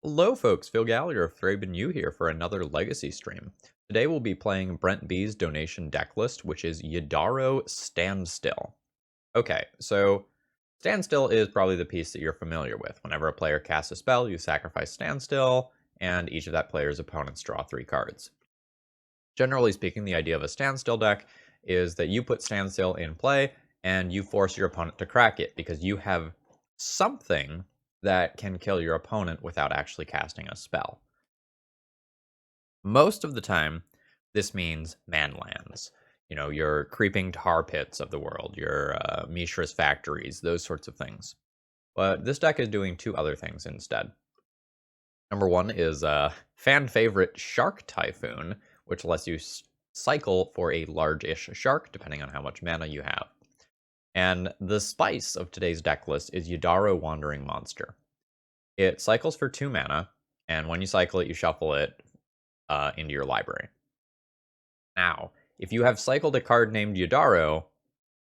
Hello folks, Phil Gallagher of ThrabenU here for another Legacy stream. Today we'll be playing Brent B's donation deck list, which is Yidaro Standstill. Okay, so Standstill is probably the piece that you're familiar with. Whenever a player casts a spell, you sacrifice Standstill, and each of that player's opponents draw 3 cards. Generally speaking, the idea of a Standstill deck is that you put Standstill in play, and you force your opponent to crack it, because you have something that can kill your opponent without actually casting a spell. Most of the time, this means manlands. You know, your creeping tar pits of the world, your Mishra's factories, those sorts of things. But this deck is doing 2 other things instead. Number 1 is fan favorite Shark Typhoon, which lets you cycle for a large-ish shark, depending on how much mana you have. And the spice of today's deck list is Yidaro Wandering Monster. It cycles for 2 mana, and when you cycle it, you shuffle it into your library. Now, if you have cycled a card named Yidaro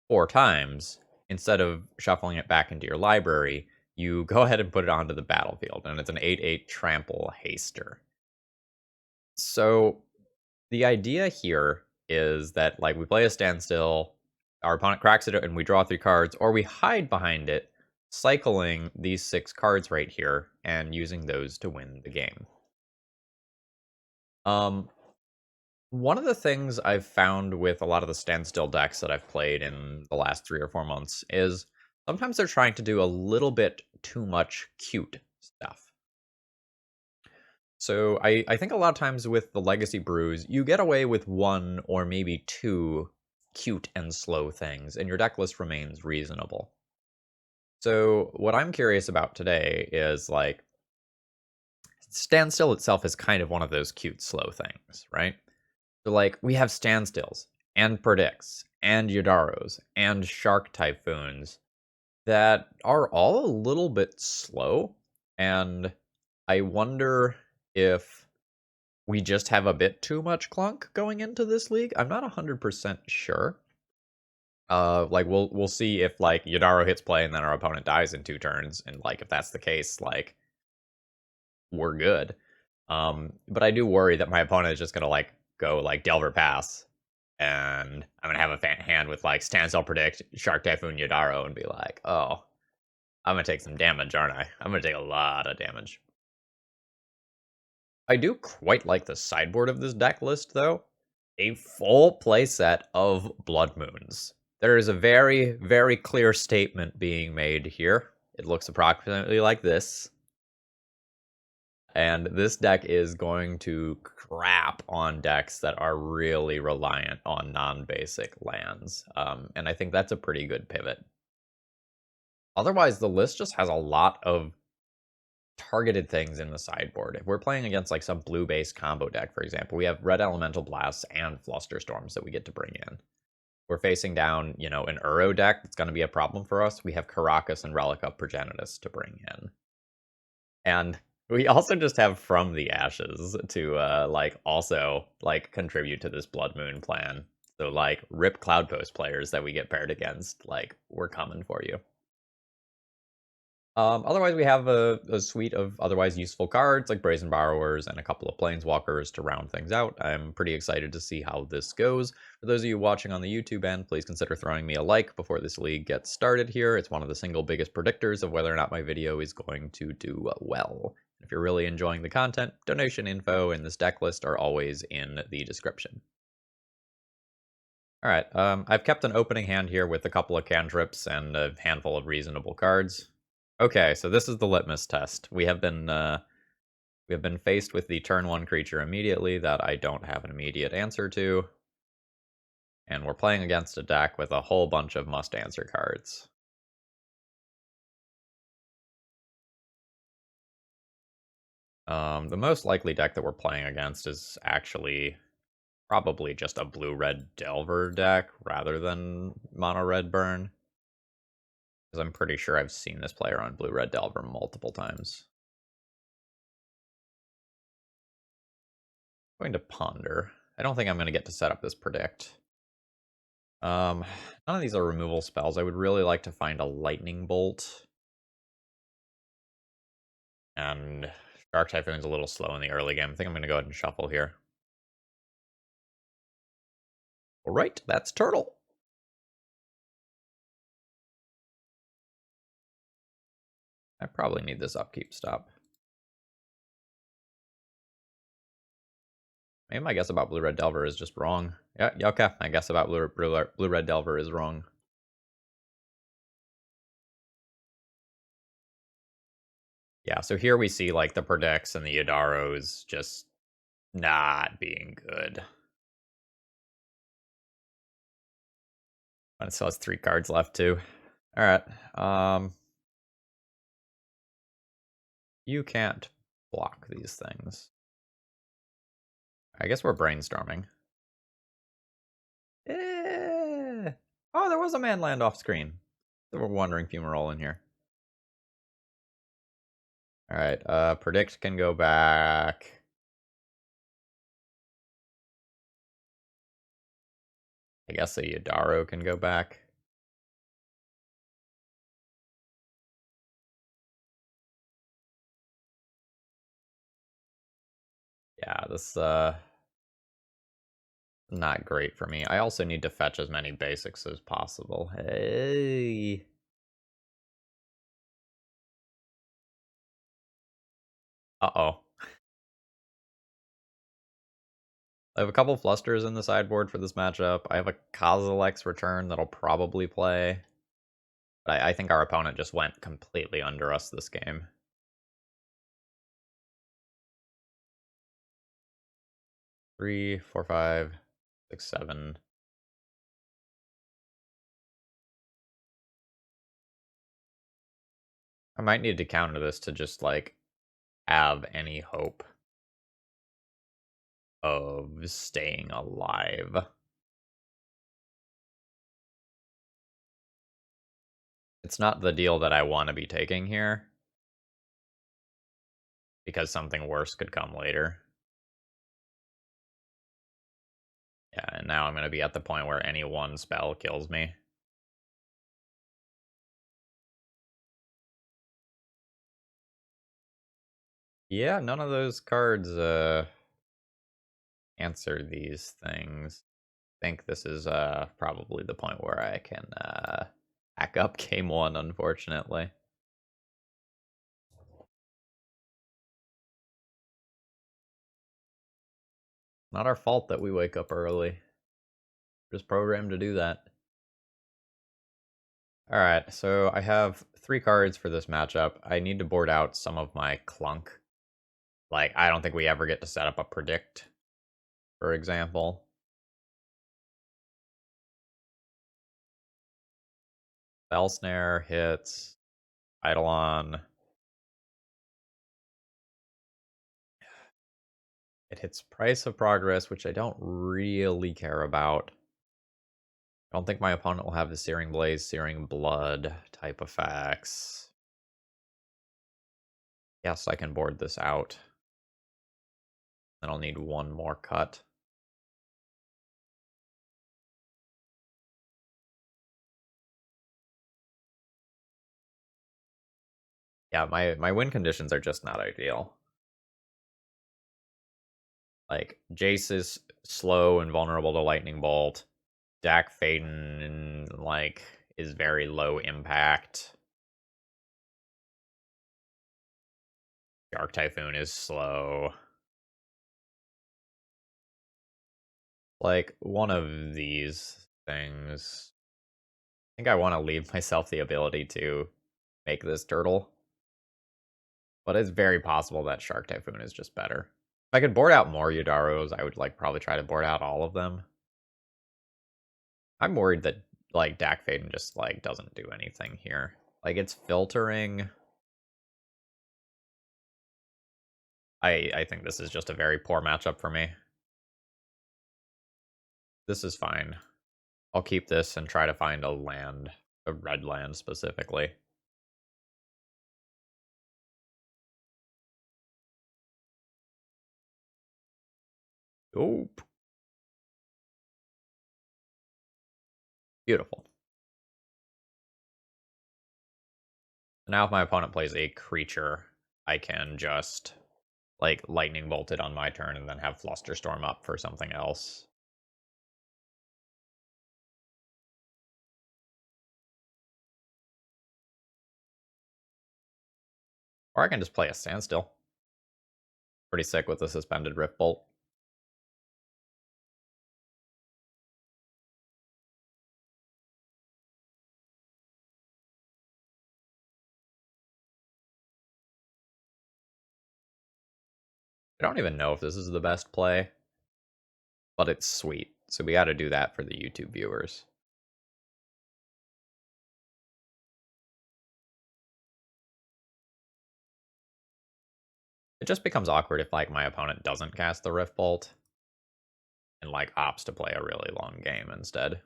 4 times, instead of shuffling it back into your library, you go ahead and put it onto the battlefield, and it's an 8/8 trample haster. So the idea here is that, like, we play a Standstill, our opponent cracks it, and we draw 3 cards, or we hide behind it, cycling these 6 cards right here, and using those to win the game. One of the things I've found with a lot of the Standstill decks that I've played in the last 3 or 4 months is sometimes they're trying to do a little bit too much cute stuff. So I think a lot of times with the Legacy brews, you get away with 1 or maybe 2 cute and slow things, and your deck list remains reasonable. So what I'm curious about today is, like, Standstill itself is kind of one of those cute, slow things, right? So, like, we have Standstills, and Predicts, and Yidaros, and Shark Typhoons that are all a little bit slow, and I wonder if we just have a bit too much clunk going into this league. I'm not 100% sure. Like, we'll see if, like, Yidaro hits play and then our opponent dies in 2 turns, and, like, if that's the case, like, we're good. But I do worry that my opponent is just gonna, like, go, like, Delver Pass, and I'm gonna have a hand with, like, Standstill, Predict, Shark Typhoon, Yidaro, and be like, oh, I'm gonna take some damage, aren't I? I'm gonna take a lot of damage. I do quite like the sideboard of this deck list, though. A full playset of Blood Moons. There is a very, very clear statement being made here. It looks approximately like this. And this deck is going to crap on decks that are really reliant on non-basic lands. And I think that's a pretty good pivot. Otherwise, the list just has a lot of targeted things in the sideboard. If we're playing against, like, some blue-based combo deck, for example, we have Red Elemental Blasts and Flusterstorms that we get to bring in. We're facing down, you know, an Uro deck that's going to be a problem for us. We have Karakas and Relic of Progenitus to bring in. And we also just have From the Ashes to, like, also, like, contribute to this Blood Moon plan. So, like, rip Cloudpost players that we get paired against, like, we're coming for you. Otherwise, we have a suite of otherwise useful cards, like Brazen Borrowers and a couple of Planeswalkers to round things out. I'm pretty excited to see how this goes. For those of you watching on the YouTube end, please consider throwing me a like before this league gets started here. It's one of the single biggest predictors of whether or not my video is going to do well. If you're really enjoying the content, donation info and this deck list are always in the description. Alright, I've kept an opening hand here with a couple of cantrips and a handful of reasonable cards. Okay, so this is the litmus test. We have been faced with the turn 1 creature immediately that I don't have an immediate answer to. And we're playing against a deck with a whole bunch of must-answer cards. The most likely deck that we're playing against is actually probably just a blue-red Delver deck rather than mono-red Burn. Because I'm pretty sure I've seen this player on blue-red Delver multiple times. I'm going to Ponder. I don't think I'm going to get to set up this Predict. None of these are removal spells. I would really like to find a Lightning Bolt. And Dark Typhoon's a little slow in the early game. I think I'm going to go ahead and shuffle here. All right, that's Turtle. I probably need this upkeep stop. Maybe my guess about Blue-Red Delver is just wrong. Yeah, okay. My guess about Blue-Red Delver is wrong. Yeah, so here we see, like, the Predicts and the Yidaros just not being good. But it still has 3 cards left, too. Alright, you can't block these things. I guess we're brainstorming. Oh, there was a man land off screen. So we're wandering fumarole in here. Alright, Predict can go back. I guess a Yidaro can go back. Yeah, this, not great for me. I also need to fetch as many basics as possible. Hey. Uh-oh. I have a couple Flusters in the sideboard for this matchup. I have a Kozilek's Return that'll probably play. But I think our opponent just went completely under us this game. Three, four, 5, 6, 7. I might need to counter this to just, like, have any hope of staying alive. It's not the deal that I want to be taking here, because something worse could come later. Yeah, and now I'm going to be at the point where any one spell kills me. Yeah, none of those cards answer these things. I think this is probably the point where I can hack up game 1, unfortunately. Not our fault that we wake up early. Just programmed to do that. Alright, so I have 3 cards for this matchup. I need to board out some of my clunk. Like, I don't think we ever get to set up a Predict, for example. Spell Snare hits. Eidolon. It hits Price of Progress, which I don't really care about. I don't think my opponent will have the Searing Blaze, Searing Blood type effects. Yes, I can board this out. Then I'll need one more cut. Yeah, my win conditions are just not ideal. Like, Jace is slow and vulnerable to Lightning Bolt. Dak Faden, like, is very low impact. Dark Typhoon is slow. Like, one of these things. I think I want to leave myself the ability to make this turtle. But it's very possible that Shark Typhoon is just better. If I could board out more Yudaros, I would, like, probably try to board out all of them. I'm worried that, like, Dak Faden just, like, doesn't do anything here. Like, it's filtering. I think this is just a very poor matchup for me. This is fine. I'll keep this and try to find a land, a red land specifically. Oop. Beautiful. Now if my opponent plays a creature, I can just like lightning bolted on my turn and then have Flusterstorm up for something else. Or I can just play a Standstill. Pretty sick with the Suspended Rift Bolt. I don't even know if this is the best play, but it's sweet. So we got to do that for the YouTube viewers. It just becomes awkward if like my opponent doesn't cast the Rift Bolt and like opts to play a really long game instead.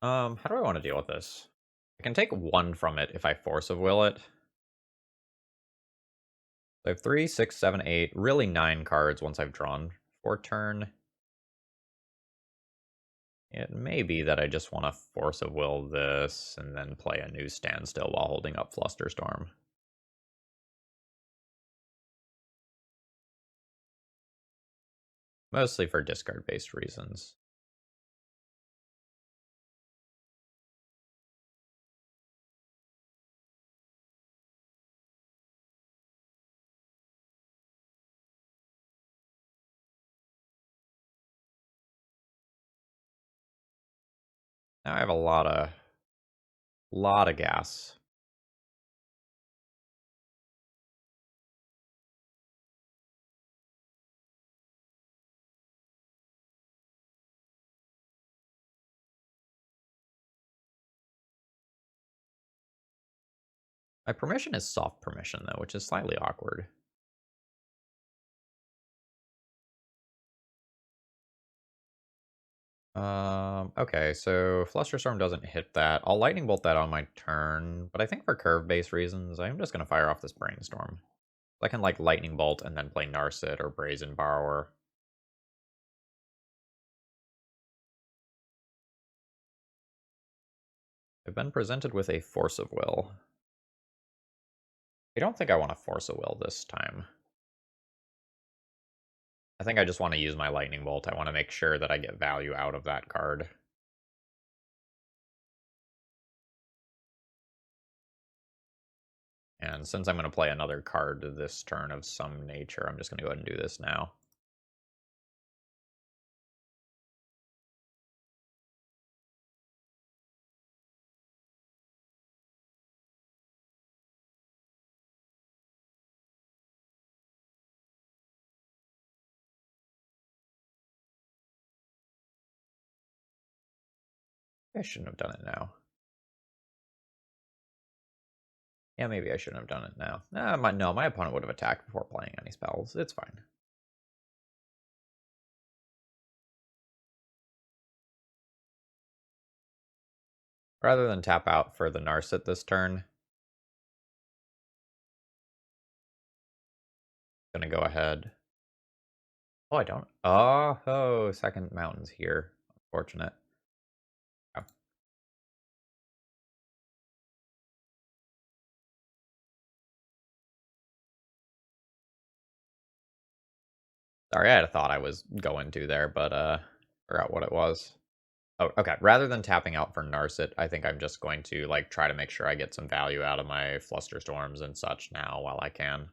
How do I want to deal with this? I can take one from it if I Force of Will it. So I have 3, 6, 7, 8, really 9 cards once I've drawn for turn. It may be that I just want to Force of Will this and then play a new Standstill while holding up Flusterstorm. Mostly for discard-based reasons. Now I have a lot of gas. My permission is soft permission though, which is slightly awkward. Okay, so Flusterstorm doesn't hit that. I'll Lightning Bolt that on my turn, but I think for curve-based reasons, I'm just gonna fire off this Brainstorm. I can like Lightning Bolt and then play Narset or Brazen Borrower. I've been presented with a Force of Will. I don't think I want to Force of Will this time. I think I just want to use my Lightning Bolt. I want to make sure that I get value out of that card. And since I'm going to play another card this turn of some nature, I'm just going to go ahead and do this now. I shouldn't have done it now. Yeah, maybe I shouldn't have done it now. No, my opponent would have attacked before playing any spells. It's fine. Rather than tap out for the Narset this turn, I'm going to go ahead. Oh, I don't. Oh, second mountain's here. Unfortunate. Oh. Sorry, I had a thought I was going to there, but forgot what it was. Oh, okay. Rather than tapping out for Narset, I think I'm just going to like try to make sure I get some value out of my Flusterstorms and such now while I can.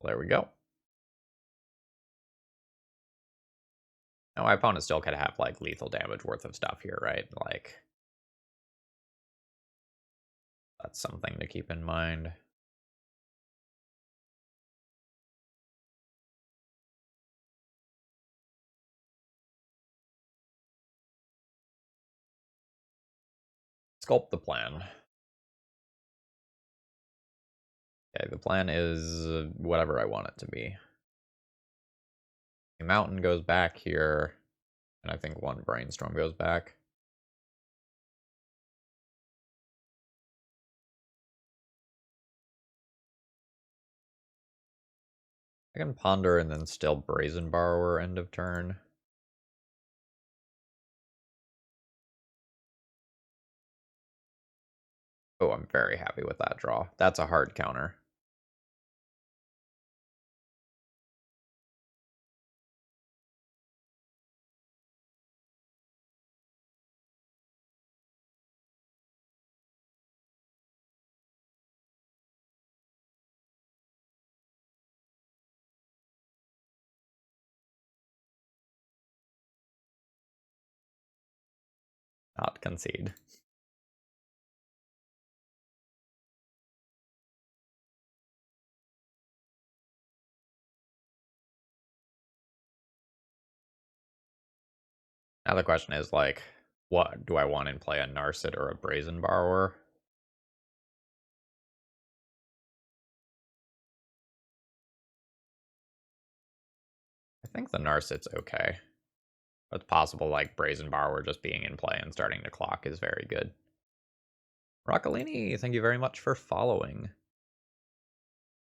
There we go. Now my opponent still could have like lethal damage worth of stuff here, right? Like that's something to keep in mind. Sculpt the plan. Okay, the plan is whatever I want it to be. The mountain goes back here, and I think one brainstorm goes back. I can ponder and then still brazen borrower end of turn. Oh, I'm very happy with that draw. That's a hard counter. Not concede. Now the question is, like, what do I want in play, a Narset or a brazen borrower? I think the Narset's okay. It's possible, like, brazen borrower just being in play and starting to clock is very good. Roccolini, thank you very much for following.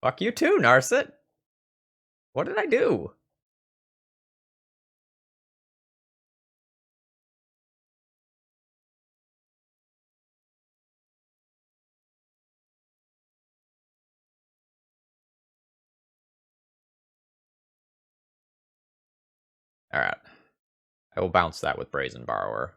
Fuck you too, Narset! What did I do? Alright. I will bounce that with brazen borrower.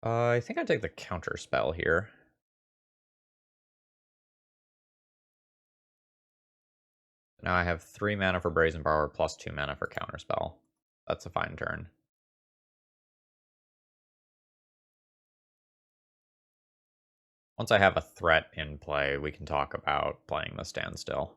I think I take the counter spell here. Now I have 3 mana for brazen borrower plus 2 mana for counter spell. That's a fine turn. Once I have a threat in play, we can talk about playing the Standstill.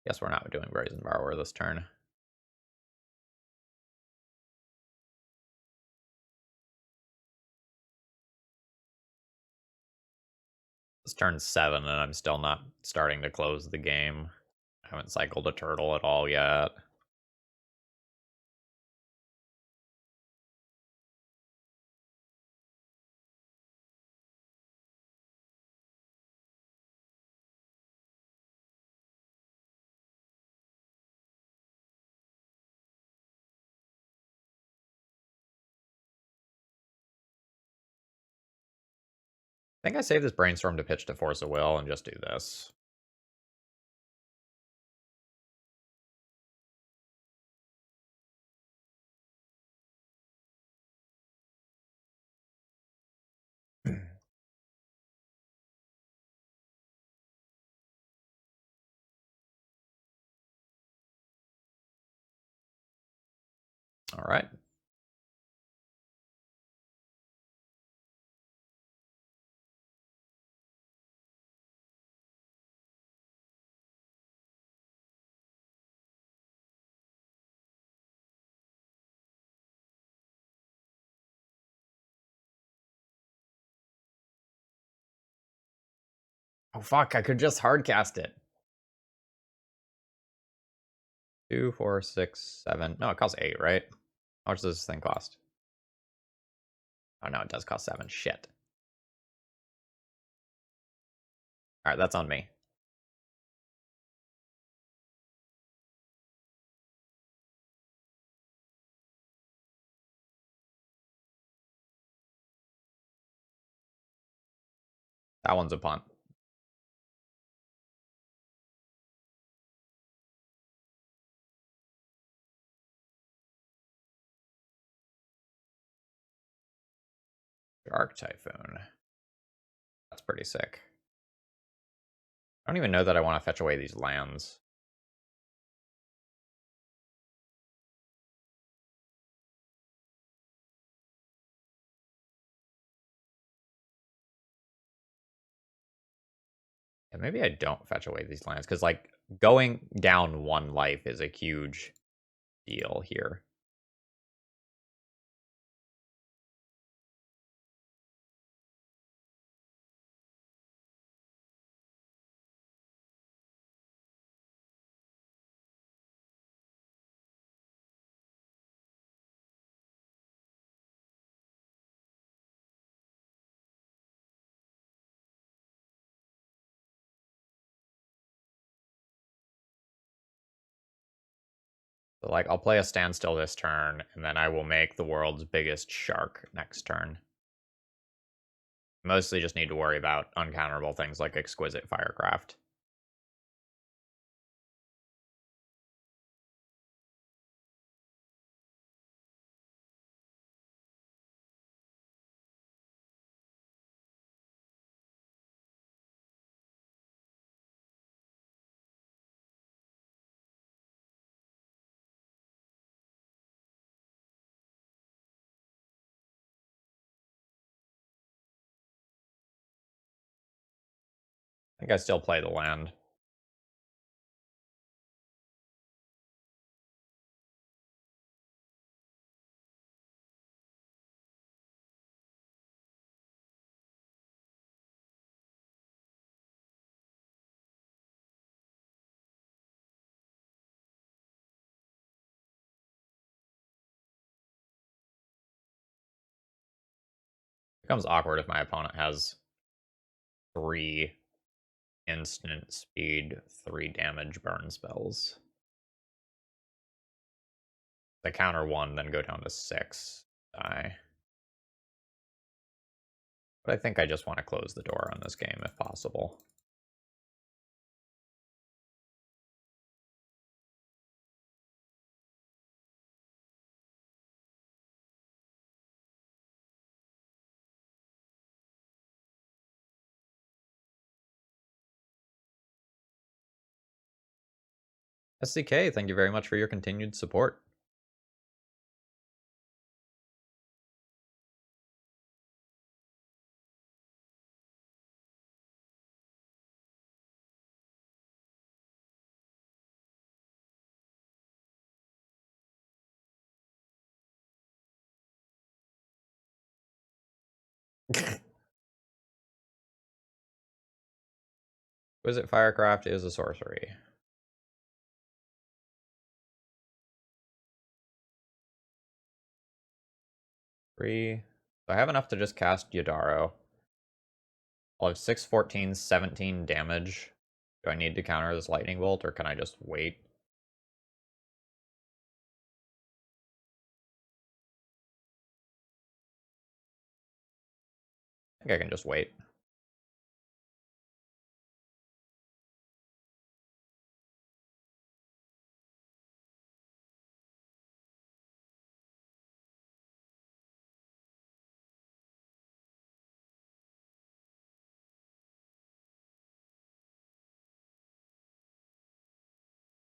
Guess we're not doing brazen borrower this turn. It's turn 7 and I'm still not starting to close the game. I haven't cycled a turtle at all yet. I think I save this brainstorm to pitch to force a will and just do this. All right. Oh fuck, I could just hardcast it. 2, 4, 6, 7. No, it costs 8, right? How much does this thing cost? Oh no, it does cost 7. Shit. Alright, that's on me. That one's a punt. Dark Typhoon. That's pretty sick. I don't even know that I want to fetch away these lands. Yeah, maybe I don't fetch away these lands, because, like, going down 1 life is a huge deal here. So, like, I'll play a Standstill this turn, and then I will make the world's biggest shark next turn. Mostly just need to worry about uncounterable things like Exquisite Firecraft. I think I still play the land. It becomes awkward if my opponent has 3 instant speed, 3 damage burn spells. I counter 1, then go down to 6. Die. But I think I just want to close the door on this game if possible. SCK, thank you very much for your continued support. Exquisite Firecraft is a sorcery. 3. So I have enough to just cast Yidaro. I'll have 6, 14, 17 damage. Do I need to counter this Lightning Bolt, or can I just wait? I think I can just wait.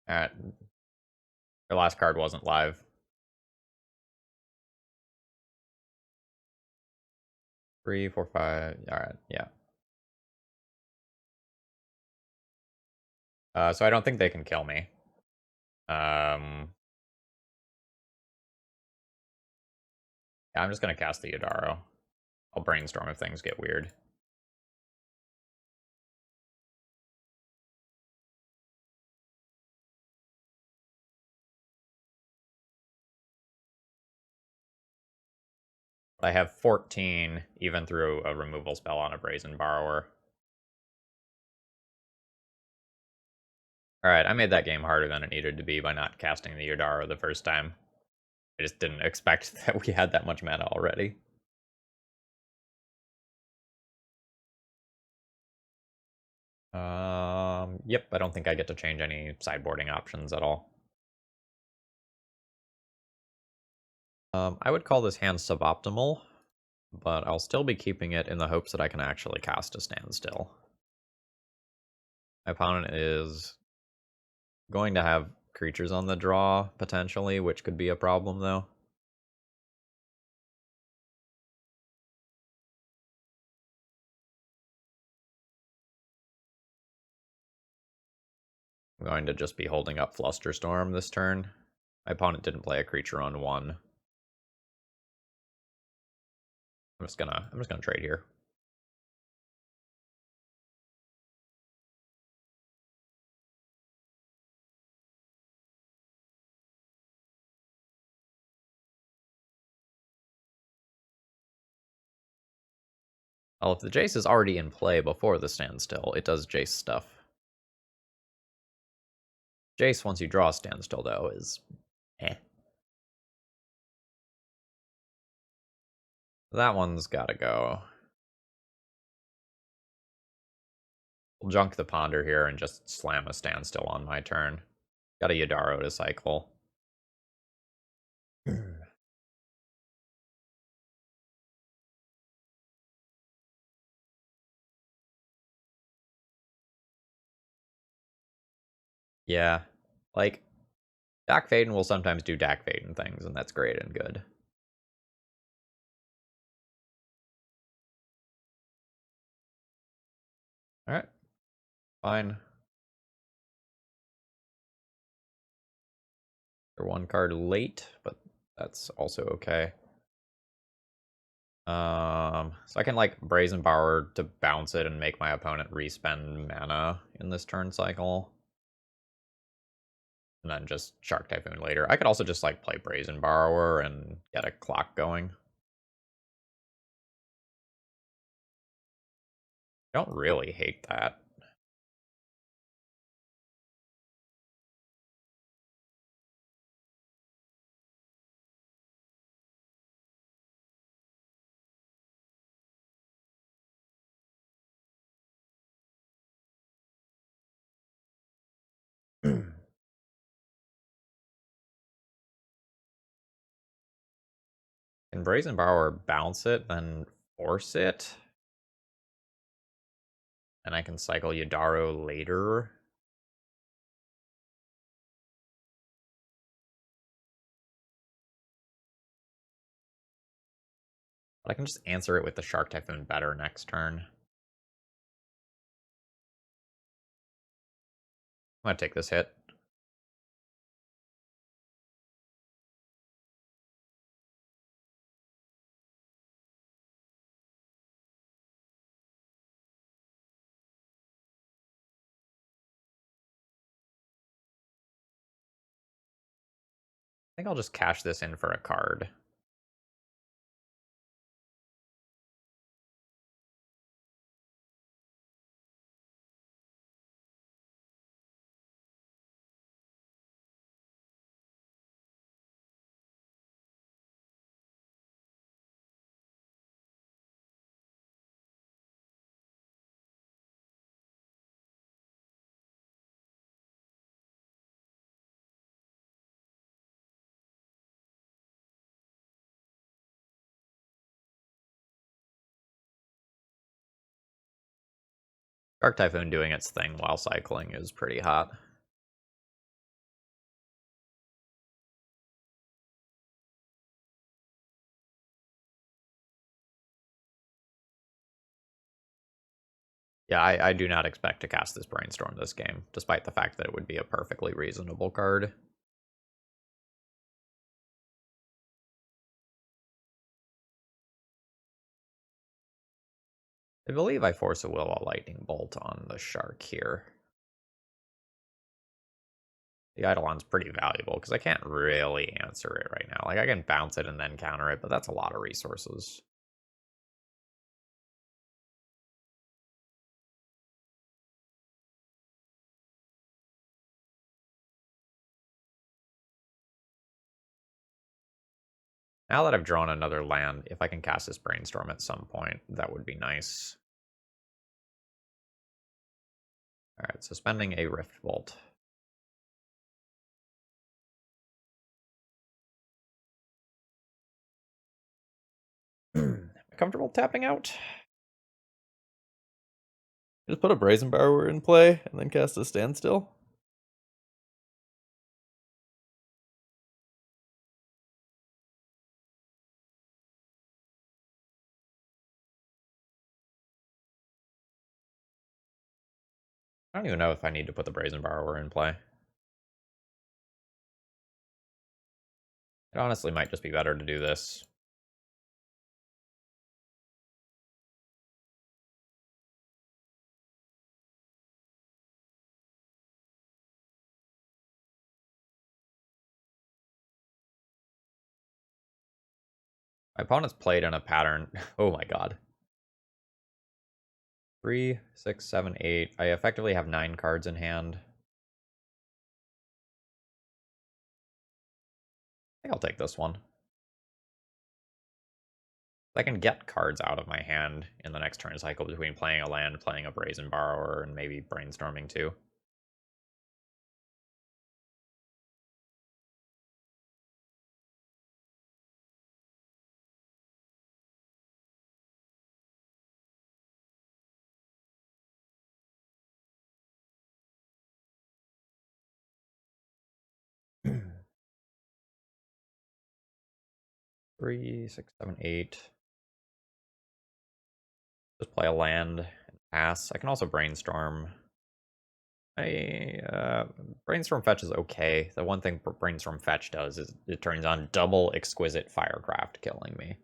Alright. Your last card wasn't live. 3, 4, 5. Alright, yeah. So I don't think they can kill me. Yeah, I'm just gonna cast the Yidaro. I'll brainstorm if things get weird. I have 14, even through a removal spell on a Brazen Borrower. Alright, I made that game harder than it needed to be by not casting the Yidaro the first time. I just didn't expect that we had that much mana already. Yep, I don't think I get to change any sideboarding options at all. I would call this hand suboptimal. but I'll still be keeping it in the hopes that I can actually cast a Standstill. My opponent is going to have creatures on the draw, potentially, which could be a problem, though. I'm going to just be holding up Flusterstorm this turn. My opponent didn't play a creature on 1. I'm just gonna trade here. Well, if the Jace is already in play before the Standstill, it does Jace stuff. Jace, once you draw a Standstill, though, is eh. That one's gotta go. We'll junk the Ponder here and just slam a Standstill on my turn. Got a Yidaro to cycle. Yeah, like, Dak Faden will sometimes do Dak Faden things, and that's great and good. Alright, fine. They're one card late, but that's also okay. So I can, like, Brazen Power to bounce it and make my opponent respend mana in this turn cycle. And then just Shark Typhoon later. I could also just, like, play Brazen Borrower and get a clock going. I don't really hate that. Can Brazen Borrower bounce it, then force it? And I can cycle Yidaro later. But I can just answer it with the Shark Typhoon better next turn. I'm gonna take this hit. I think I'll just cash this in for a card. Shark Typhoon doing its thing while cycling is pretty hot. Yeah, I do not expect to cast this Brainstorm this game, despite the fact that it would be a perfectly reasonable card. I believe I force a Will a Lightning Bolt on the Shark here. The Eidolon's pretty valuable, because I can't really answer it right now. Like, I can bounce it and then counter it, but that's a lot of resources. Now that I've drawn another land, if I can cast this Brainstorm at some point, that would be nice. Alright, so spending a Rift Bolt. My comfortable tapping out. Just put a Brazen Borrower in play and then cast a Standstill. I don't even know if I need to put the Brazen Borrower in play. It honestly might just be better to do this. My opponent's played in a pattern. Oh my god. 3, 6, 7, 8. I effectively have 9 cards in hand. I think I'll take this one. I can get cards out of my hand in the next turn cycle between playing a land, playing a Brazen Borrower, and maybe brainstorming too. Three, 6, 7, 8. Just play a land and pass. I can also brainstorm. Brainstorm Fetch is okay. The one thing Brainstorm Fetch does is it turns on double Exquisite Firecraft, killing me.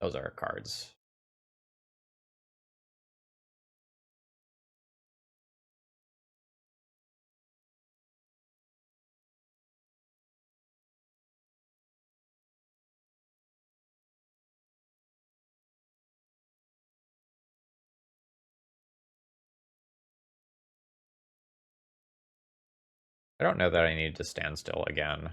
Those are cards. I don't know that I need to stand still again.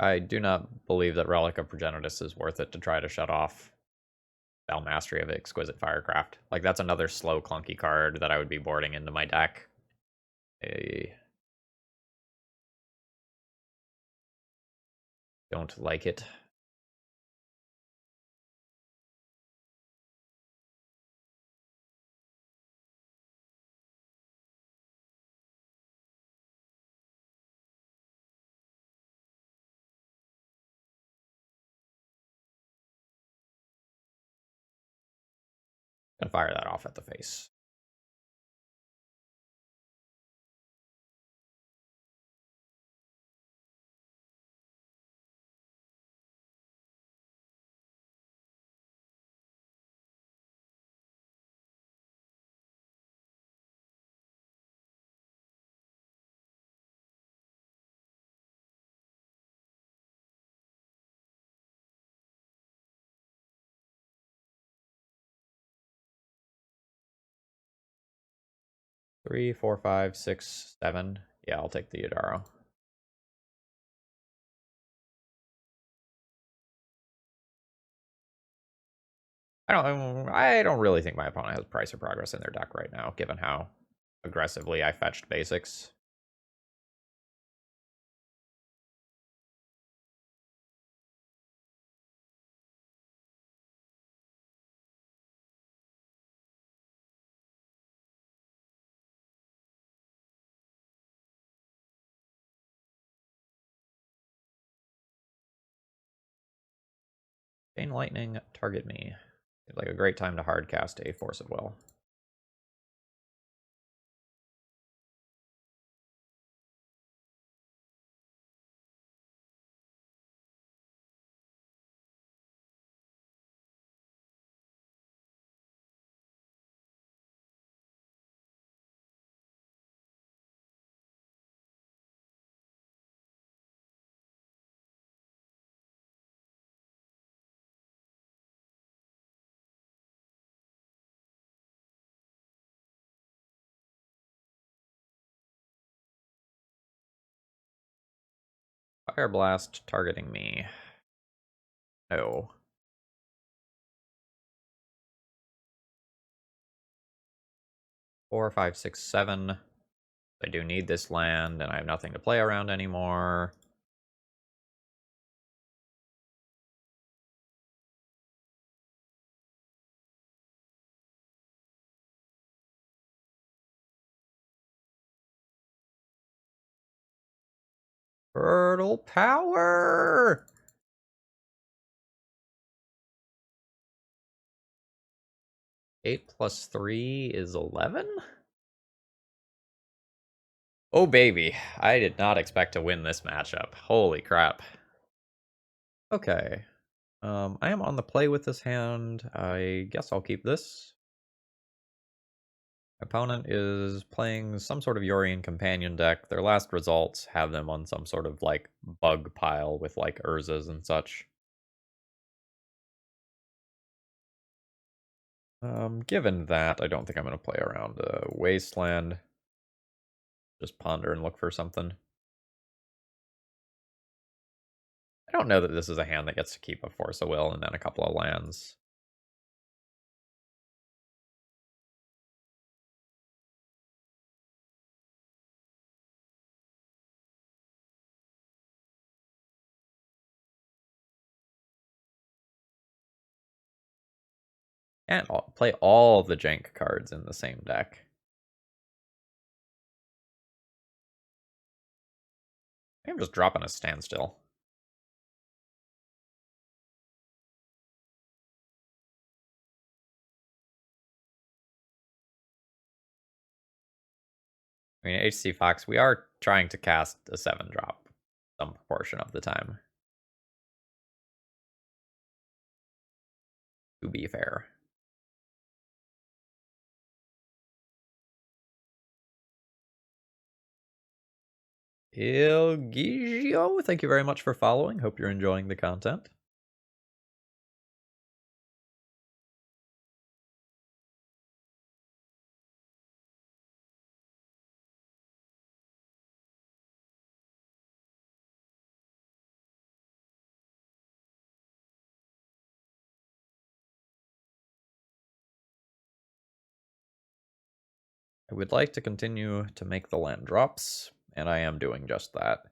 I do not believe that Relic of Progenitus is worth it to try to shut off Spell Mastery of Exquisite Firecraft. Like, that's another slow, clunky card that I would be boarding into my deck. I don't like it. Gonna fire that off at the face. Three, 4, 5, 6, 7. Yeah, I'll take the Yidaro. I don't really think my opponent has Price or Progress in their deck right now, given how aggressively I fetched basics. Chain Lightning, target me. Seems like a great time to hardcast a Force of Will. Fire Blast targeting me. No. Four, five, six, seven. I do need this land, and I have nothing to play around anymore. Fertile Power! 8 plus 3 is 11? Oh, baby. I did not expect to win this matchup. Holy crap. Okay. I am on the play with this hand. I guess I'll keep this. Opponent is playing some sort of Yorian Companion deck. Their last results have them on some sort of, like, bug pile with, like, Urzas and such. Given that, I don't think I'm going to play around a Wasteland. Just ponder and look for something. I don't know that this is a hand that gets to keep a Force of Will and then a couple of lands. And play all of the jank cards in the same deck. I'm just dropping a Standstill. I mean, HC Fox, we are trying to cast a 7-drop some proportion of the time. To be fair. Il Gigio, thank you very much for following. Hope you're enjoying the content. I would like to continue to make the land drops, and I am doing just that.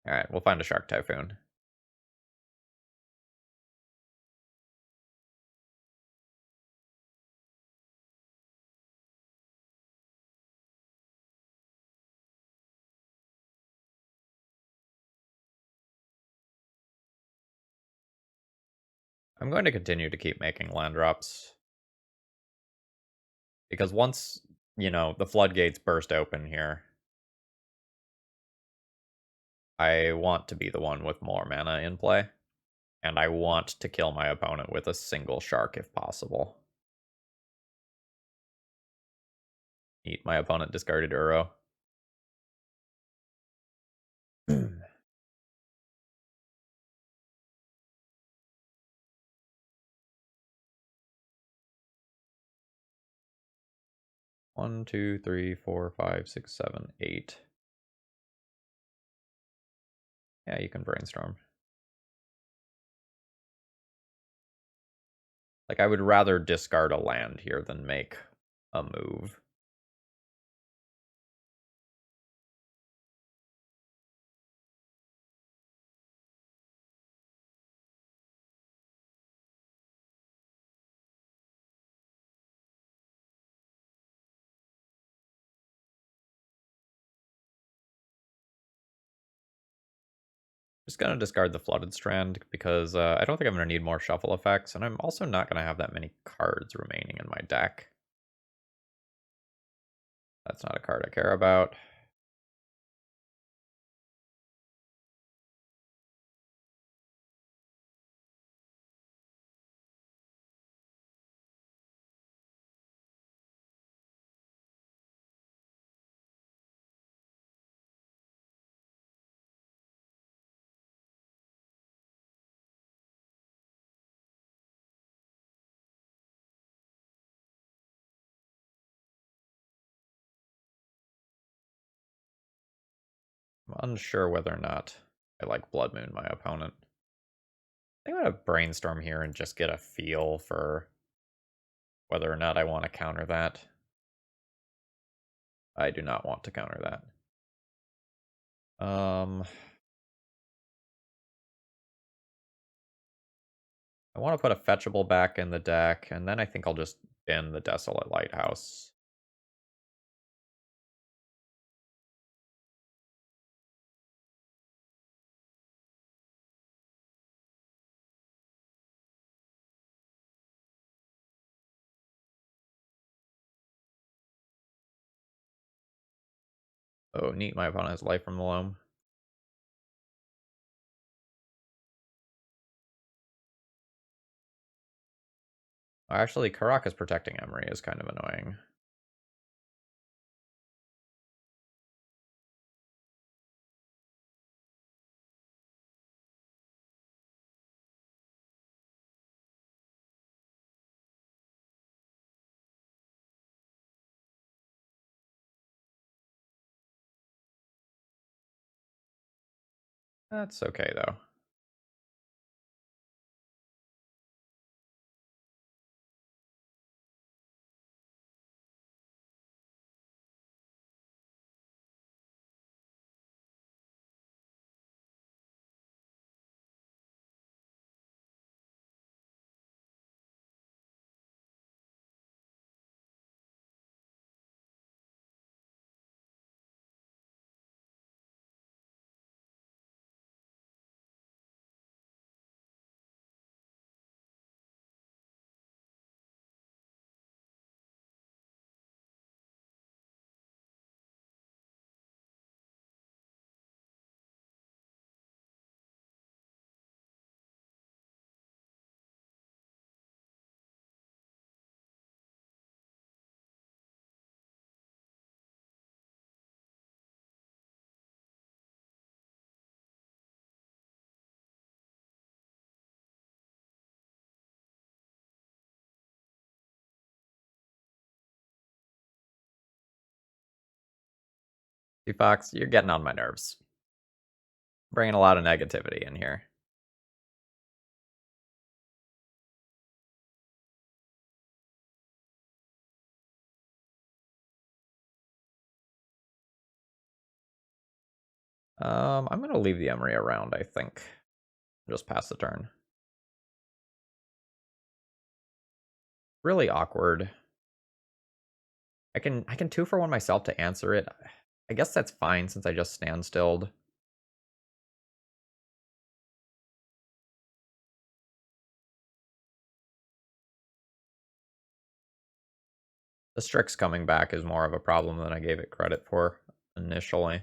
Alright, we'll find a Shark Typhoon. I'm going to continue to keep making land drops. Because once, you know, the floodgates burst open here, I want to be the one with more mana in play. And I want to kill my opponent with a single shark if possible. Eat my opponent discarded Uro. 1, 2, 3, 4, 5, 6, 7, 8. Yeah, you can brainstorm. Like, I would rather discard a land here than make a move. Just gonna discard the Flooded Strand because I don't think I'm gonna need more shuffle effects, and I'm also not gonna have that many cards remaining in my deck. That's not a card I care about. I'm unsure whether or not I like Blood Moon, my opponent. I think I'm gonna brainstorm here and just get a feel for whether or not I want to counter that. I do not want to counter that. I want to put a fetchable back in the deck, and then I think I'll just bin the Desolate Lighthouse. Oh, neat, my opponent has Life from the Loam. Actually, Karaka's protecting Emery is kind of annoying. That's okay, though. Fox, you're getting on my nerves. Bringing a lot of negativity in here. I'm gonna leave the Emery around, I think. Just pass the turn. Really awkward. I can 2-for-1 myself to answer it. I guess that's fine since I just standstilled. The Strix coming back is more of a problem than I gave it credit for initially.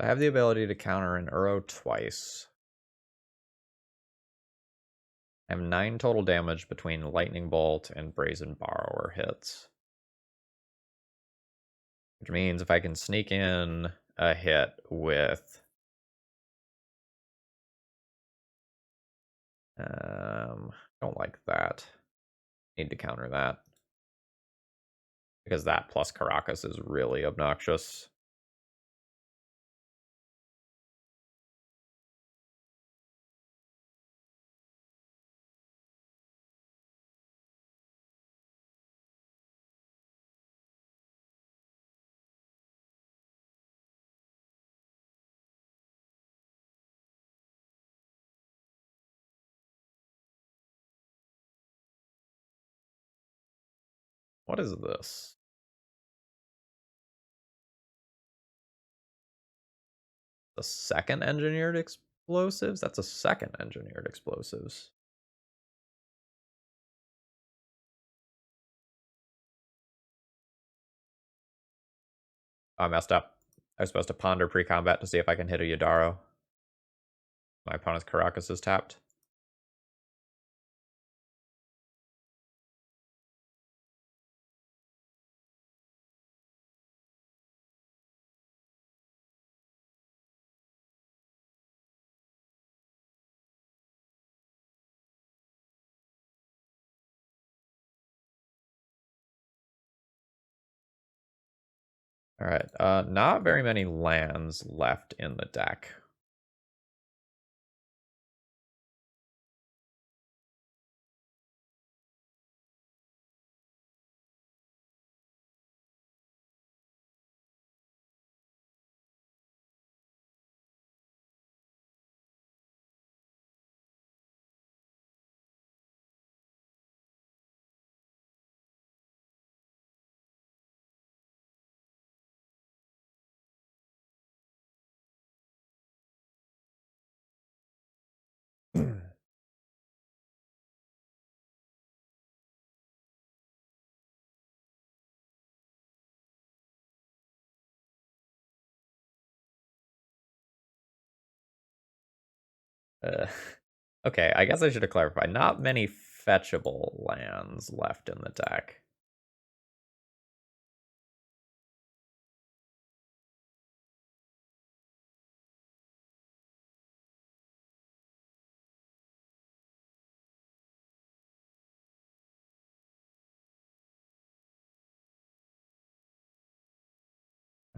I have the ability to counter an Uro twice. I have 9 total damage between Lightning Bolt and Brazen Borrower hits. Which means if I can sneak in a hit with don't like that. Need to counter that. Because that plus Caracas is really obnoxious. What is this? The second engineered explosives? That's a second engineered explosives. I messed up. I was supposed to ponder pre-combat to see if I can hit a Yidaro. My opponent's Caracas is tapped. Alright, not very many lands left in the deck. Uh, okay, I guess I should have clarified. Not many fetchable lands left in the deck.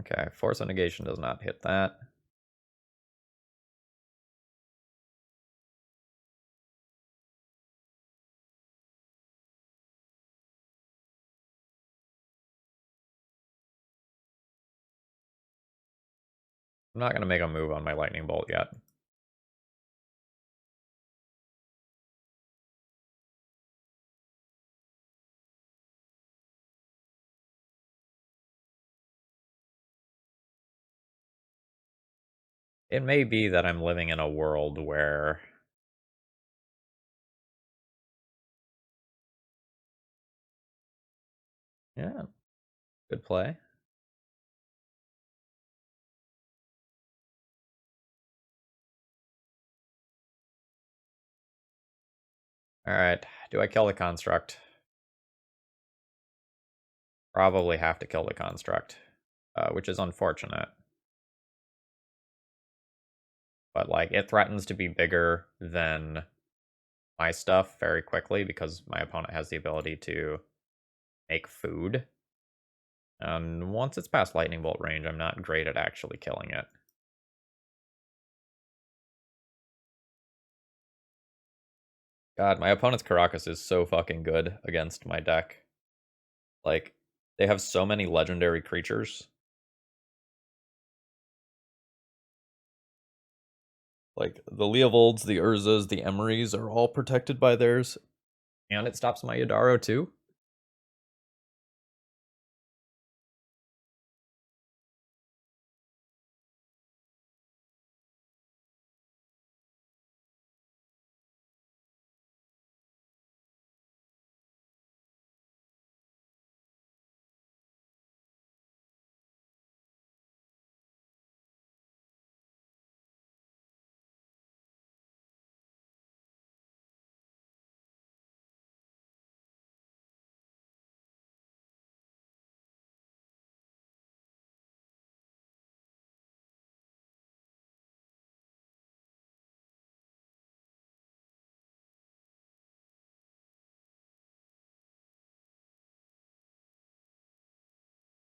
Okay, Force of Negation does not hit that. I'm not going to make a move on my Lightning Bolt yet. It may be that I'm living in a world where... Yeah, good play. Alright, do I kill the Construct? Probably have to kill the Construct, which is unfortunate. But, like, it threatens to be bigger than my stuff very quickly because my opponent has the ability to make food. And once it's past Lightning Bolt range, I'm not great at actually killing it. God, my opponent's Caracas is so fucking good against my deck. Like, they have so many legendary creatures. Like, the Leovolds, the Urzas, the Emerys are all protected by theirs. And it stops my Yidaro too.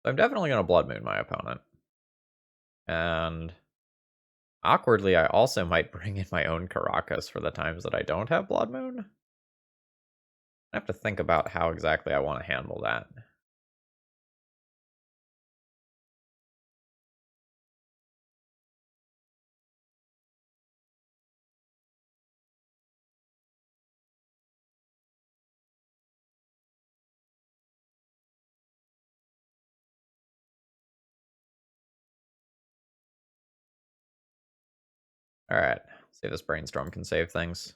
So I'm definitely going to Blood Moon my opponent. And awkwardly, I also might bring in my own Caracas for the times that I don't have Blood Moon. I have to think about how exactly I want to handle that. Alright, see if this Brainstorm can save things.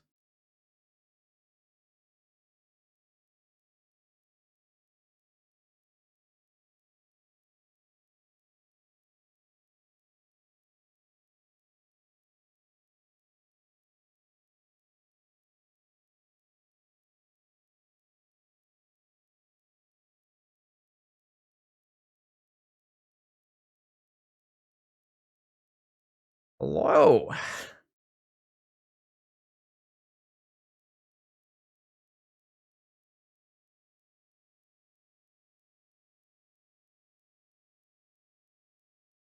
Hello.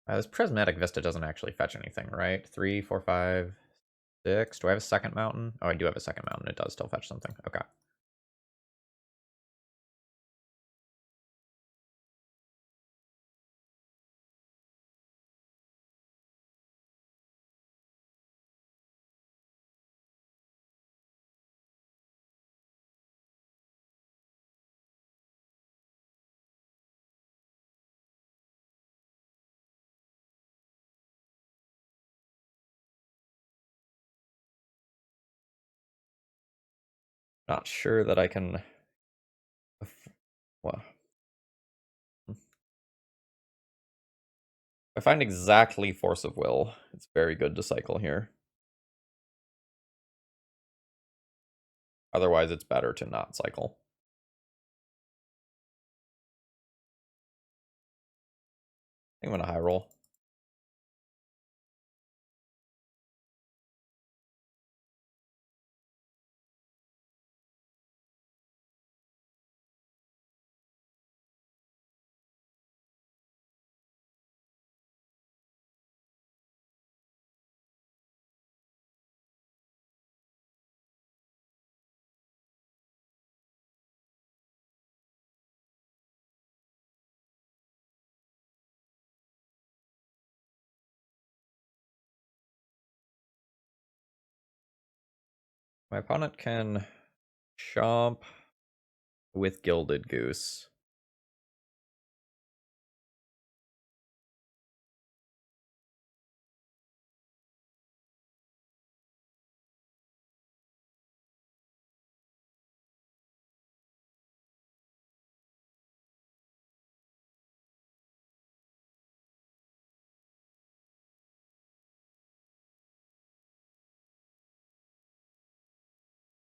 This Prismatic Vista doesn't actually fetch anything, right? 3, 4, 5, 6. Do I have a second mountain? Oh, I do have a second mountain. It does still fetch something. Okay. Not sure that I can... Well, I find exactly Force of Will. It's very good to cycle here. Otherwise, it's better to not cycle. I think I'm gonna high roll. My opponent can chomp with Gilded Goose.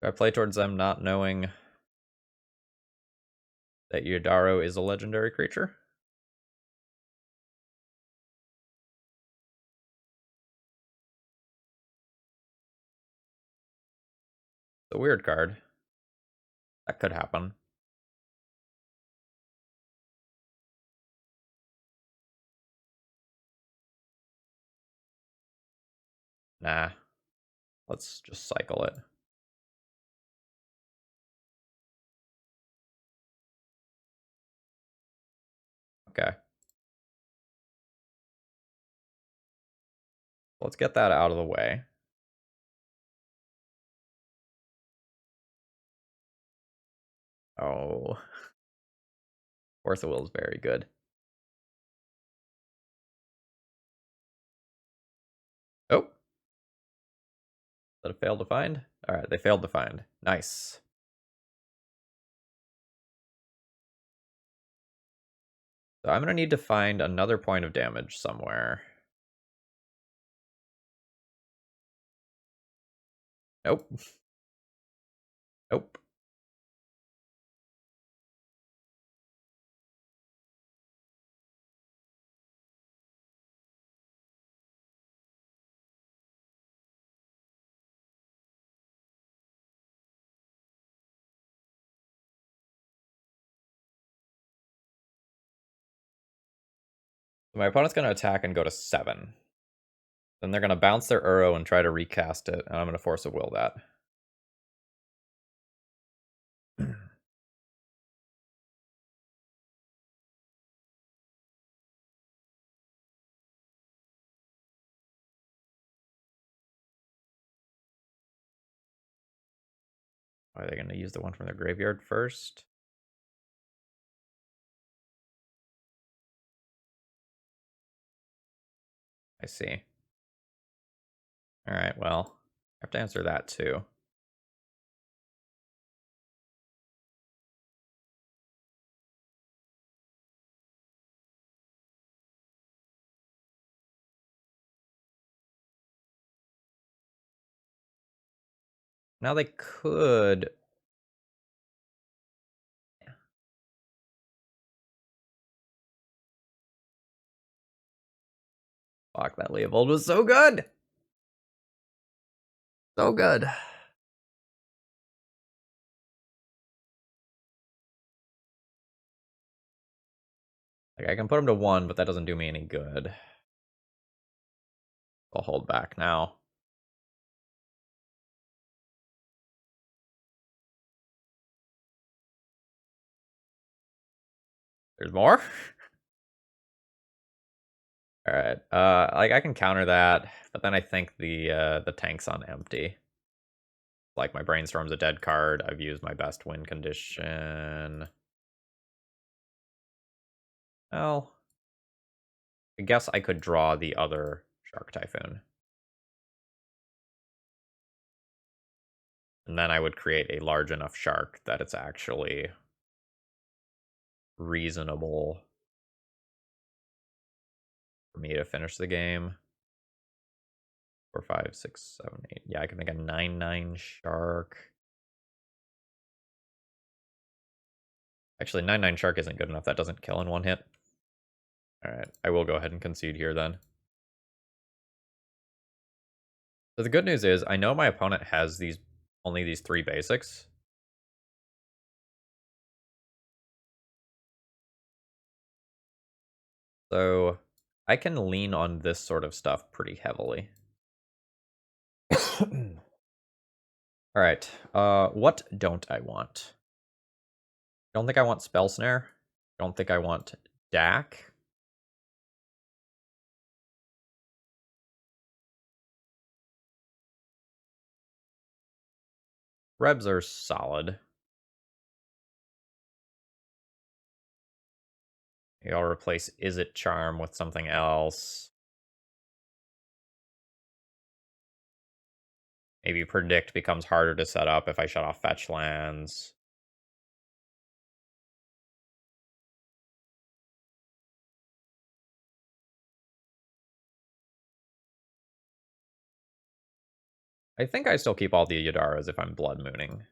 Do I play towards them not knowing that Yidaro is a legendary creature? It's a weird card. That could happen. Nah. Let's just cycle it. Okay. Let's get that out of the way. Oh. Force of Will is very good. Oh. Did it fail to find? Alright, they failed to find. Nice. So I'm gonna need to find another point of damage somewhere. Nope. Nope. My opponent's gonna attack and go to 7. Then they're gonna bounce their Uro and try to recast it, and I'm gonna Force of Will that. Are they gonna use the one from their graveyard first? I see. Alright, well, I have to answer that too. Now they could... Fuck, that Leovold was so good! So good. Like, I can put him to 1, but that doesn't do me any good. I'll hold back now. There's more? Alright, like, I can counter that, but then I think the tank's on empty. Like, my Brainstorm's a dead card, I've used my best win condition. Well, I guess I could draw the other Shark Typhoon. And then I would create a large enough shark that it's actually reasonable for me to finish the game. 4, 5, 6, 7, 8. Yeah, I can make a 9/9 shark. Actually, 9/9 shark isn't good enough. That doesn't kill in one hit. Alright, I will go ahead and concede here then. So the good news is, I know my opponent has only these 3 basics. So I can lean on this sort of stuff pretty heavily. Alright, what don't I want? Don't think I want Spell Snare. Don't think I want Dak. Rebs are solid. Maybe I'll replace Is It Charm with something else. Maybe Predict becomes harder to set up if I shut off fetch lands. I think I still keep all the Yidaros if I'm Blood Mooning.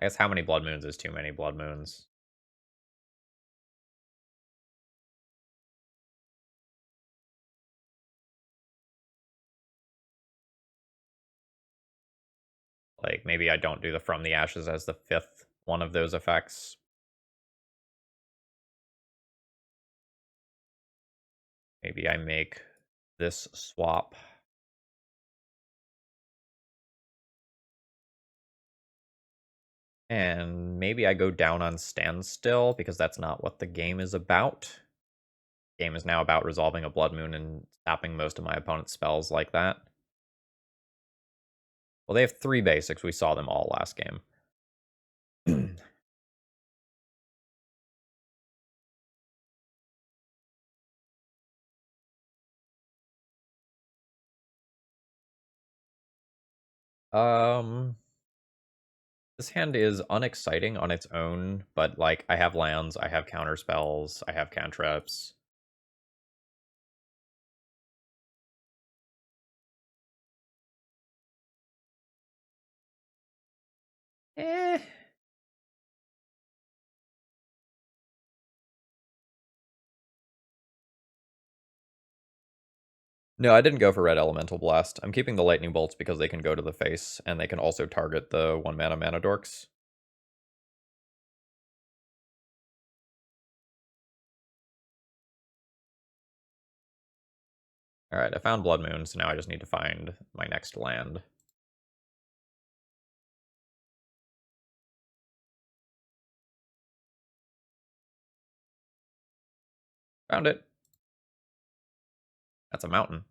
I guess how many Blood Moons is too many Blood Moons? Like, maybe I don't do the From the Ashes as the 5th one of those effects. Maybe I make this swap. And maybe I go down on Standstill, because that's not what the game is about. The game is now about resolving a Blood Moon and stopping most of my opponent's spells like that. Well, they have 3 basics. We saw them all last game. This hand is unexciting on its own, but, like, I have lands, I have counter spells, I have cantrips. Eh. No, I didn't go for Red Elemental Blast. I'm keeping the Lightning Bolts because they can go to the face, and they can also target the 1-mana Mana Dorks. Alright, I found Blood Moon, so now I just need to find my next land. Found it. That's a mountain.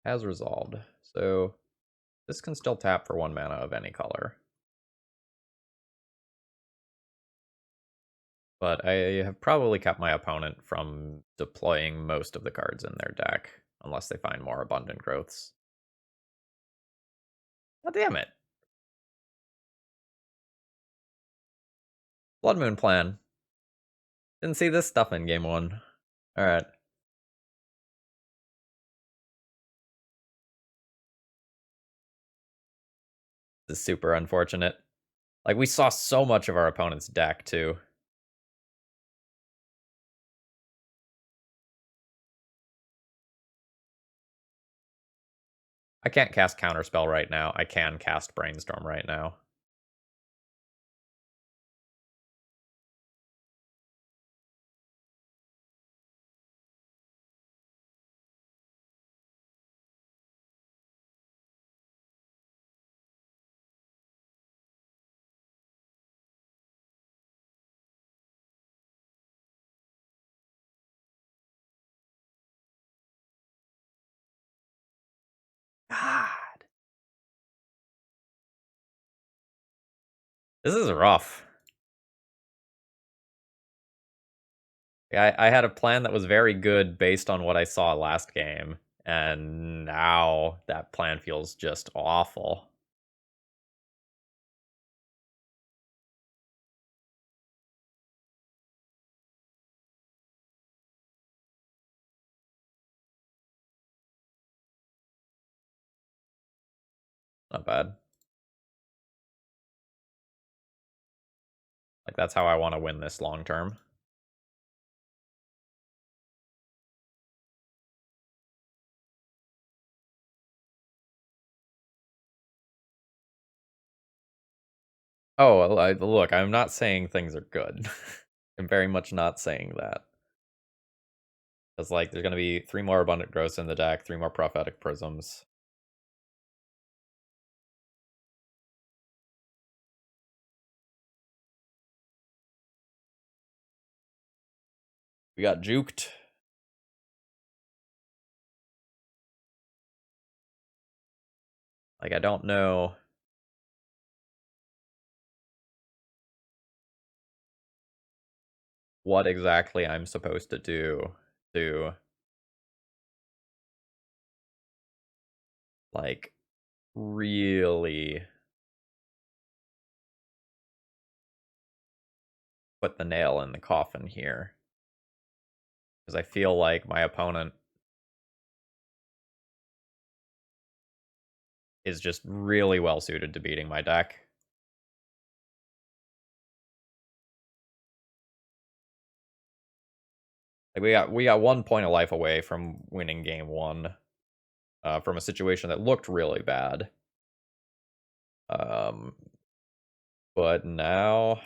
has resolved. So this can still tap for 1 mana of any color. But I have probably kept my opponent from deploying most of the cards in their deck, unless they find more abundant growths. Oh, damn it. Blood Moon Plan. Didn't see this stuff in game 1. Alright. This is super unfortunate. Like, we saw so much of our opponent's deck, too. I can't cast Counterspell right now. I can cast Brainstorm right now. God. This is rough. I had a plan that was very good based on what I saw last game, and now that plan feels just awful. Not bad. Like, that's how I want to win this long term. Oh, look, I'm not saying things are good. I'm very much not saying that. Because, like, there's going to be 3 more Abundant Growths in the deck, 3 more Prophetic Prisms. We got juked. Like, I don't know what exactly I'm supposed to do to, like, really put the nail in the coffin here. Because I feel like my opponent is just really well suited to beating my deck. Like, we got 1 point of life away from winning game 1. From a situation that looked really bad. But now,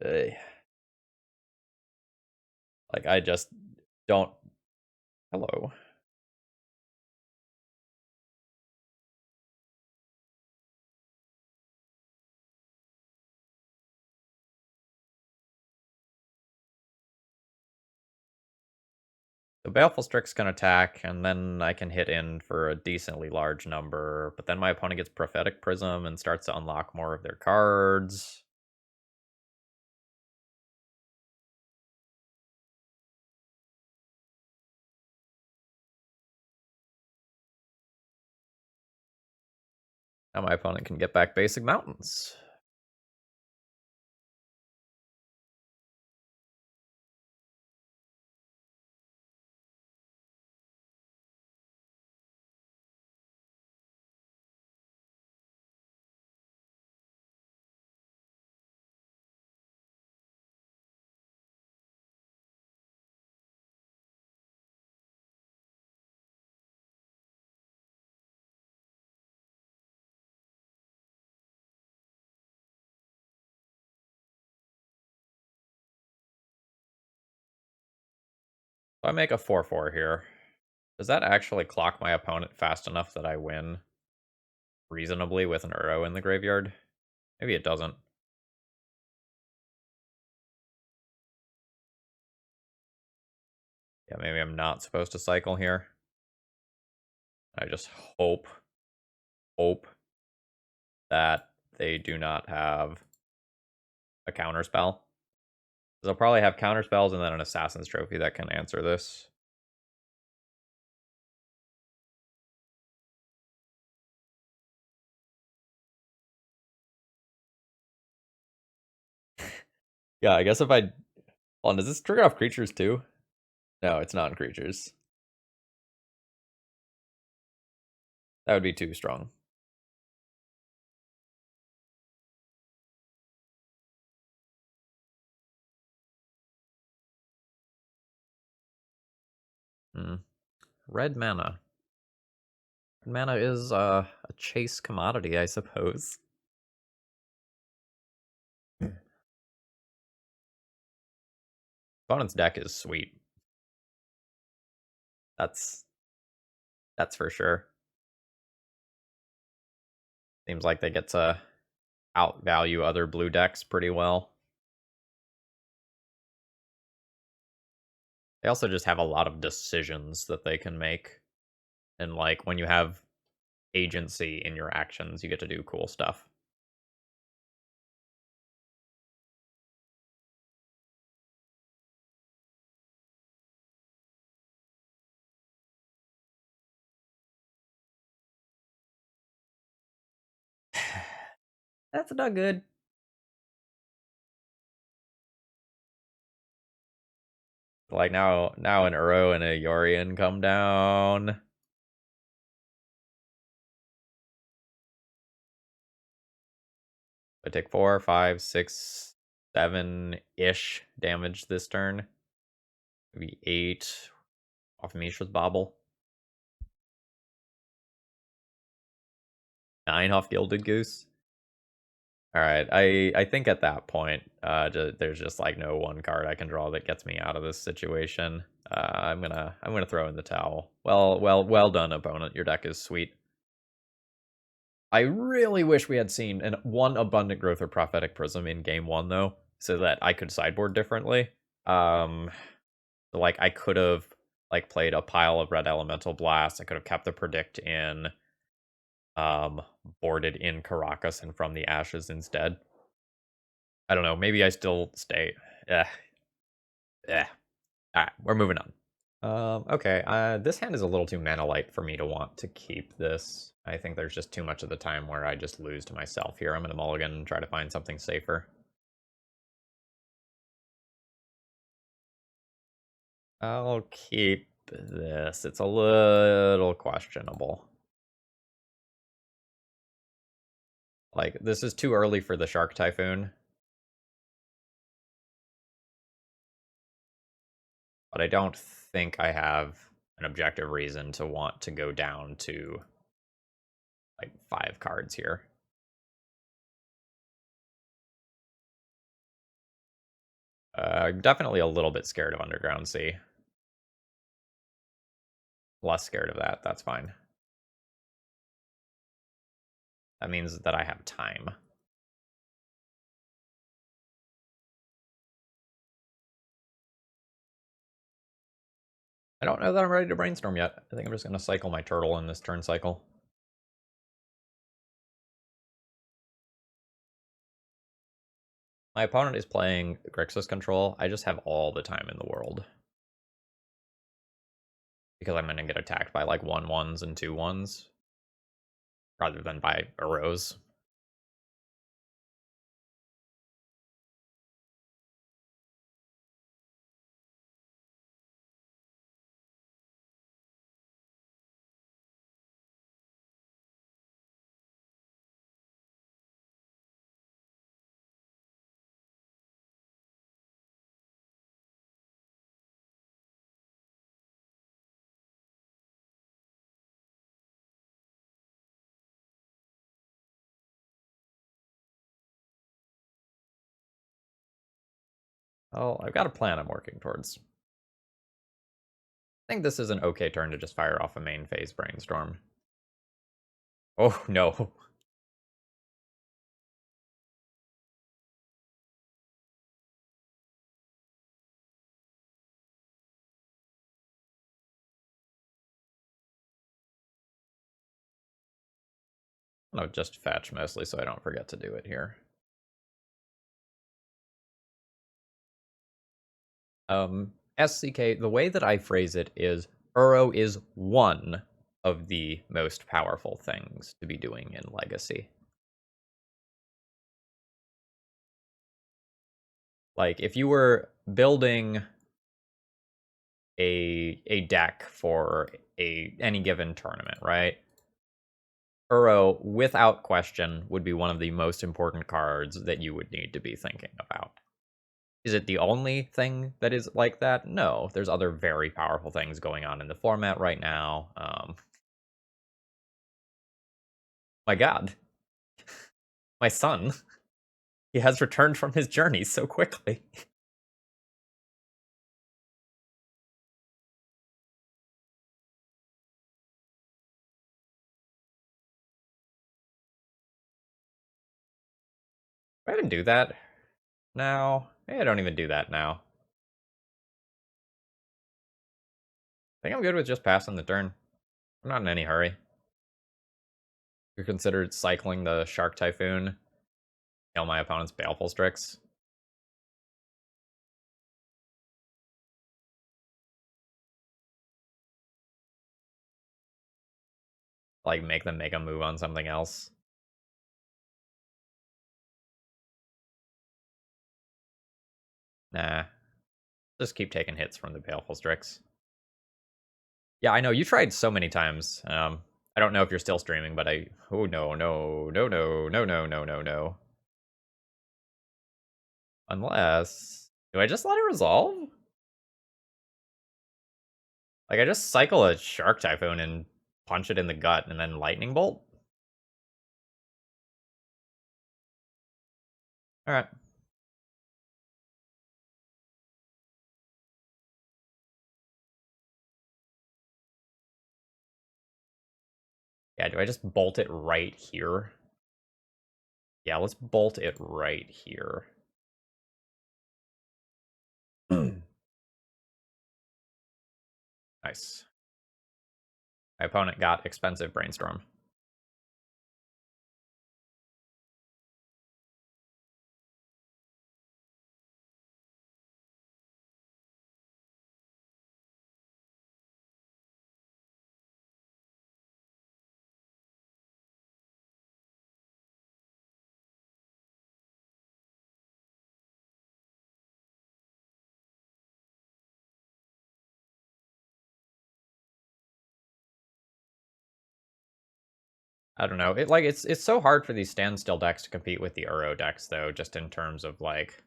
eh, like, I just don't. Hello. The Baleful Strix can attack, and then I can hit in for a decently large number. But then my opponent gets Prophetic Prism and starts to unlock more of their cards. Now my opponent can get back basic mountains. So I make a 4/4 here. Does that actually clock my opponent fast enough that I win reasonably with an Uro in the graveyard? Maybe it doesn't. Yeah, maybe I'm not supposed to cycle here. I just hope that they do not have a counterspell. They'll probably have counterspells and then an Assassin's Trophy that can answer this. Yeah, I guess if I... Hold on, does this trigger off creatures too? No, it's not in creatures. That would be too strong. Hmm. Red mana. Red mana is a chase commodity, I suppose. Opponent's deck is sweet. That's for sure. Seems like they get to outvalue other blue decks pretty well. They also just have a lot of decisions that they can make. And like when you have agency in your actions, you get to do cool stuff. That's not good. Like now an Uro and a Yorion come down. I take 4, 5, 6, 7-ish damage this turn. Maybe 8 off Mishra's Bobble. 9 off Gilded Goose. All right, I think at that point, there's just like no one card I can draw that gets me out of this situation. I'm gonna throw in the towel. Well done, opponent. Your deck is sweet. I really wish we had seen one Abundant Growth or Prophetic Prism in game 1 though, so that I could sideboard differently. So like I could have like played a pile of Red Elemental Blast. I could have kept the Predict in, boarded in Caracas and From the Ashes instead. I don't know. Maybe I still stay. Yeah. Yeah. All right, we're moving on. Okay. This hand is a little too mana light for me to want to keep this. I think there's just too much of the time where I just lose to myself here. I'm gonna mulligan and try to find something safer. I'll keep this. It's a little questionable. Like, this is too early for the Shark Typhoon. But I don't think I have an objective reason to want to go down to like 5 cards here. I'm definitely a little bit scared of Underground Sea. Less scared of that, that's fine. That means that I have time. I don't know that I'm ready to brainstorm yet. I think I'm just going to cycle my turtle in this turn cycle. My opponent is playing Grixis Control. I just have all the time in the world. Because I'm going to get attacked by like 1/1s and 2/1s. Rather than by Uros. Oh, I've got a plan I'm working towards. I think this is an okay turn to just fire off a main phase brainstorm. Oh, no. I'll just fetch mostly so I don't forget to do it here. SCK, the way that I phrase it is Uro is one of the most powerful things to be doing in Legacy. Like, if you were building a deck for any given tournament, right? Uro, without question, would be one of the most important cards that you would need to be thinking about. Is it the only thing that is like that? No, there's other very powerful things going on in the format right now. My god. My son. He has returned from his journey so quickly. I even do that now. Maybe I don't even do that now. I think I'm good with just passing the turn. I'm not in any hurry. You considered cycling the Shark Typhoon, kill my opponent's Baleful Strix. Like, make them make a move on something else. Nah. Just keep taking hits from the Baleful Strix. Yeah, I know, you tried so many times. I don't know if you're still streaming, but oh no, no, no, no, no, no, no, no, no. Unless... Do I just let it resolve? Like, I just cycle a Shark Typhoon and punch it in the gut and then Lightning Bolt? Alright. Yeah, do I just bolt it right here? Yeah, let's bolt it right here. Nice. My opponent got expensive Brainstorm. I don't know. It's so hard for these standstill decks to compete with the Uro decks though, just in terms of like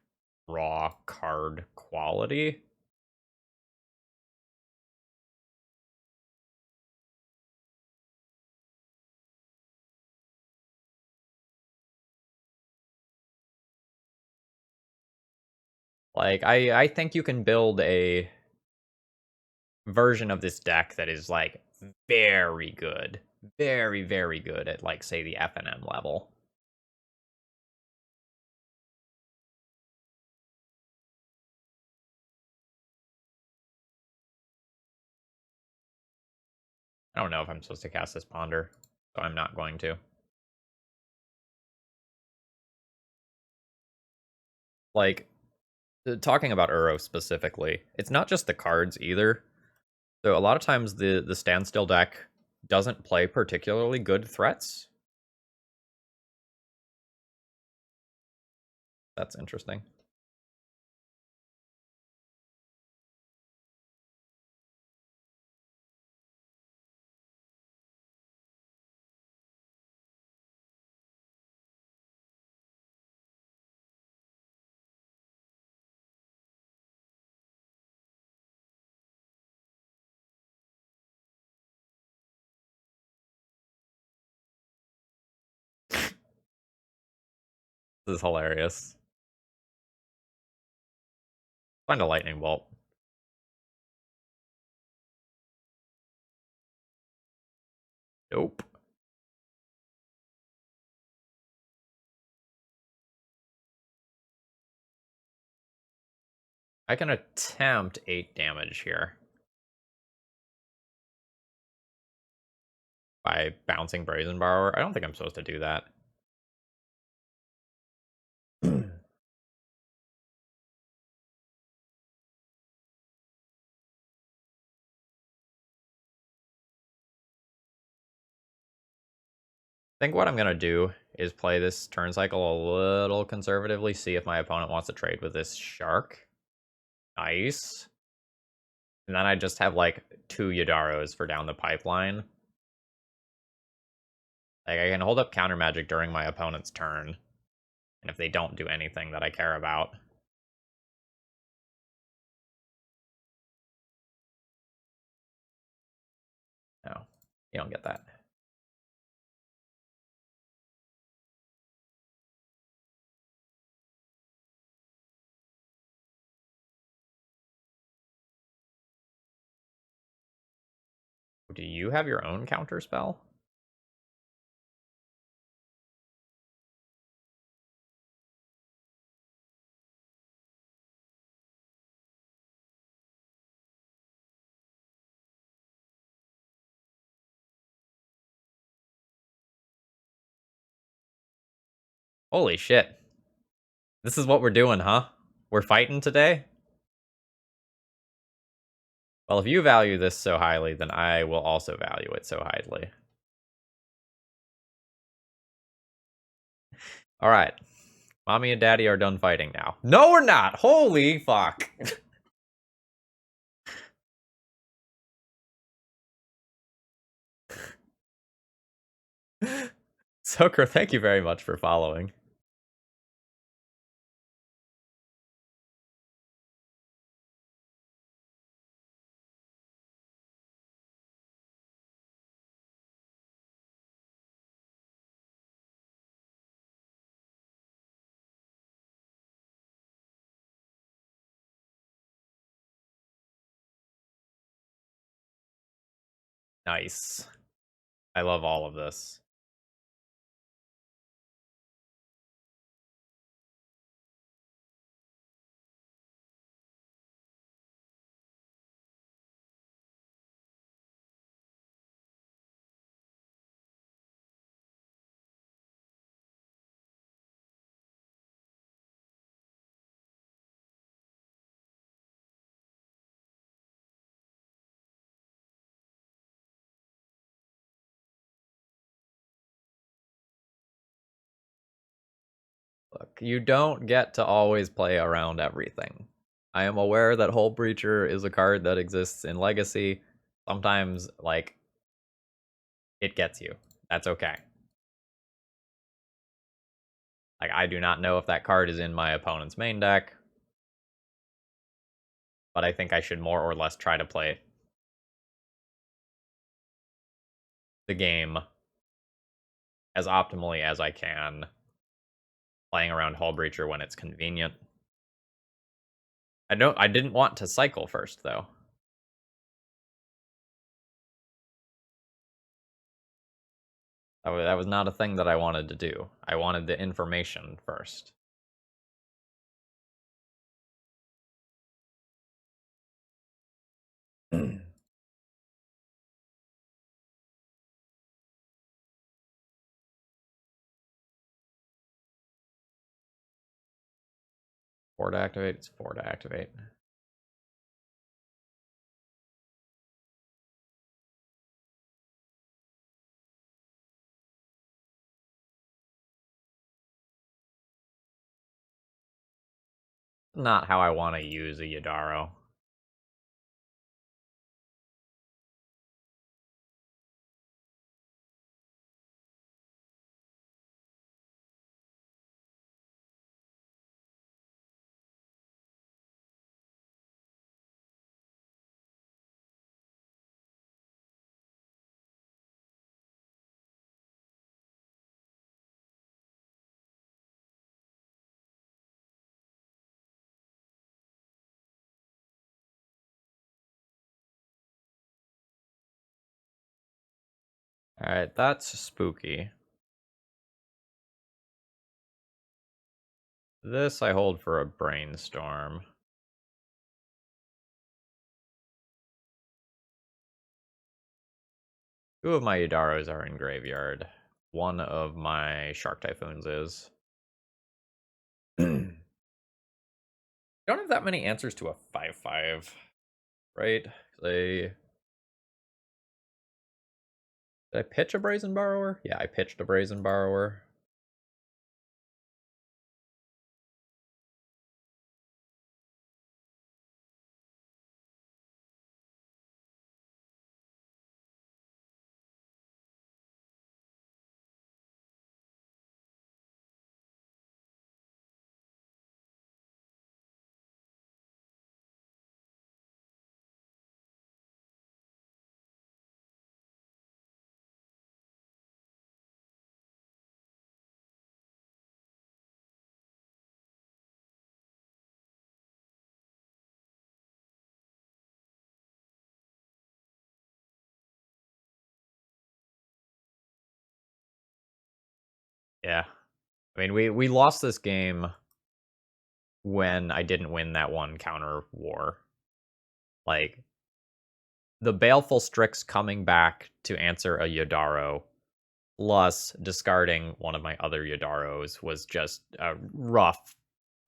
raw card quality. Like I think you can build a version of this deck that is like very good. Very, very good at like say the FNM level. I don't know if I'm supposed to cast this Ponder, so I'm not going to. Like, talking about Uro specifically, it's not just the cards either. So a lot of times the standstill deck doesn't play particularly good threats. That's interesting. This is hilarious. Find a lightning bolt. Nope. I can attempt 8 damage here. by bouncing Brazen Borrower. I don't think I'm supposed to do that. I think what I'm going to do is play this turn cycle a little conservatively, see if my opponent wants to trade with this shark. Nice. And then I just have like 2 Yidaros for down the pipeline. Like I can hold up counter magic during my opponent's turn. And if they don't do anything that I care about. No, you don't get that. Do you have your own counter spell? Holy shit. This is what we're doing, huh? We're fighting today? Well, if you value this so highly, then I will also value it so highly. Alright. Mommy and Daddy are done fighting now. No, we're not! Holy fuck! Sokra, thank you very much for following. Nice. I love all of this. Look, you don't get to always play around everything. I am aware that Hull Breacher is a card that exists in Legacy. Sometimes, like, it gets you. That's okay. Like, I do not know if that card is in my opponent's main deck, but I think I should more or less try to play the game as optimally as I can, playing around Hull Breacher when it's convenient. I didn't want to cycle first, though. That was not a thing that I wanted to do. I wanted the information first. Four to activate, it's 4 to activate. Not how I want to use a Yidaro. Alright, that's spooky. This I hold for a brainstorm. Two of my Yidaros are in graveyard. One of my Shark Typhoons is. Don't have that many answers to a 5/5, right? Did I pitch a Brazen Borrower? Yeah, I pitched a Brazen Borrower. Yeah. I mean, we lost this game when I didn't win that one counter war. Like, the Baleful Strix coming back to answer a Yidaro, plus discarding one of my other Yidaros, was just a rough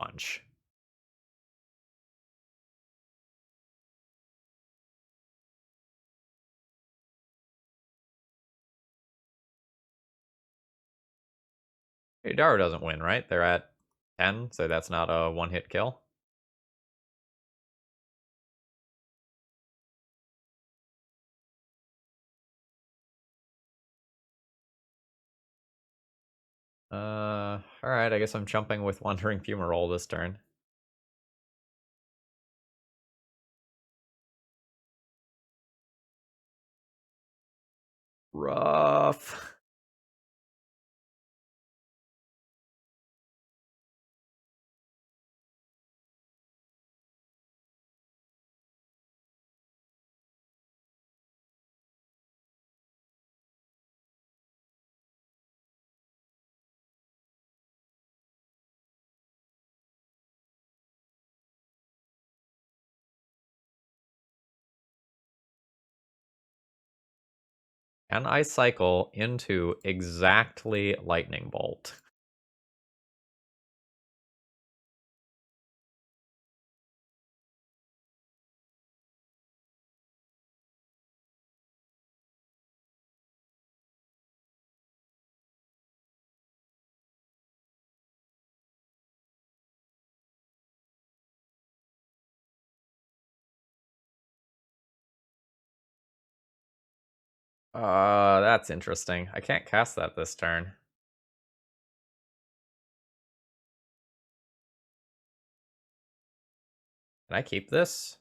punch. Yidaro doesn't win, right? They're at 10, so that's not a one-hit kill. Alright, I guess I'm jumping with Wandering Fumarole this turn. Rough. And I cycle into exactly Lightning Bolt. That's interesting. I can't cast that this turn. Can I keep this?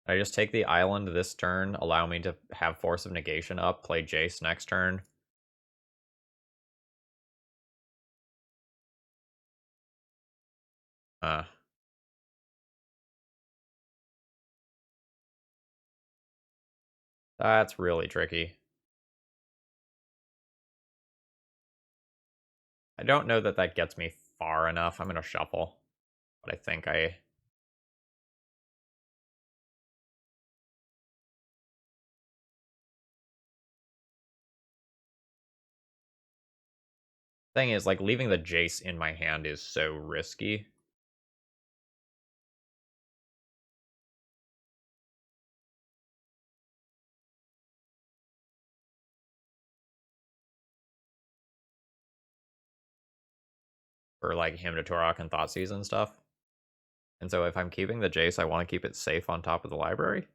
Can I just take the island this turn, allow me to have Force of Negation up, play Jace next turn? Uh, that's really tricky. I don't know that that gets me far enough. I'm gonna shuffle. But I think I... Thing is, like, leaving the Jace in my hand is so risky. For, like, him to Turok and Thoughtseize and stuff. And so if I'm keeping the Jace, I want to keep it safe on top of the library.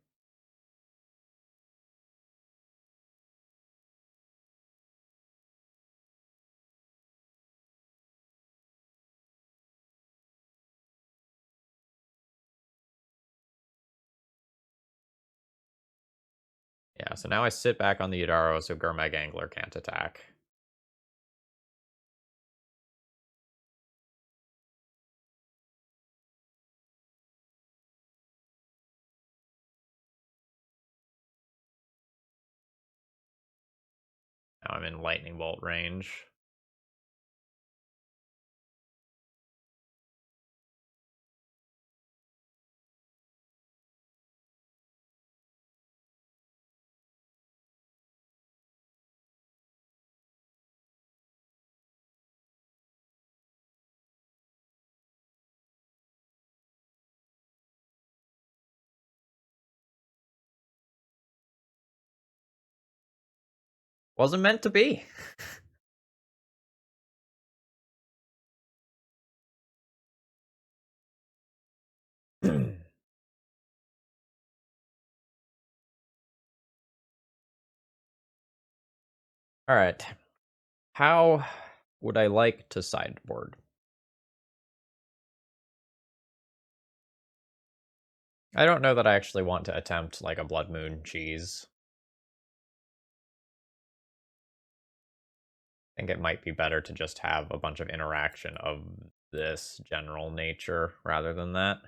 Yeah, so now I sit back on the Yidaro so Gurmag Angler can't attack. Now I'm in Lightning Bolt range. Wasn't meant to be. All right. How would I like to sideboard? I don't know that I actually want to attempt like a Blood Moon cheese. I think it might be better to just have a bunch of interaction of this general nature rather than that.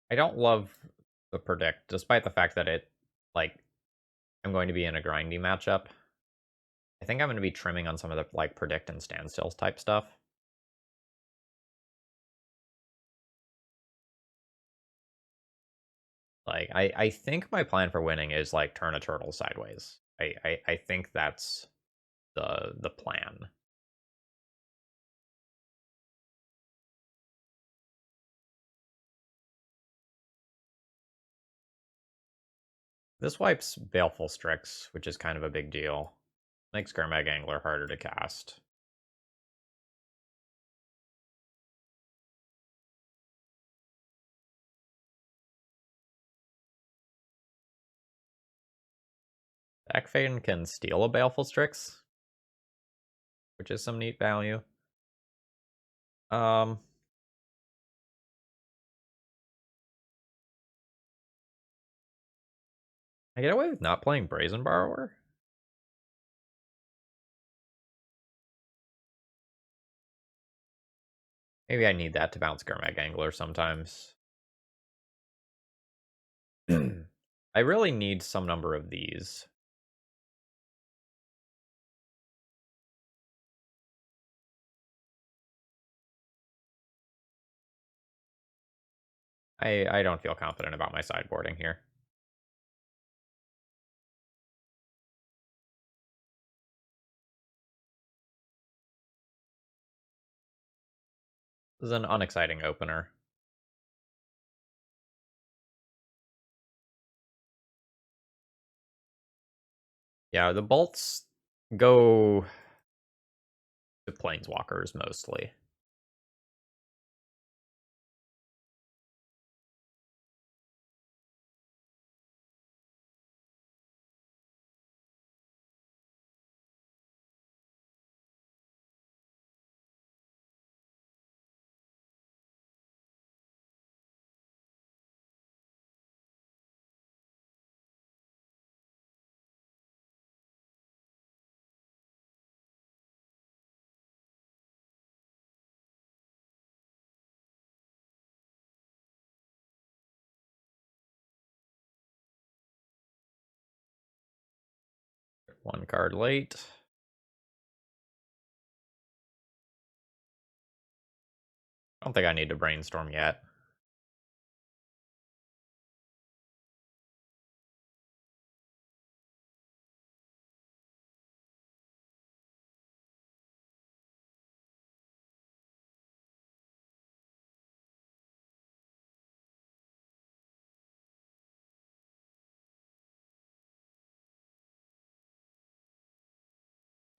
I don't love the predict, despite the fact that like, I'm going to be in a grindy matchup. I think I'm going to be trimming on some of the, like, predict and standstill type stuff. Like, I think my plan for winning is, like, turn a turtle sideways. I think that's the plan. This wipes Baleful Strix, which is kind of a big deal. Makes Gurmag Angler harder to cast. Backfane can steal a Baleful Strix, which is some neat value. Um, I get away with not playing Brazen Borrower? Maybe I need that to bounce Gurmag Angler sometimes. I really need some number of these. I don't feel confident about my sideboarding here. This is an unexciting opener. Yeah, the bolts go to planeswalkers mostly. One card late. I don't think I need to brainstorm yet.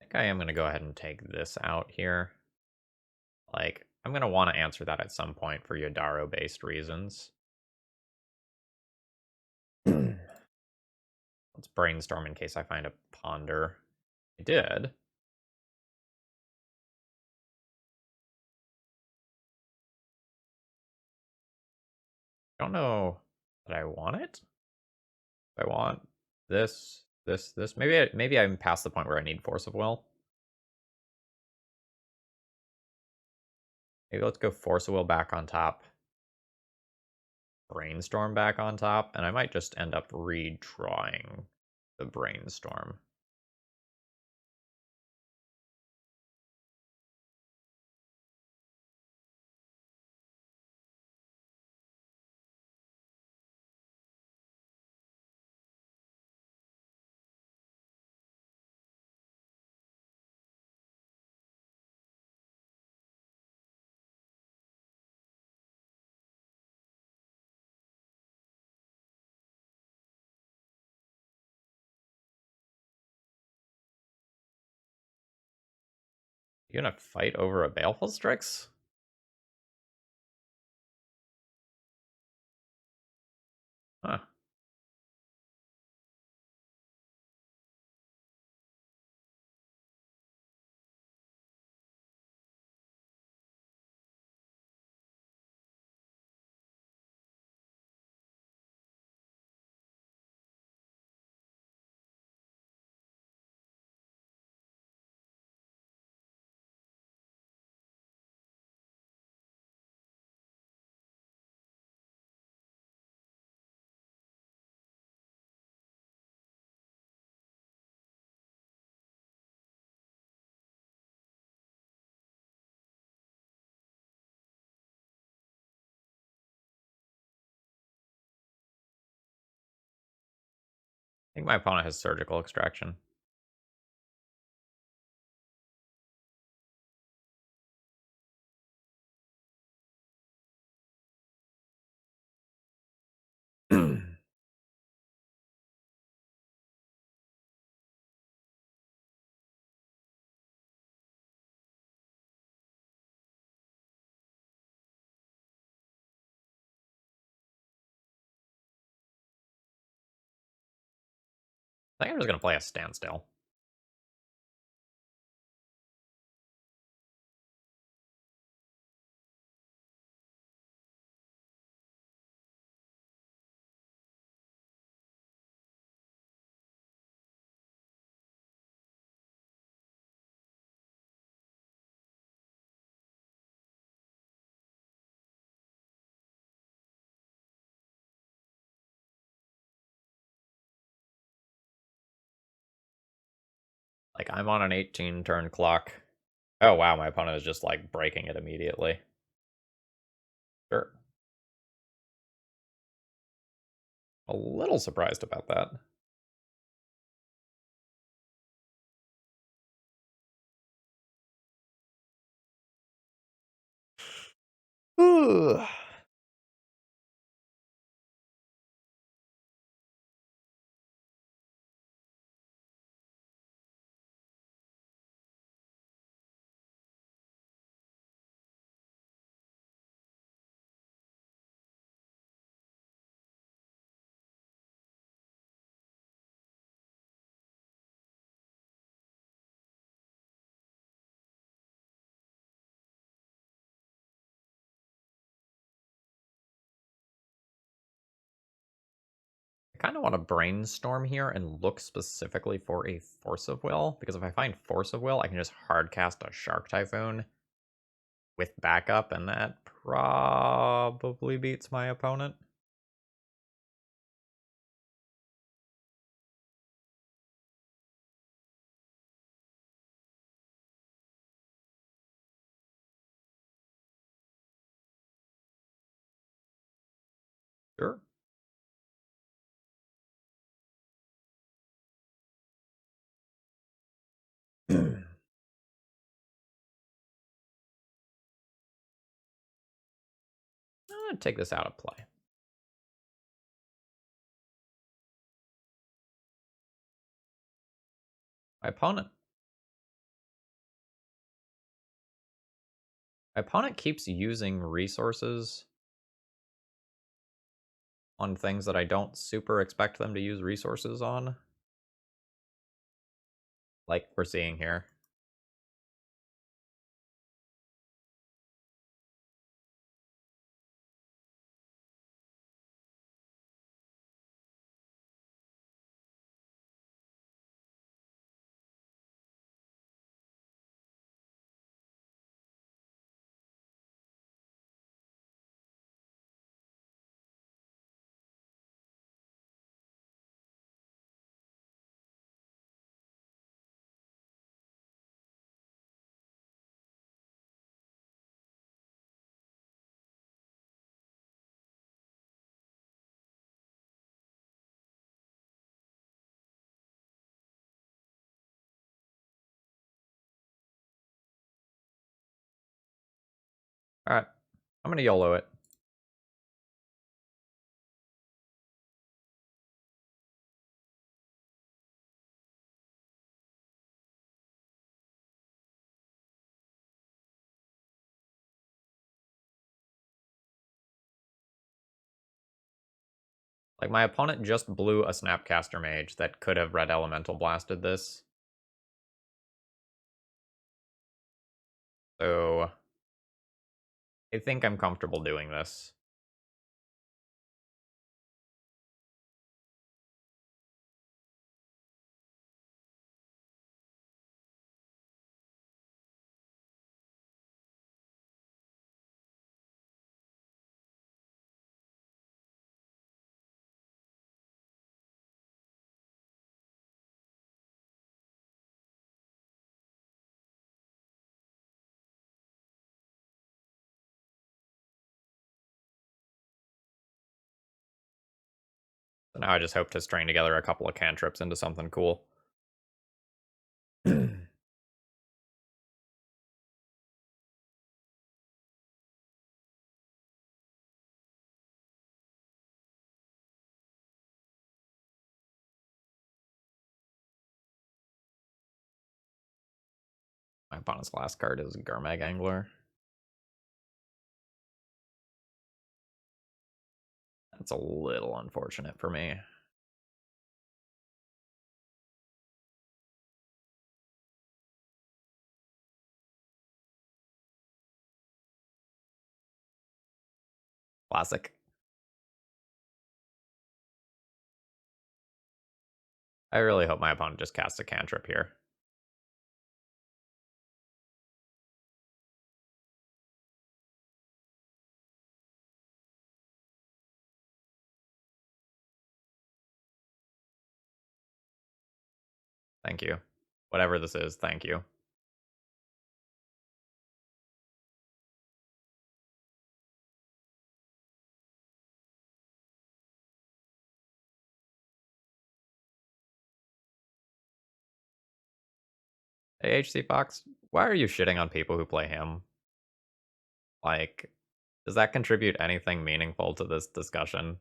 I think I am going to go ahead and take this out here. Like, I'm going to want to answer that at some point for Yidaro-based reasons. Let's brainstorm in case I find a ponder. I did. I don't know that I want it. I want this. Maybe I'm past the point where I need Force of Will. Maybe let's go Force of Will back on top. Brainstorm back on top, and I might just end up redrawing the Brainstorm. You gonna fight over a Baleful Strix? Huh. I think my opponent has Surgical Extraction. I think I'm just gonna play a Standstill. Like, I'm on an 18 turn clock. Oh, wow, my opponent is just, like, breaking it immediately. Sure. A little surprised about that. Ooh. I kind of want to brainstorm here and look specifically for a Force of Will, because if I find Force of Will, I can just hardcast a Shark Typhoon with backup, and that probably beats my opponent. Sure. I'm gonna take this out of play. My opponent. My opponent keeps using resources on things that I don't super expect them to use resources on. Like we're seeing here. Alright. I'm gonna YOLO it. Like, my opponent just blew a Snapcaster Mage that could have Red Elemental Blasted this. So, I think I'm comfortable doing this. So now I just hope to string together a couple of cantrips into something cool. My opponent's last card is Garmag Angler. That's a little unfortunate for me. Classic. I really hope my opponent just casts a cantrip here. Thank you. Whatever this is, thank you. Hey, HC Fox, why are you shitting on people who play him? Like, does that contribute anything meaningful to this discussion?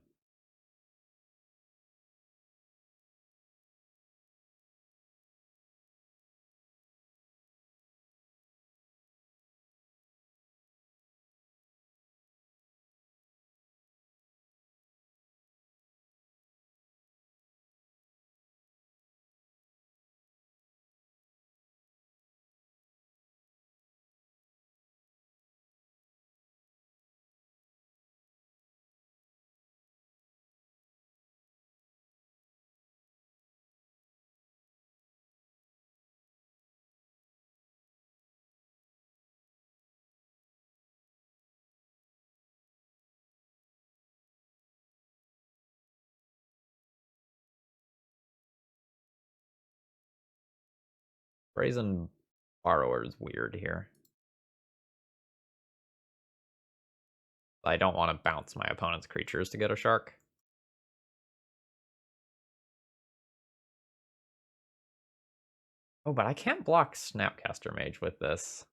Brazen Borrower is weird here. I don't want to bounce my opponent's creatures to get a shark. Oh, but I can't block Snapcaster Mage with this.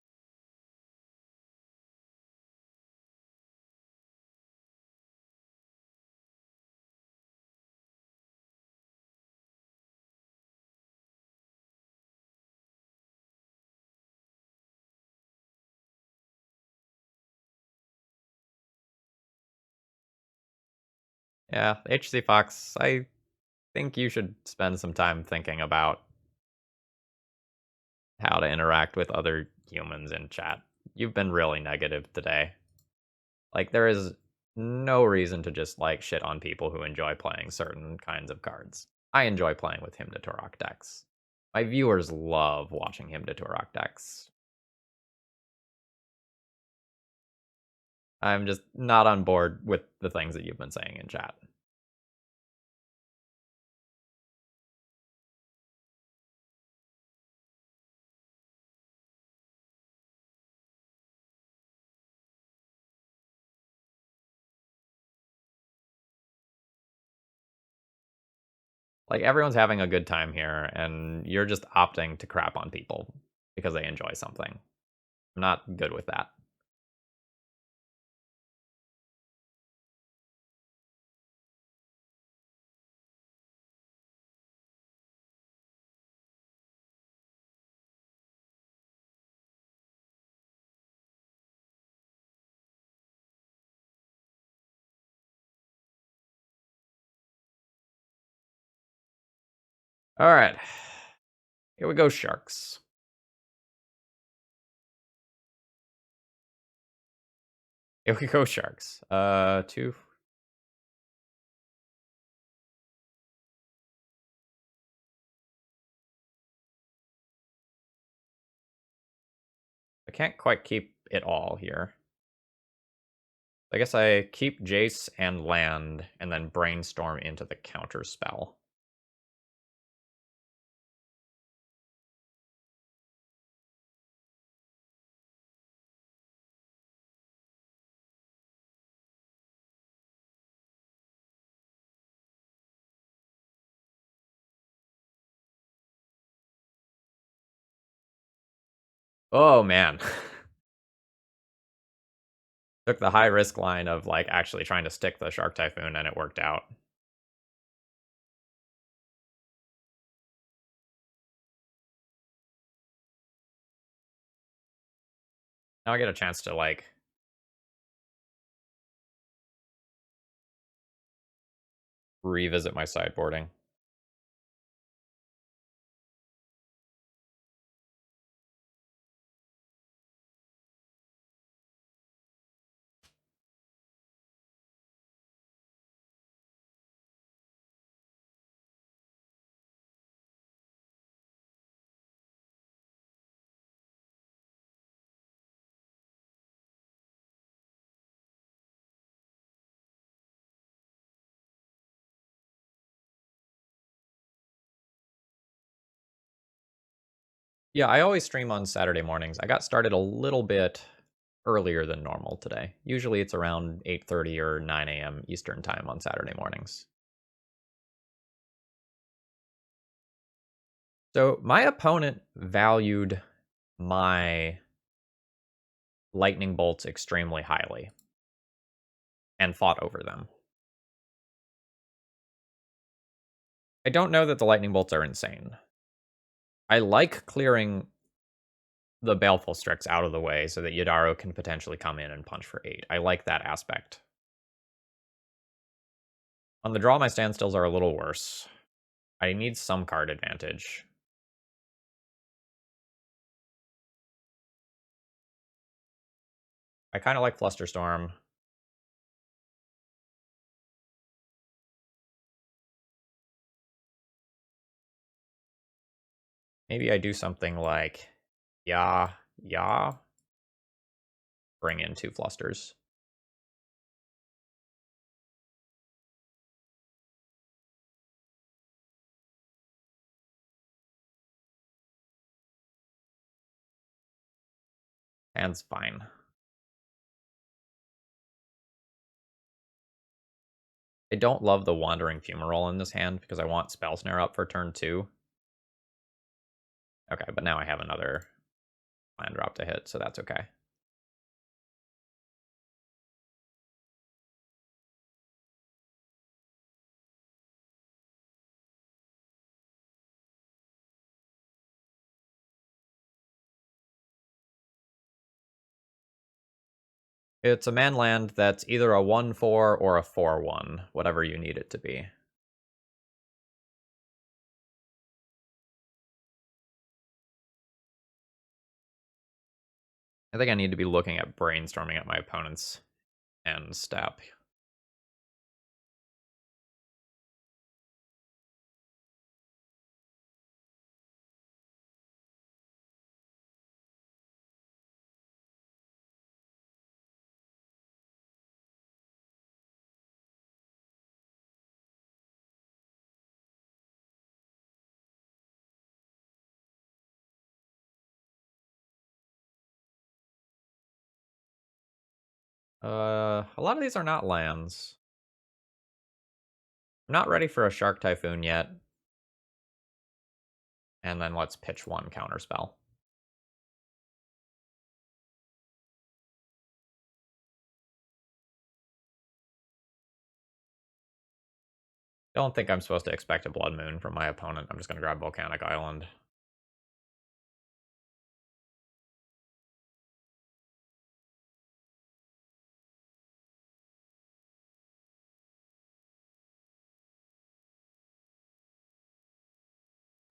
Yeah, HC Fox, I think you should spend some time thinking about how to interact with other humans in chat. You've been really negative today. Like, there is no reason to just, like, shit on people who enjoy playing certain kinds of cards. I enjoy playing with Hymn to Turok decks. My viewers love watching Hymn to Turok decks. I'm just not on board with the things that you've been saying in chat. Like, everyone's having a good time here, and you're just opting to crap on people because they enjoy something. I'm not good with that. Alright. Here we go, sharks. Here we go, sharks. Two. I can't quite keep it all here. I guess I keep Jace and land, and then brainstorm into the counter spell. Oh man. Took the high risk line of like actually trying to stick the Shark Typhoon, and it worked out. Now I get a chance to like revisit my sideboarding. Yeah, I always stream on Saturday mornings. I got started a little bit earlier than normal today. Usually it's around 8:30 or 9 a.m. Eastern time on Saturday mornings. So my opponent valued my lightning bolts extremely highly and fought over them. I don't know that the lightning bolts are insane. I like clearing the Baleful Strix out of the way so that Yidaro can potentially come in and punch for 8. I like that aspect. On the draw, my standstills are a little worse. I need some card advantage. I kind of like Flusterstorm. Maybe I do something like, yeah, bring in 2 Flusters. Hand's fine. I don't love the Wandering Fumarole in this hand because I want Spell Snare up for turn 2. Okay, but now I have another land drop to hit, so that's okay. It's a man land that's either a 1/4 or a 4/1, whatever you need it to be. I think I need to be looking at brainstorming at my opponent's end step. A lot of these are not lands. I'm not ready for a Shark Typhoon yet. And then let's pitch 1 counterspell. Don't think I'm supposed to expect a Blood Moon from my opponent. I'm just going to grab Volcanic Island.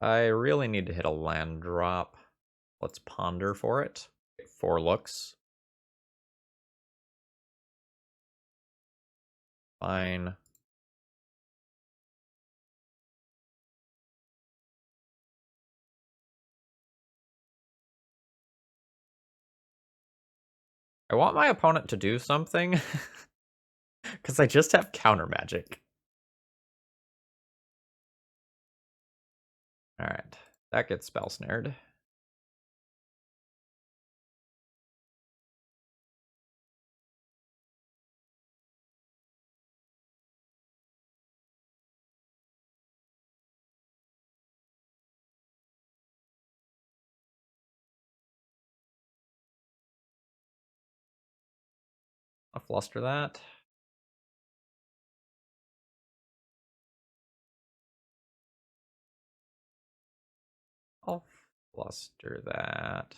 I really need to hit a land drop. Let's ponder for it. 4 looks. Fine. I want my opponent to do something. Because I just have counter magic. Alright. That gets spell snared. I'll fluster that. I'll fluster that.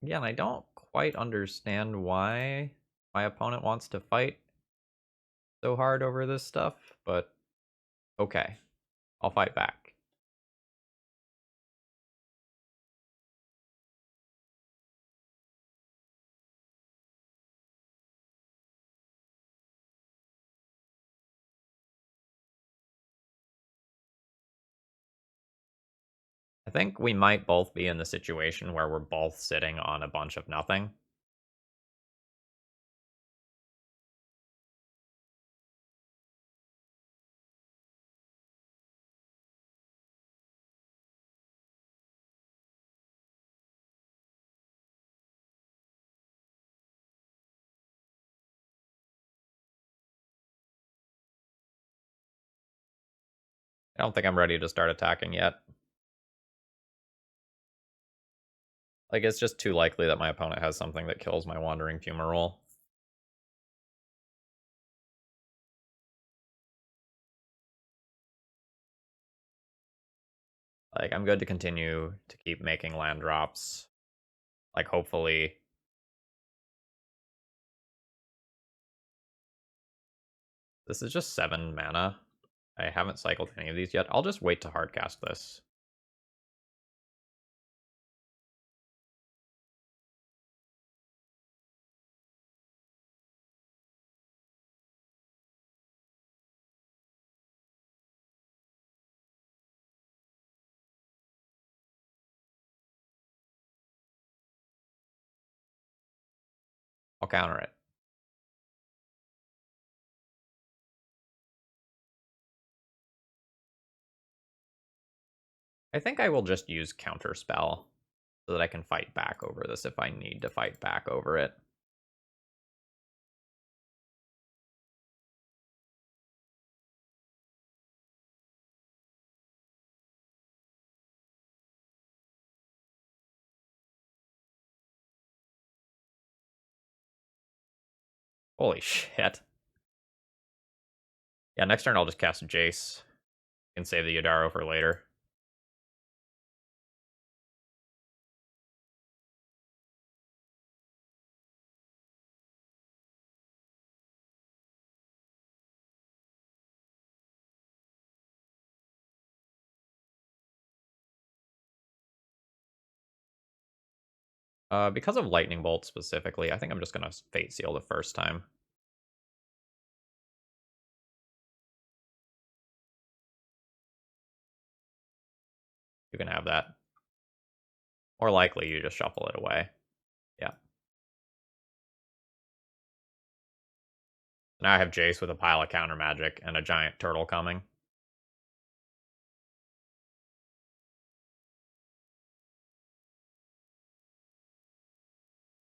Again, I don't quite understand why my opponent wants to fight so hard over this stuff, but okay. I'll fight back. I think we might both be in the situation where we're both sitting on a bunch of nothing. I don't think I'm ready to start attacking yet. Like, it's just too likely that my opponent has something that kills my Wandering Fumarole. Like, I'm good to continue to keep making land drops. Like, hopefully... This is just 7 mana. I haven't cycled any of these yet. I'll just wait to hardcast this. I'll counter it. I think I will just use Counter Spell so that I can fight back over this if I need to fight back over it. Holy shit. Yeah, next turn I'll just cast Jace and save the Yidaro for later. Because of Lightning Bolt specifically, I think I'm just going to Fate Seal the first time. You can have that. More likely, you just shuffle it away. Yeah. Now I have Jace with a pile of counter magic and a giant turtle coming.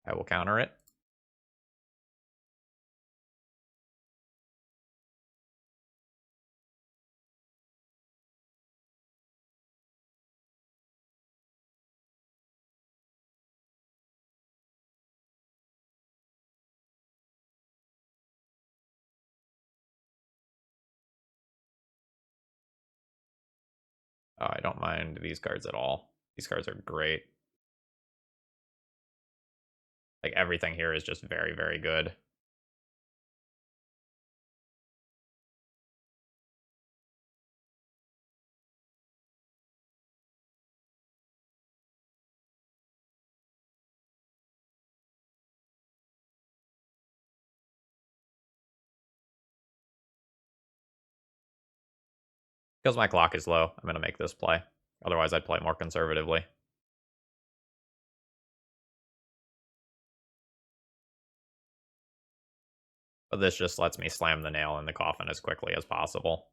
I will counter it. Oh, I don't mind these cards at all. These cards are great. Like, everything here is just very, very good. Because my clock is low, I'm going to make this play. Otherwise, I'd play more conservatively. But this just lets me slam the nail in the coffin as quickly as possible.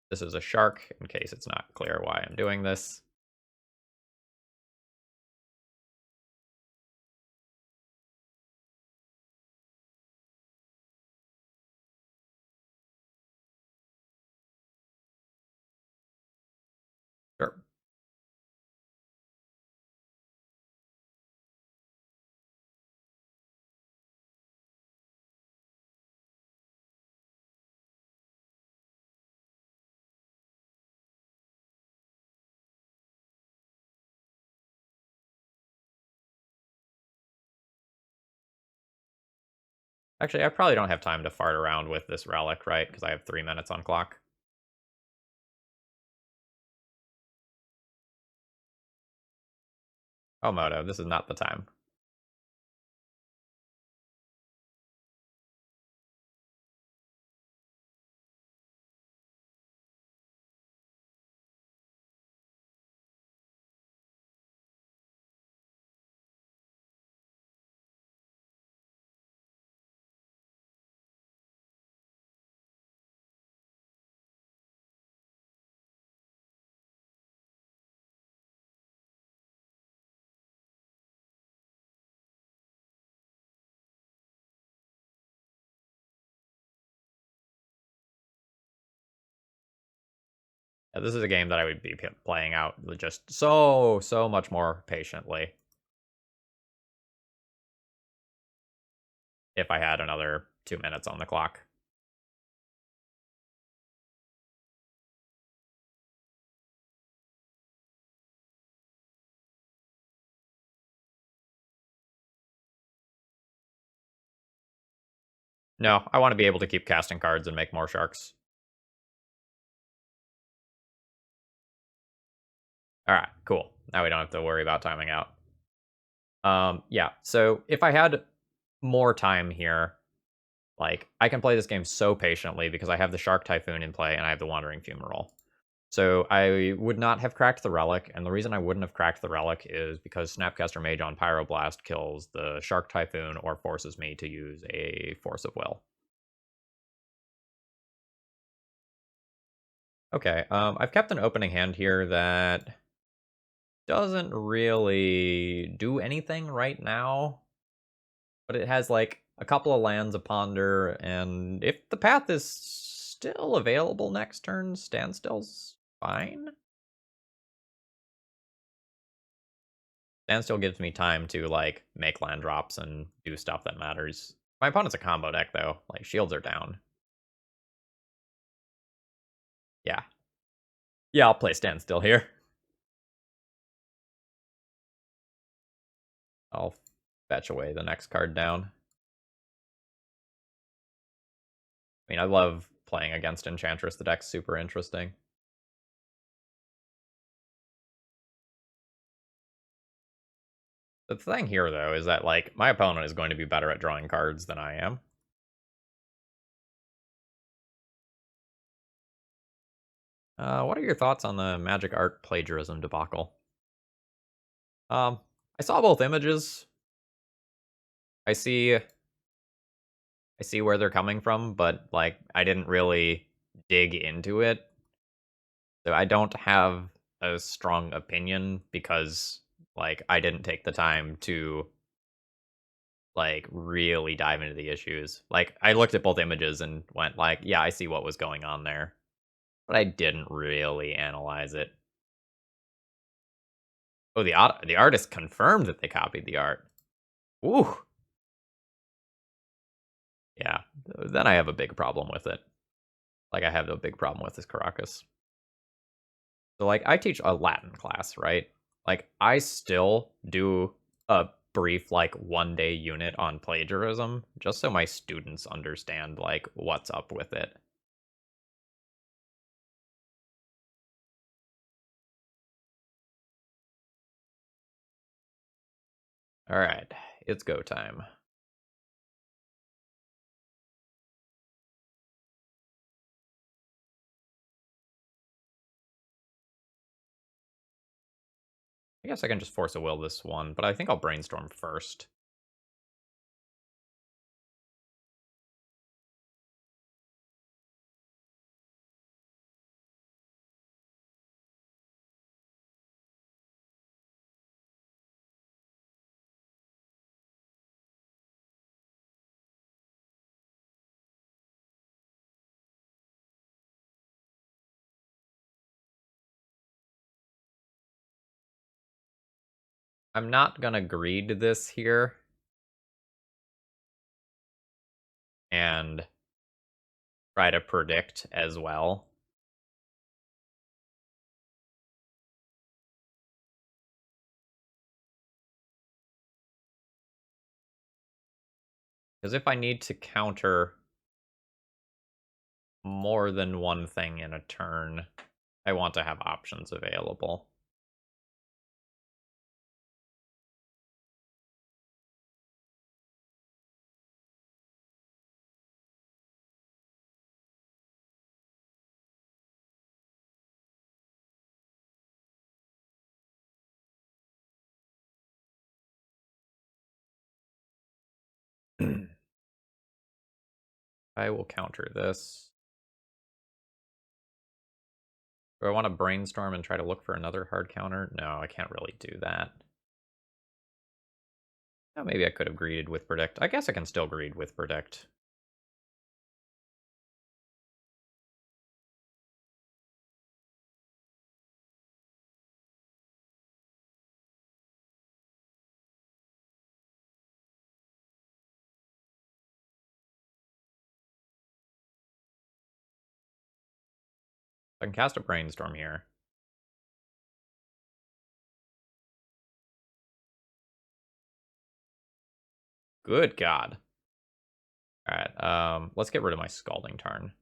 This is a shark, in case it's not clear why I'm doing this. Sure. Actually, I probably don't have time to fart around with this relic, right? Because I have 3 minutes on clock. Oh, Moto, this is not the time. Yeah, this is a game that I would be playing out just so much more patiently if I had another 2 minutes on the clock. No, I want to be able to keep casting cards and make more sharks. All right, cool. Now we don't have to worry about timing out. Yeah, so if I had more time here, like, I can play this game so patiently because I have the Shark Typhoon in play and I have the Wandering Fumarole. So I would not have cracked the Relic, and the reason I wouldn't have cracked the Relic is because Snapcaster Mage on Pyroblast kills the Shark Typhoon or forces me to use a Force of Will. Okay, I've kept an opening hand here that doesn't really do anything right now, but it has like a couple of lands, a ponder, and if the path is still available next turn, Standstill's fine. Standstill gives me time to, like, make land drops and do stuff that matters. My opponent's a combo deck, though. Like, shields are down. Yeah. Yeah, I'll play Standstill here. I'll fetch away the next card down. I mean, I love playing against Enchantress. The deck's super interesting. The thing here, though, is that, like, my opponent is going to be better at drawing cards than I am. What are your thoughts on the Magic Art plagiarism debacle? I saw both images. I see where they're coming from, but, like, I didn't really dig into it. So I don't have a strong opinion because, like, I didn't take the time to, like, really dive into the issues. Like, I looked at both images and went, like, yeah, I see what was going on there. But I didn't really analyze it. Oh, the artist confirmed that they copied the art. Ooh. Yeah. Then I have a big problem with it. Like, I have a big problem with this Caracas. So, like, I teach a Latin class, right? Like, I still do a brief, like, 1-day unit on plagiarism, just so my students understand, like, what's up with it. Alright, it's go time. I guess I can just force a will this one, but I think I'll brainstorm first. I'm not gonna greed this here and try to predict as well. Because if I need to counter more than one thing in a turn, I want to have options available. I will counter this. Do I want to brainstorm and try to look for another hard counter? No, I can't really do that. Oh, maybe I could have greeted with predict. I guess I can still greed with predict. I can cast a brainstorm here. Good God. All right, let's get rid of my Scalding Tarn.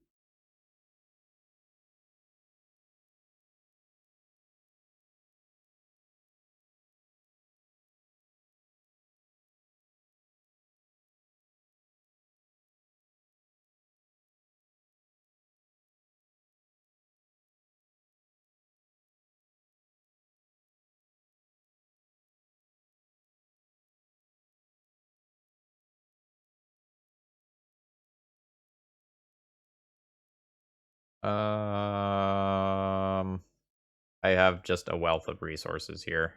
I have just a wealth of resources here.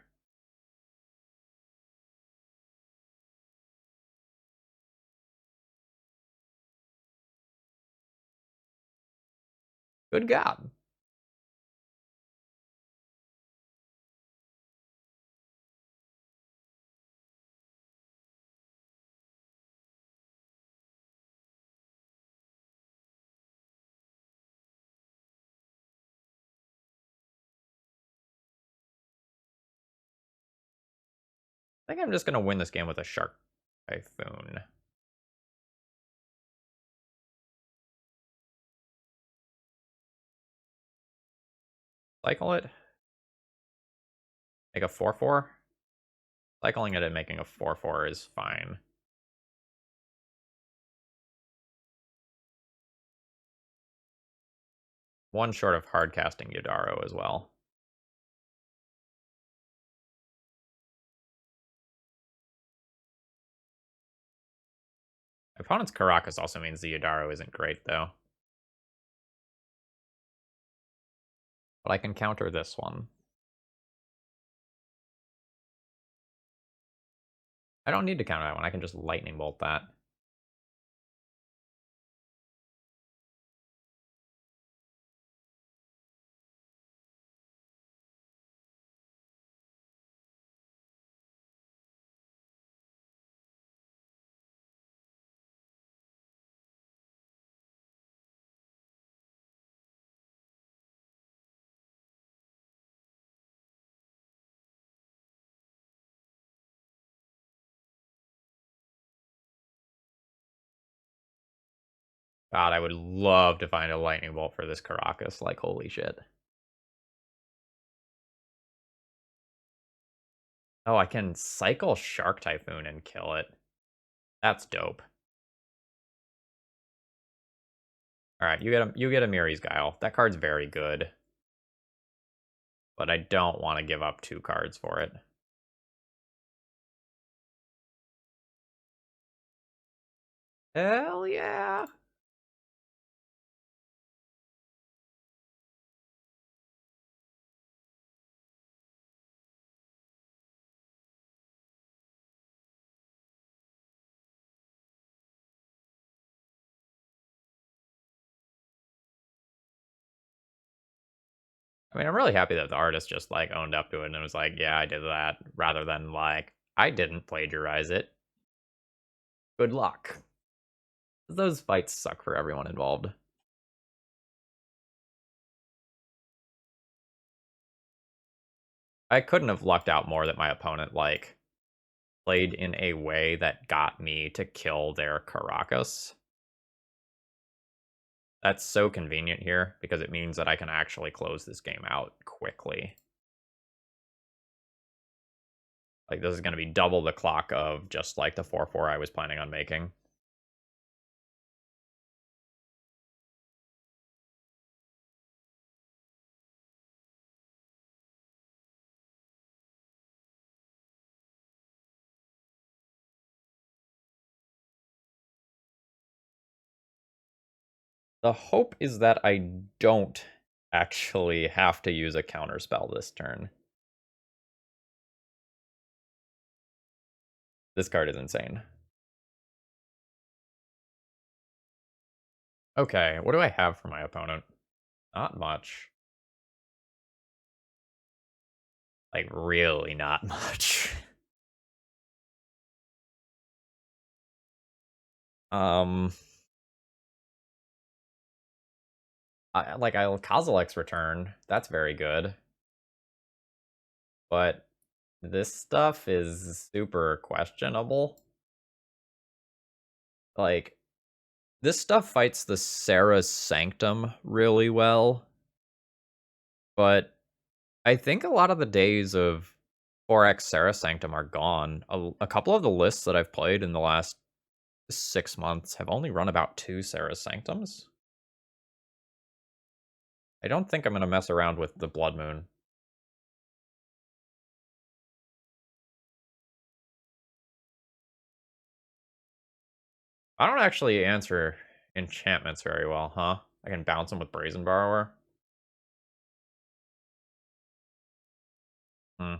Good God. I think I'm just gonna win this game with a Shark Typhoon. Cycle it. Make a 4/4. Cycling it and making a 4/4 is fine. One short of hard casting Yidaro as well. My opponent's Caracas also means the Yidaro isn't great, though. But I can counter this one. I don't need to counter that one. I can just Lightning Bolt that. God, I would love to find a Lightning Bolt for this Caracas. Like, holy shit. Oh, I can cycle Shark Typhoon and kill it. That's dope. Alright, you get a Miri's Guile. That card's very good. But I don't want to give up 2 cards for it. Hell yeah! I mean, I'm really happy that the artist just, like, owned up to it and was like, yeah, I did that, rather than, like, I didn't plagiarize it. Good luck. Those fights suck for everyone involved. I couldn't have lucked out more that my opponent, like, played in a way that got me to kill their Caracas. That's so convenient here, because it means that I can actually close this game out quickly. Like, this is going to be double the clock of just, like, the 4/4 I was planning on making. The hope is that I don't actually have to use a counterspell this turn. This card is insane. Okay, what do I have for my opponent? Not much. Like, really not much. um... I'll Kozilek's Return. That's very good. But this stuff is super questionable. Like, this stuff fights the Sarah's Sanctum really well. But I think a lot of the days of 4x Sarah Sanctum are gone. A couple of the lists that I've played in the last 6 months have only run about 2 Sarah Sanctums. I don't think I'm going to mess around with the Blood Moon. I don't actually answer enchantments very well, huh? I can bounce them with Brazen Borrower. Hmm.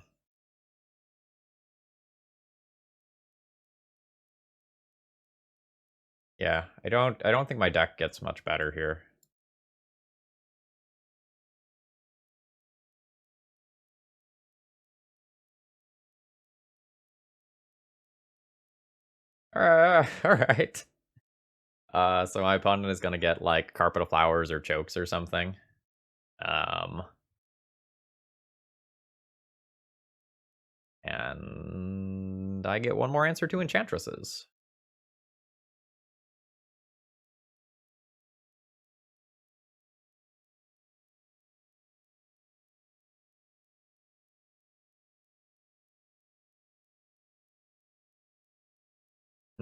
Yeah, I don't think my deck gets much better here. All right. So my opponent is gonna get like Carpet of Flowers or Chokes or something. And And I get one more answer to enchantresses.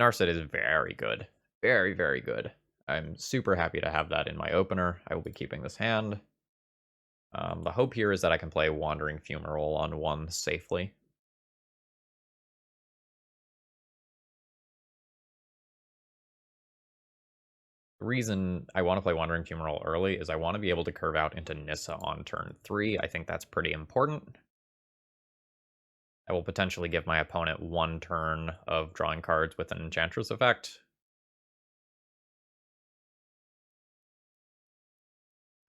Narset is very good. Very, very good. I'm super happy to have that in my opener. I will be keeping this hand. The hope here is that I can play Wandering Fumarole on one safely. The reason I want to play Wandering Fumarole early is I want to be able to curve out into Nissa on turn 3. I think that's pretty important. I will potentially give my opponent one turn of drawing cards with an Enchantress effect.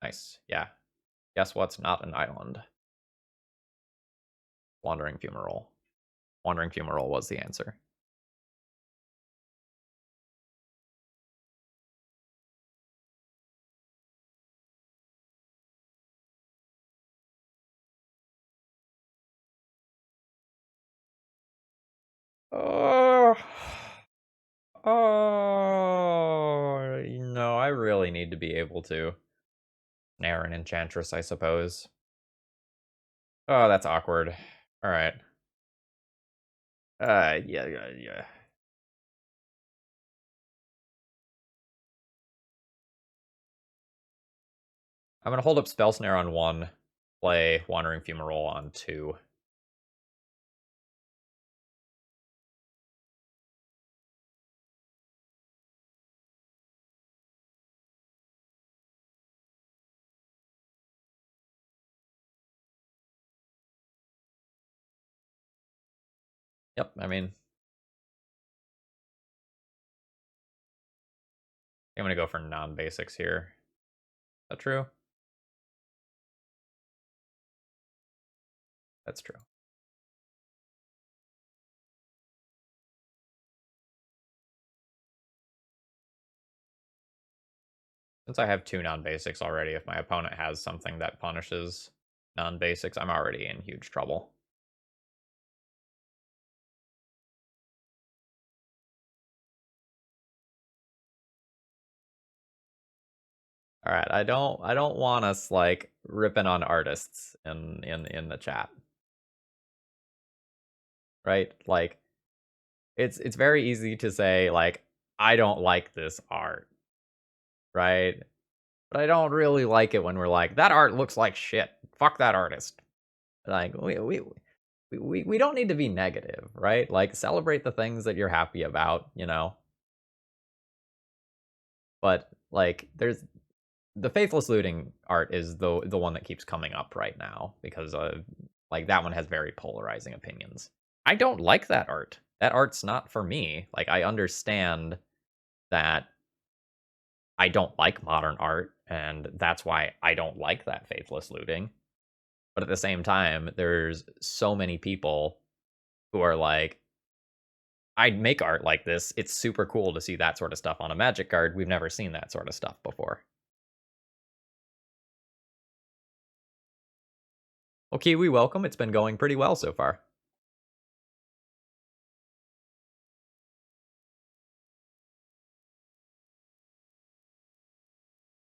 Nice, yeah. Guess what's not an island? Wandering Fumarole. Wandering Fumarole was the answer. Oh, no, I really need to be able to snare an Enchantress, I suppose. Oh, that's awkward. All right. Yeah. I'm gonna hold up Spell Snare on 1, play Wandering Fumarole on 2. Yep, I mean, I'm gonna go for non-basics here. Is that true? That's true. Since I have 2 non-basics already, if my opponent has something that punishes non-basics, I'm already in huge trouble. All right, I don't want us like ripping on artists in the chat. Right? Like it's very easy to say like I don't like this art. Right? But I don't really like it when we're like that art looks like shit. Fuck that artist. Like we don't need to be negative, right? Like celebrate the things that you're happy about, you know. But like there's the faithless looting art is the one that keeps coming up right now because like that one has very polarizing opinions. I don't like that art. That art's not for me. Like I understand that I don't like modern art and that's why I don't like that faithless looting. But at the same time, there's so many people who are like I'd make art like this. It's super cool to see that sort of stuff on a Magic card. We've never seen that sort of stuff before. Well, Kiwi, welcome. It's been going pretty well so far.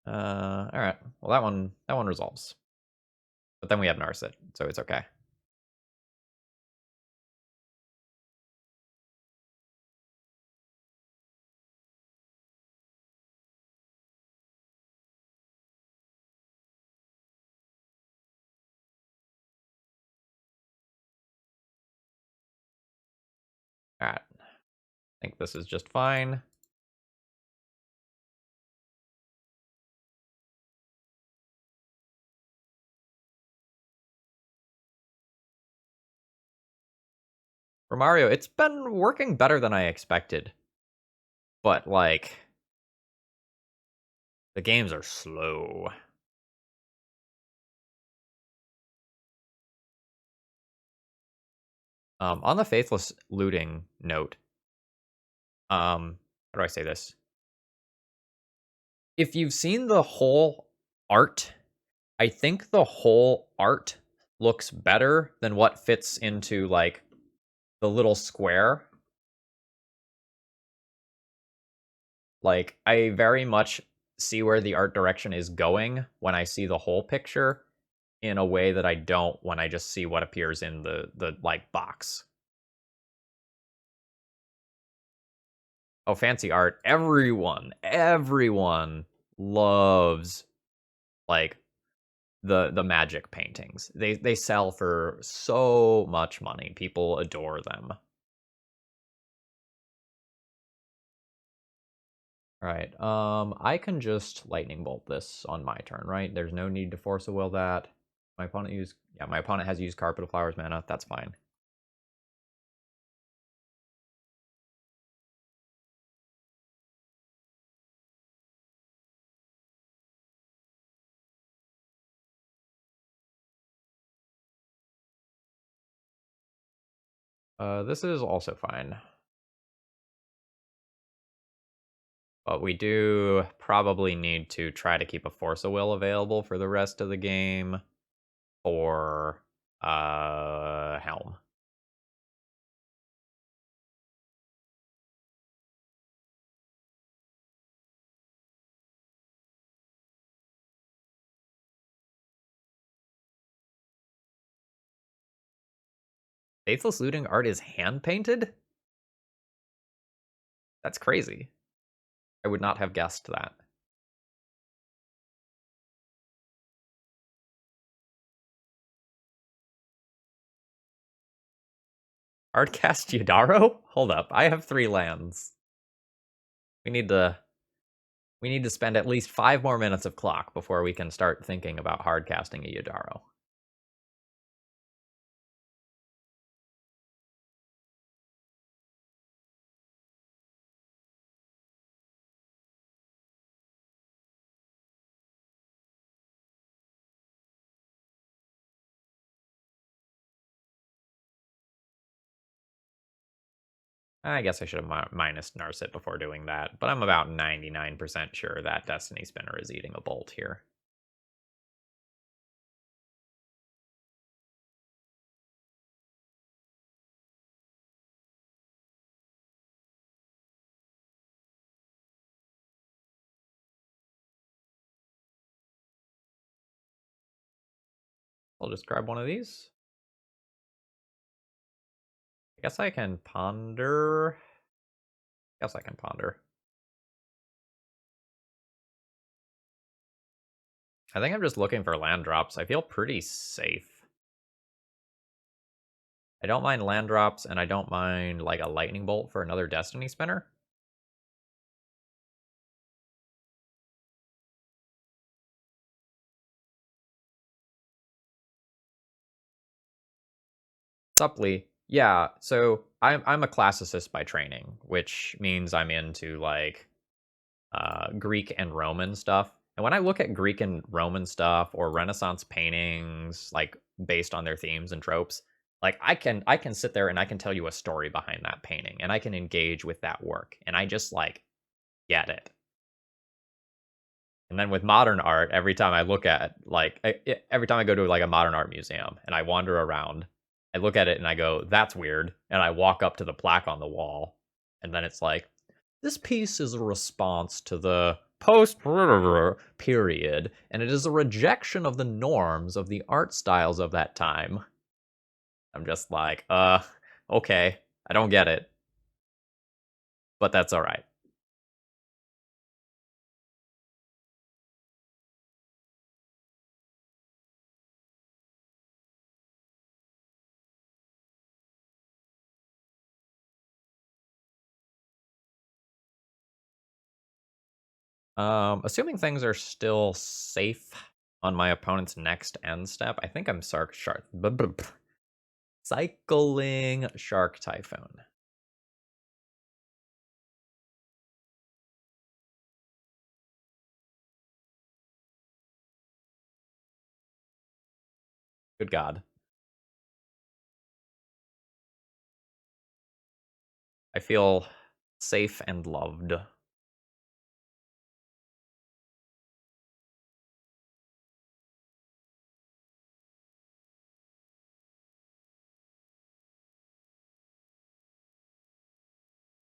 All right. Well, that one resolves. But then we have Narset, so it's okay. All right. I think this is just fine. For Mario, it's been working better than I expected. But, like, the games are slow. On the Faithless looting note, how do I say this? If you've seen the whole art, I think the whole art looks better than what fits into, like, the little square. Like, I very much see where the art direction is going when I see the whole picture in a way that I don't when I just see what appears in the like box. Oh, fancy art. Everyone loves like the magic paintings. They sell for so much money. People adore them. All right. I can just lightning bolt this on my turn, right? There's no need to force a will that. My opponent used my opponent has used Carpet of Flowers mana. That's fine. This is also fine. But we do probably need to try to keep a Force of Will available for the rest of the game for Helm. Faithless Looting art is hand painted? That's crazy. I would not have guessed that. Hardcast Yidaro? Hold up. I have 3 lands. We need to spend at least 5 more minutes of clock before we can start thinking about hardcasting a Yidaro. I guess I should have minus Narset before doing that, but I'm about 99% sure that Destiny Spinner is eating a bolt here. I'll just grab one of these. I guess I can ponder. Guess I can ponder. I think I'm just looking for land drops. I feel pretty safe. I don't mind land drops, and I don't mind like a lightning bolt for another Destiny Spinner. Supply. Yeah, so I'm a classicist by training, which means I'm into like Greek and Roman stuff. And when I look at Greek and Roman stuff or Renaissance paintings, like based on their themes and tropes, like I can sit there and I can tell you a story behind that painting, and I can engage with that work, and I just like get it. And then with modern art, every time I look at like every time I go to like a modern art museum and I wander around, I look at it and I go, "That's weird," and I walk up to the plaque on the wall, and then it's like, this piece is a response to the post period, and it is a rejection of the norms of the art styles of that time. I'm just like, okay, I don't get it, but that's all right. Assuming things are still safe on my opponent's next end step, I think I'm cycling Shark Typhoon. Good God. I feel safe and loved.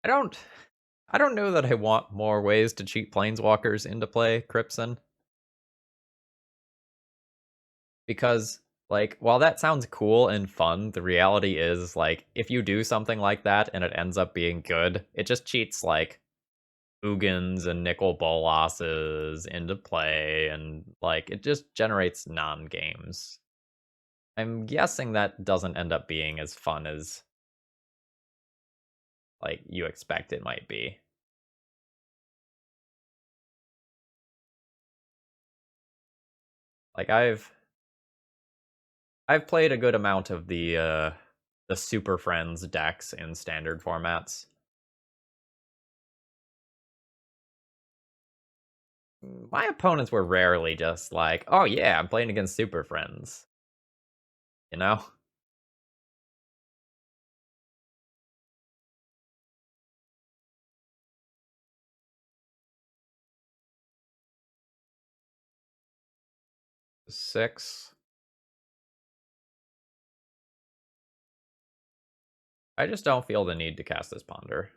I don't I don't know that I want more ways to cheat planeswalkers into play, Crimson. Because like while that sounds cool and fun, the reality is like if you do something like that and it ends up being good, it just cheats like Ugins and Nicol Bolas's into play, and like it just generates non-games. I'm guessing that doesn't end up being as fun as like you expect it might be. Like I've played a good amount of the Super Friends decks in standard formats. My opponents were rarely just like, "Oh yeah, I'm playing against Super Friends," you know? 6. I just don't feel the need to cast this Ponder.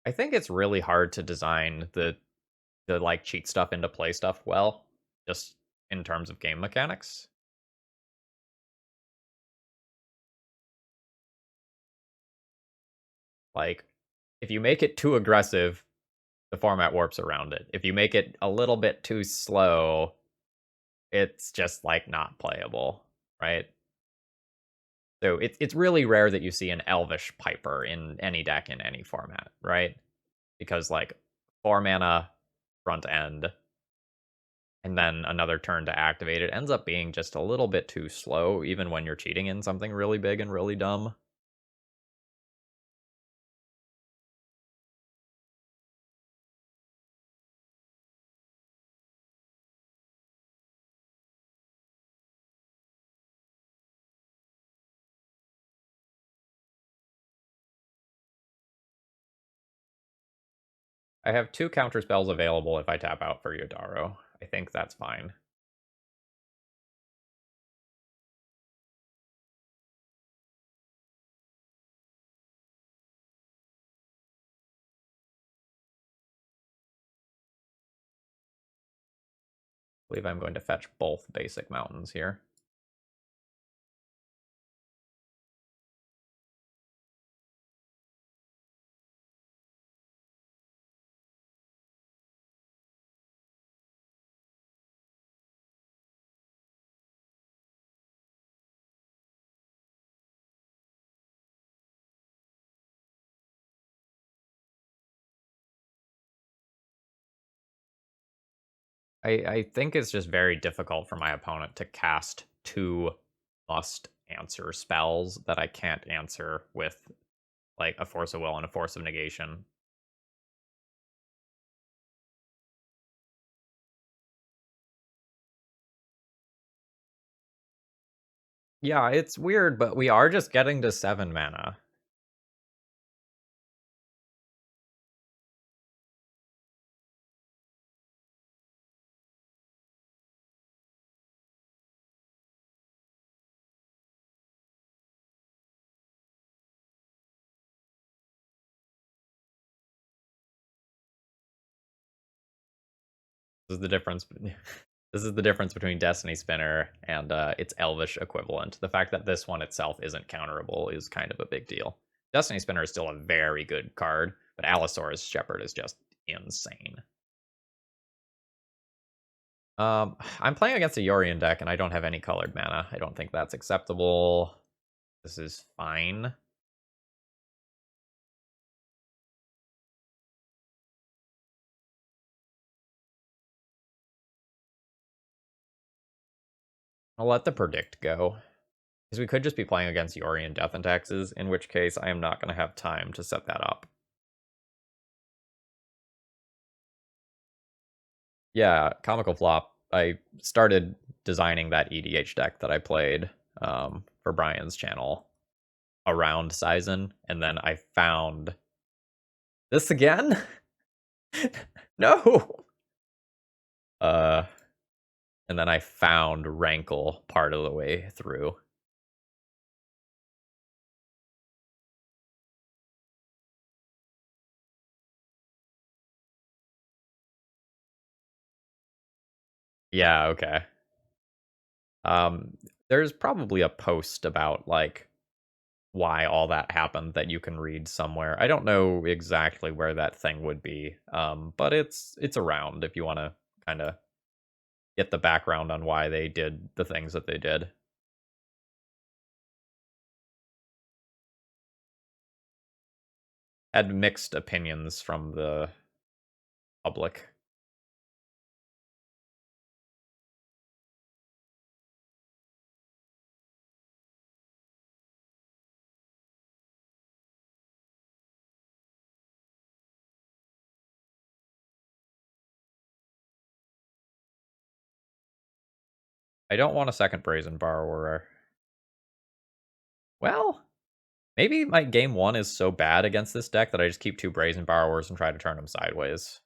I think it's really hard to design the like cheat stuff into play stuff well, just in terms of game mechanics. Like if you make it too aggressive, the format warps around it. If you make it a little bit too slow, it's just like not playable, right? So it's really rare that you see an Elvish Piper in any deck in any format, right? Because like 4 mana front end and then another turn to activate it ends up being just a little bit too slow, even when you're cheating in something really big and really dumb. I have 2 counter spells available if I tap out for Yidaro. I think that's fine. I believe I'm going to fetch both basic mountains here. I think it's just very difficult for my opponent to cast 2 must answer spells that I can't answer with like a Force of Will and a Force of Negation. Yeah, it's weird, but we are just getting to 7 mana. This is the difference. This is the difference between Destiny Spinner and its Elvish equivalent. The fact that this one itself isn't counterable is kind of a big deal. Destiny Spinner is still a very good card, but Allosaurus Shepherd is just insane. I'm playing against a Yorion deck, and I don't have any colored mana. I don't think that's acceptable. This is fine. I'll let the predict go. Because we could just be playing against Yorion Death and Taxes, in which case I am not going to have time to set that up. Yeah, Comical Flop. I started designing that EDH deck that I played for Brian's channel around Sizen, and then I found this again. No. Uh, and then I found Rankle part of the way through. Yeah, okay. Um, there's probably a post about like why all that happened that you can read somewhere. I don't know exactly where that thing would be, but it's around if you want to kind of get the background on why they did the things that they did. Had mixed opinions from the public. I don't want a second Brazen Borrower. Well, maybe my game one is so bad against this deck that I just keep two Brazen Borrowers and try to turn them sideways.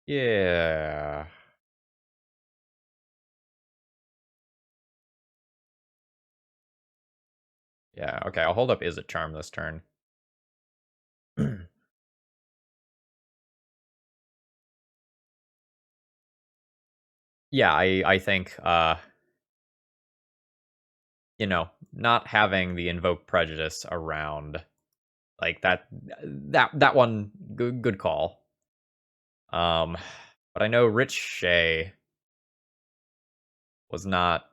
Yeah. Yeah, okay, I'll hold up Is It Charm this turn. Yeah, I think not having the Invoke Prejudice around like that one good call. But I know Rich Shea was not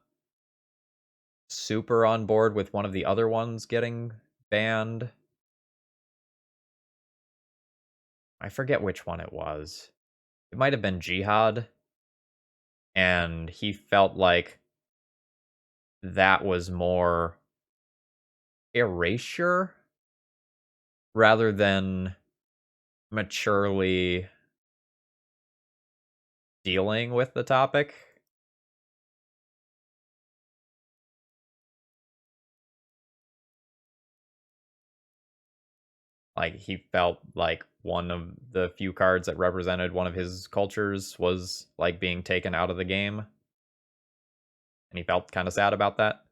super on board with one of the other ones getting banned. I forget which one it was. It might have been Jihad, and he felt like that was more erasure rather than maturely dealing with the topic. Like he felt like one of the few cards that represented one of his cultures was like being taken out of the game, and he felt kind of sad about that.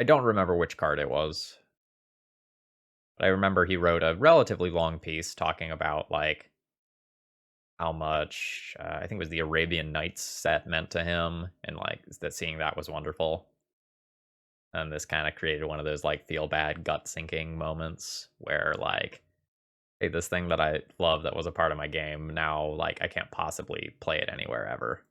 I don't remember which card it was, but I remember he wrote a relatively long piece talking about like how much I think it was the Arabian Nights set meant to him, and like that seeing that was wonderful. And this kind of created one of those like feel bad gut sinking moments where like, hey, this thing that I love that was a part of my game now like I can't possibly play it anywhere ever.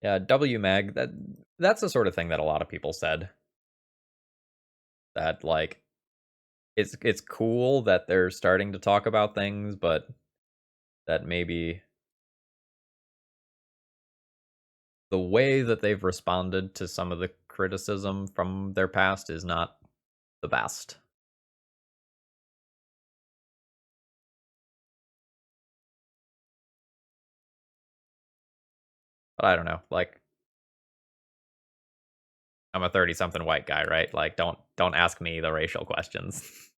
Yeah, W Mag, that's the sort of thing that a lot of people said that like it's cool that they're starting to talk about things, but that maybe the way that they've responded to some of the criticism from their past is not the best. But I don't know. Like I'm a 30 something white guy, right? Like don't ask me the racial questions.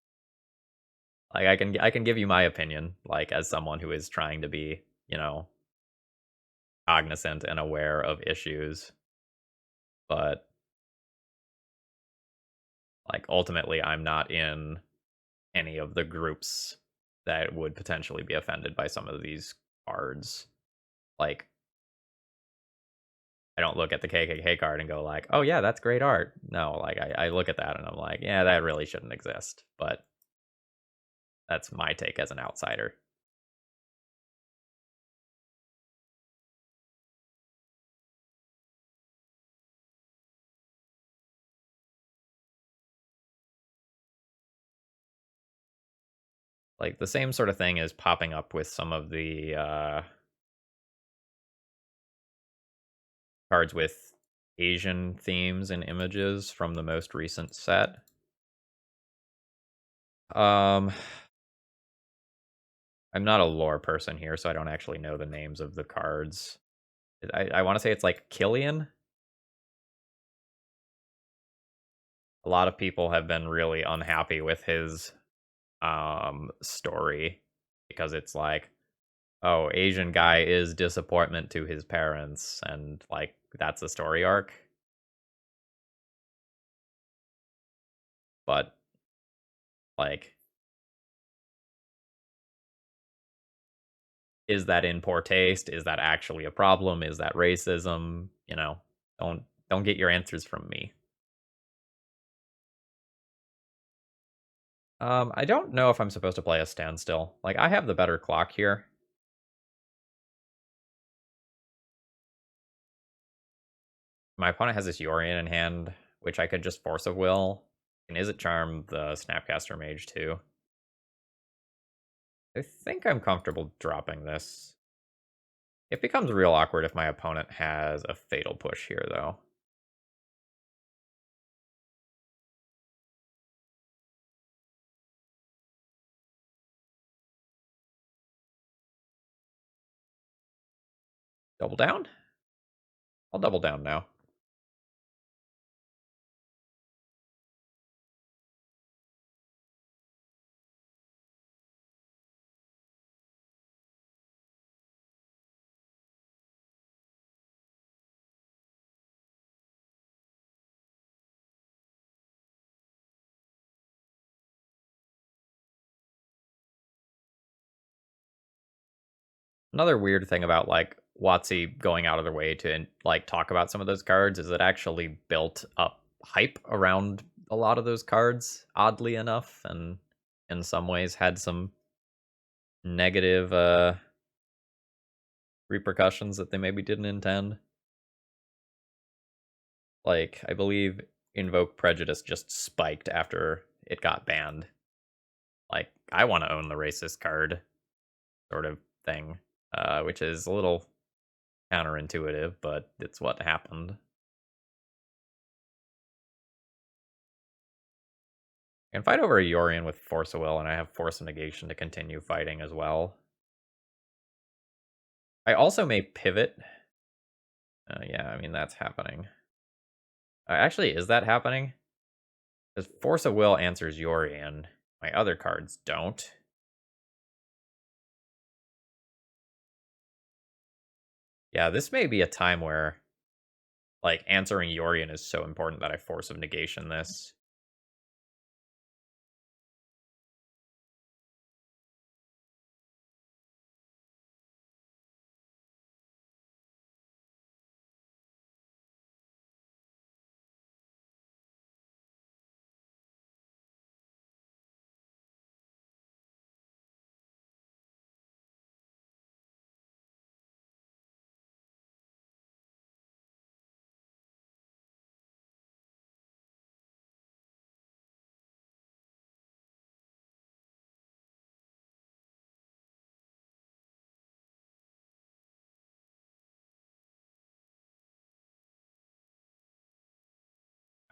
Like I can give you my opinion like as someone who is trying to be, cognizant and aware of issues, but like ultimately I'm not in any of the groups that would potentially be offended by some of these cards. Like I don't look at the KKK card and go like, "Oh yeah, that's great art." No, like I look at that and I'm like, "Yeah, that really shouldn't exist." But that's my take as an outsider. Like the same sort of thing is popping up with some of the cards with Asian themes and images from the most recent set. I'm not a lore person here, so I don't actually know the names of the cards. I want to say it's like Killian. A lot of people have been really unhappy with his story because it's like, oh, Asian guy is disappointment to his parents, and like that's a story arc. But like, is that in poor taste? Is that actually a problem? Is that racism? Don't get your answers from me. I don't know if I'm supposed to play a standstill. Like, I have the better clock here. My opponent has this Yorian in hand, which I could just Force of Will. And is it Charm the Snapcaster Mage too? I think I'm comfortable dropping this. It becomes real awkward if my opponent has a Fatal Push here, though. Double down? I'll double down now. Another weird thing about like WotC going out of their way to like talk about some of those cards is it actually built up hype around a lot of those cards, oddly enough, and in some ways had some negative repercussions that they maybe didn't intend. Like, I believe Invoke Prejudice just spiked after it got banned. Like, I want to own the racist card sort of thing, which is a little counterintuitive, but it's what happened. I can fight over a Yorian with Force of Will, and I have Force of Negation to continue fighting as well. I also may pivot. Yeah, I mean, that's happening. Actually, is that happening? Because Force of Will answers Yorian. My other cards don't. Yeah, this may be a time where, like, answering Yorian is so important that I Force of Negation this.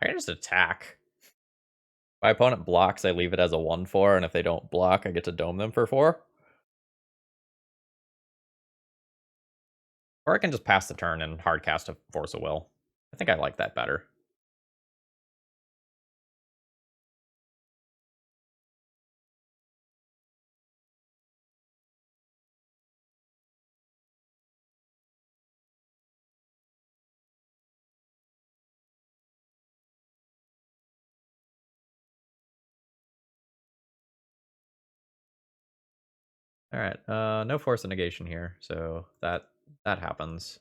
I can just attack. My opponent blocks, I leave it as a 1/4, and if they don't block, I get to dome them for 4. Or I can just pass the turn and hardcast a Force of Will. I think I like that better. All right, no Force of Negation here, so that happens.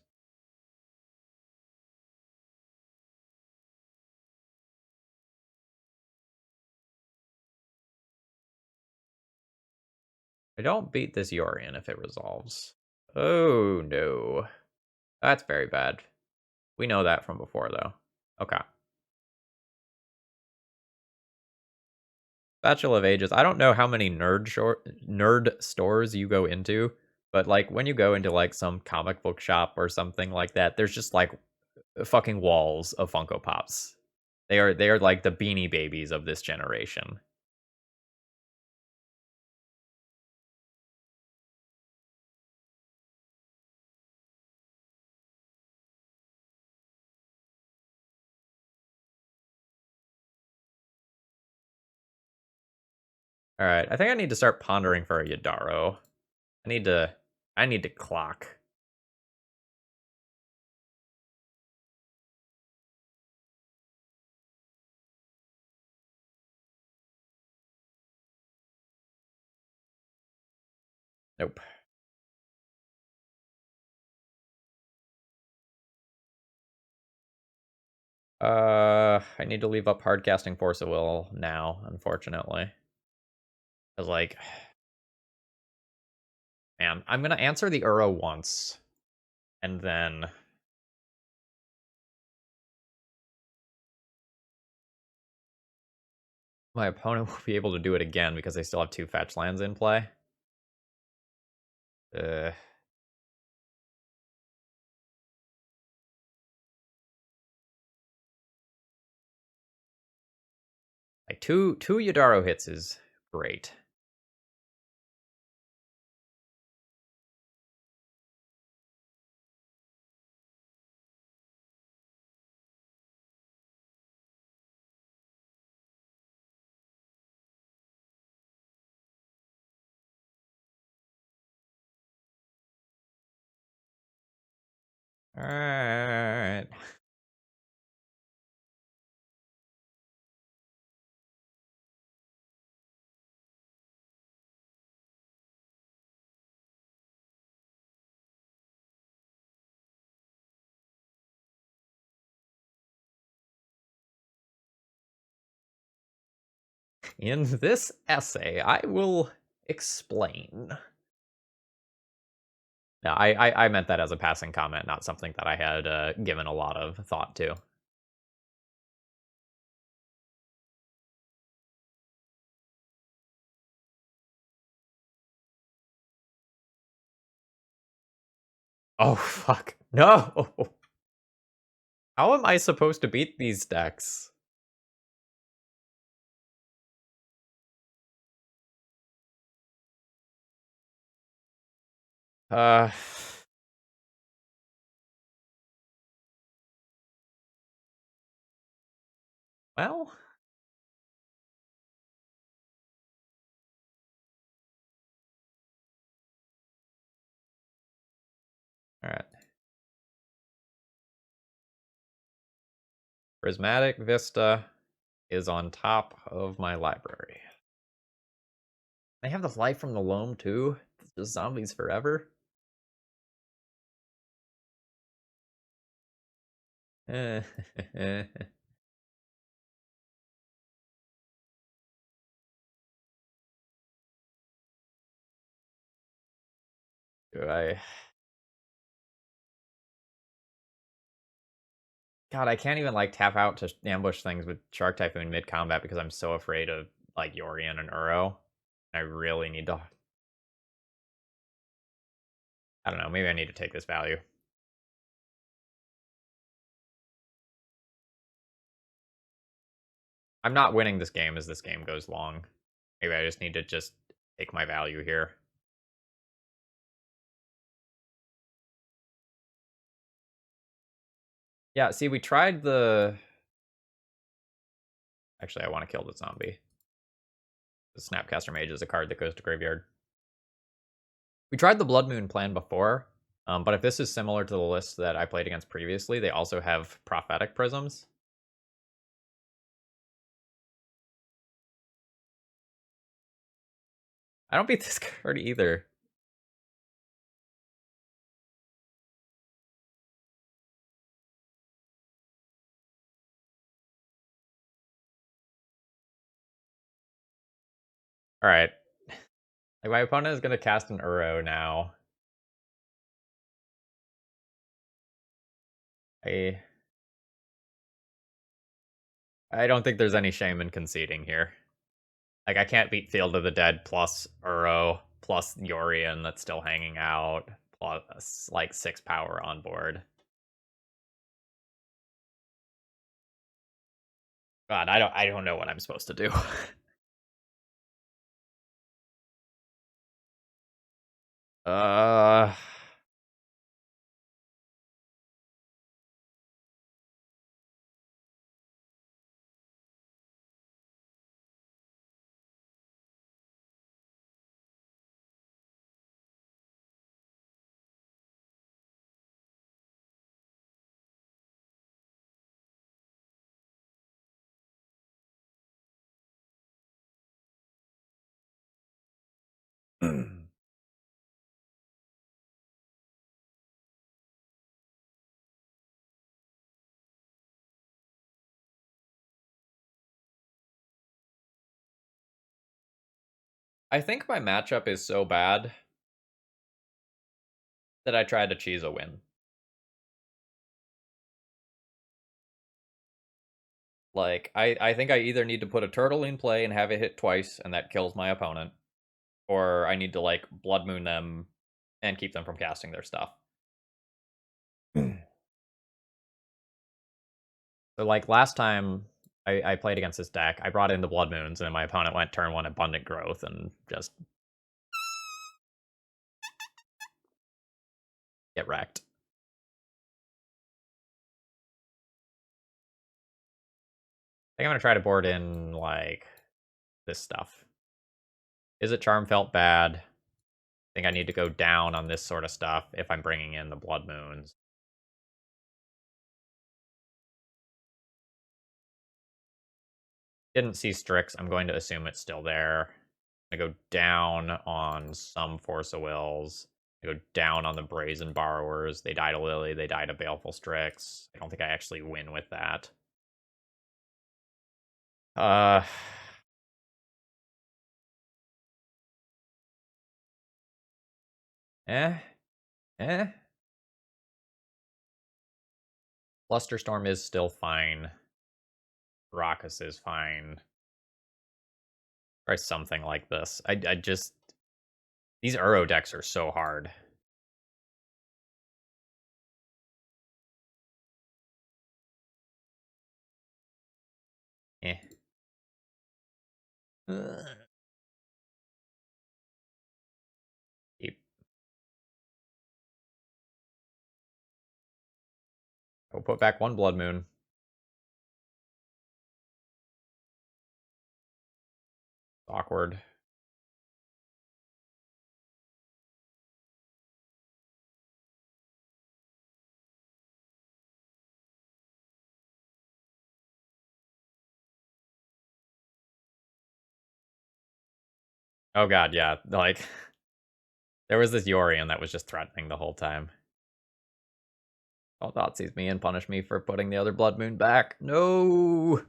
I don't beat this Yorian if it resolves. Oh no, that's very bad. We know that from before, though. Okay. Bachelor of Ages. I don't know how many nerd stores you go into, but like when you go into like some comic book shop or something like that, there's just like fucking walls of Funko Pops. They are like the Beanie Babies of this generation. All right, I think I need to start pondering for a Yidaro. I need to clock. Nope. I need to leave up hardcasting Force of Will now, unfortunately. Cause like, man, I'm gonna answer the Uro once, and then my opponent will be able to do it again because they still have 2 fetch lands in play. Uh, like two Yidaro hits is great. All right. In this essay, I will explain. No, I meant that as a passing comment, not something that I had given a lot of thought to. Oh, fuck. No! How am I supposed to beat these decks? Uh... Well... Alright. Prismatic Vista is on top of my library. They have the Life from the Loam, too? It's just zombies forever? Do I... God, I can't even, like, tap out to ambush things with Shark Typhoon mid-combat because I'm so afraid of, like, Yorion and Uro. I really need to... I don't know, maybe I need to take this value. I'm not winning this game as this game goes long. Maybe I just need to just take my value here. Yeah, see, we tried the... Actually, I want to kill the zombie. The Snapcaster Mage is a card that goes to graveyard. We tried the Blood Moon plan before, but if this is similar to the list that I played against previously, they also have Prophetic Prisms. I don't beat this card either. Alright. Like, my opponent is going to cast an Uro now. I don't think there's any shame in conceding here. Like, I can't beat Field of the Dead plus Uro plus Yorion that's still hanging out plus, like, 6 power on board. God, I don't know what I'm supposed to do. uh I think my matchup is so bad that I tried to cheese a win. Like, I think I either need to put a turtle in play and have it hit twice, and that kills my opponent, or I need to, like, Blood Moon them and keep them from casting their stuff. So, like, last time I played against this deck, I brought in the Blood Moons, and then my opponent went turn 1 Abundant Growth and just get wrecked. I think I'm going to try to board in, like, this stuff. Is it Charm felt bad? I think I need to go down on this sort of stuff if I'm bringing in the Blood Moons. Didn't see Strix. I'm going to assume it's still there. I go down on some Force of Wills. I go down on the Brazen Borrowers. They died a Lily. They died a Baleful Strix. I don't think I actually win with that. Uh, eh, eh. Flusterstorm is still fine. Raucous is fine. Try something like this. I just... These Uro decks are so hard. Eh. Keep. We'll put back one Blood Moon. Awkward. Oh god, yeah. Like, there was this Yorion that was just threatening the whole time. Oh, Thought sees me and punish me for putting the other Blood Moon back. No!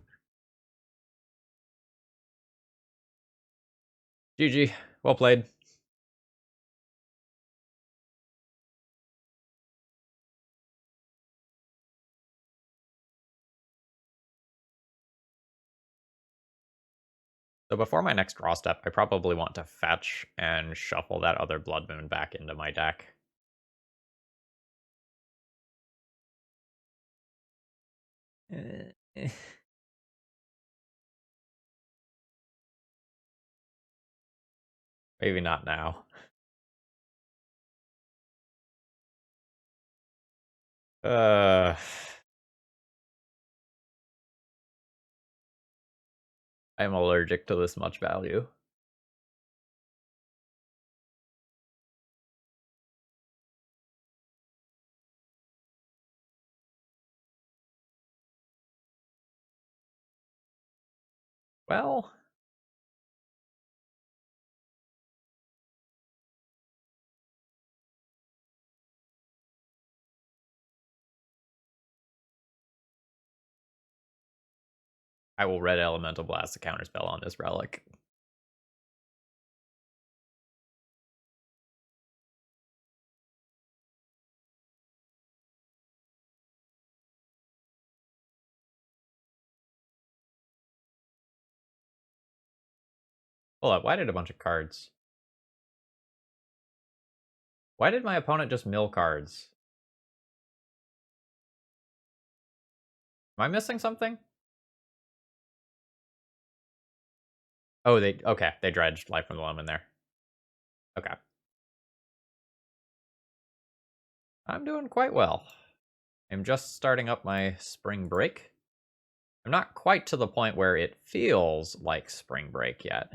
GG. Well played. So before my next draw step, I probably want to fetch and shuffle that other Blood Moon back into my deck. Maybe not now. Uh, I'm allergic to this much value. Well, I will Red Elemental Blast the counterspell on this relic. Hold up, why did a bunch of cards? Why did my opponent just mill cards? Am I missing something? Oh, they dredged Life from the Loam in there. Okay. I'm doing quite well. I'm just starting up my spring break. I'm not quite to the point where it feels like spring break yet.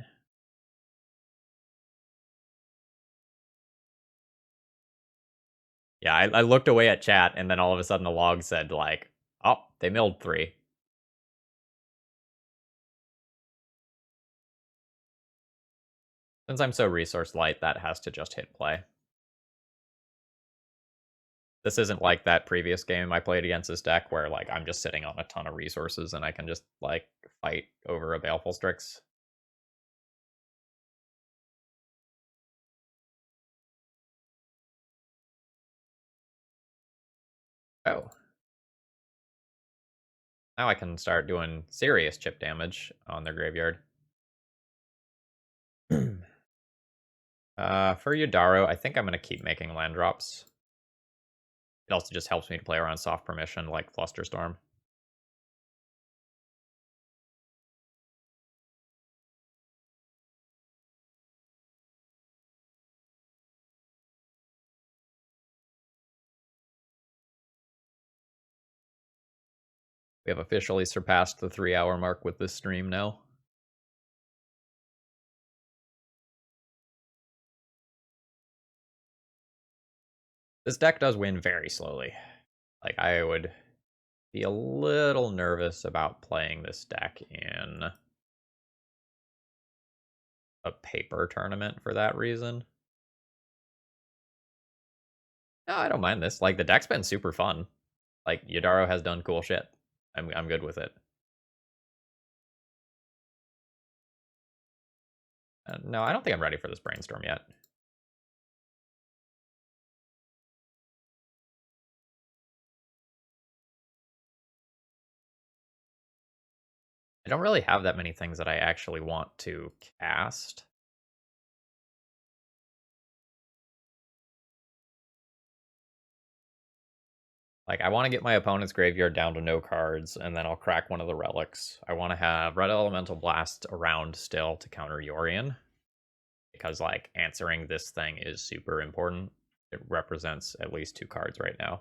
Yeah, I looked away at chat, and then all of a sudden the log said, like, oh, they milled 3. Since I'm so resource light, that has to just hit play. This isn't like that previous game I played against this deck where, like, I'm just sitting on a ton of resources and I can just, like, fight over a Baleful Strix. Oh. Now I can start doing serious chip damage on their graveyard. For Yidaro, I think I'm going to keep making land drops. It also just helps me to play around soft permission like Flusterstorm. We have officially surpassed the 3-hour mark with this stream now. This deck does win very slowly. Like, I would be a little nervous about playing this deck in a paper tournament for that reason. No, I don't mind this. Like, the deck's been super fun. Like, Yidaro has done cool shit. I'm good with it. No, I don't think I'm ready for this brainstorm yet. I don't really have that many things that I actually want to cast. Like, I want to get my opponent's graveyard down to no cards, and then I'll crack one of the relics. I want to have Red Elemental Blast around still to counter Yorion, because, like, answering this thing is super important. It represents at least 2 cards right now.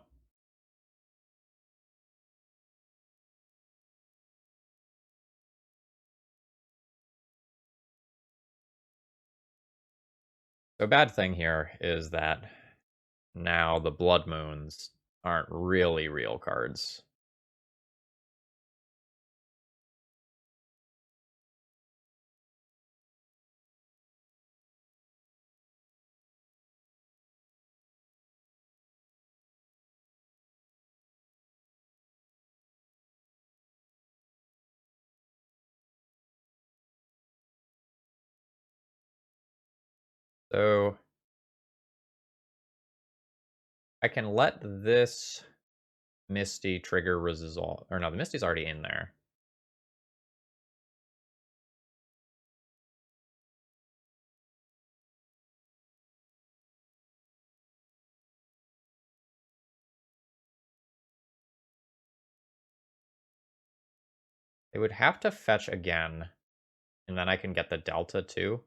The bad thing here is that now the Blood Moons aren't really real cards. So I can let this Misty trigger resolve. Or no, the Misty's already in there. It would have to fetch again, and then I can get the Delta too.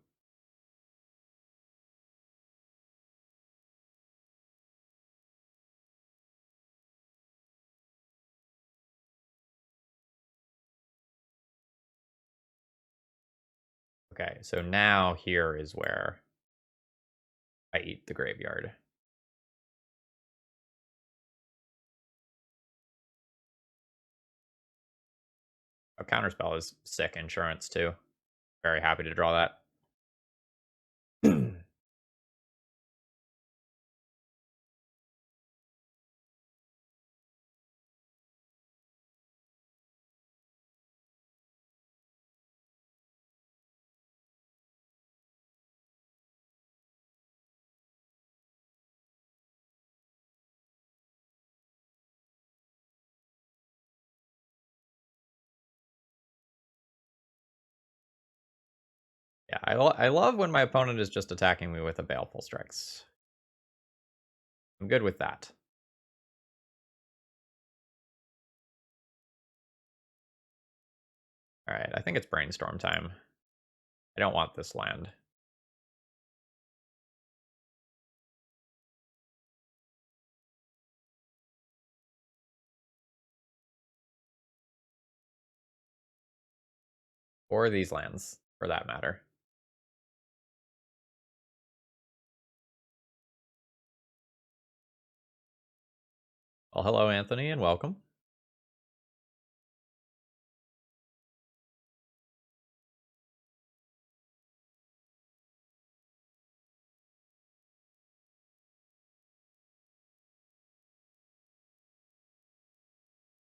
Okay, so now here is where I eat the graveyard. A counterspell is sick insurance too. Very happy to draw that. Yeah, I love when my opponent is just attacking me with a Baleful Strix. I'm good with that. Alright, I think it's brainstorm time. I don't want this land. Or these lands, for that matter. Well, hello, Anthony, and welcome.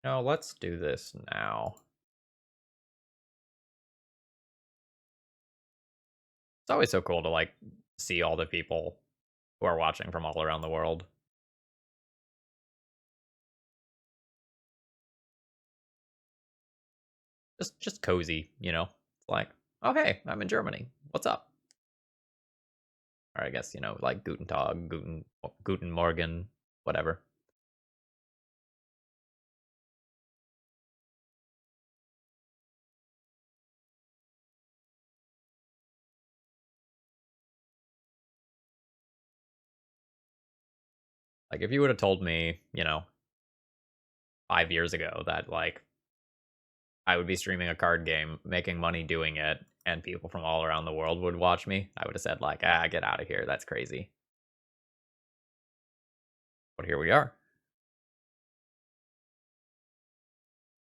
No, let's do this now. It's always so cool to, like, see all the people who are watching from all around the world. Just cozy, you know? It's like, oh, hey, I'm in Germany. What's up? Or I guess, like Guten Tag, Guten Morgen, whatever. Like, if you would have told me, 5 years ago that, like, I would be streaming a card game, making money doing it, and people from all around the world would watch me, I would have said, like, get out of here. That's crazy. But here we are.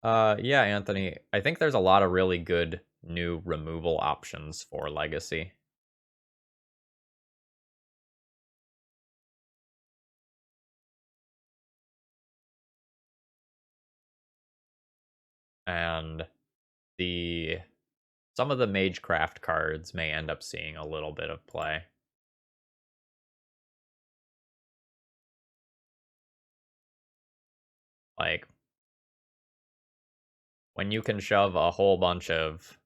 Yeah, Anthony, I think there's a lot of really good new removal options for Legacy. And the some of the Magecraft cards may end up seeing a little bit of play. Like, when you can shove a whole bunch of,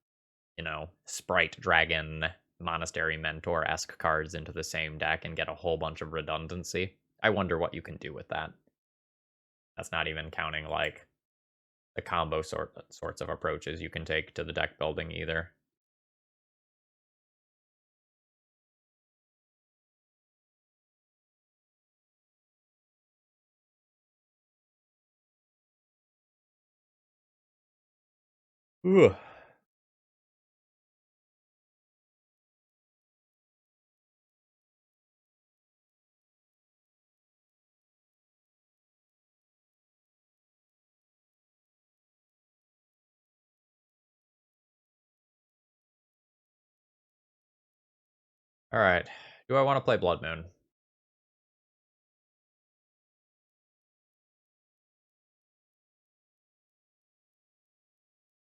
Sprite Dragon, Monastery Mentor esque cards into the same deck and get a whole bunch of redundancy, I wonder what you can do with that. That's not even counting, like, the combo sorts of approaches you can take to the deck building either. Ooh. All right. Do I want to play Blood Moon?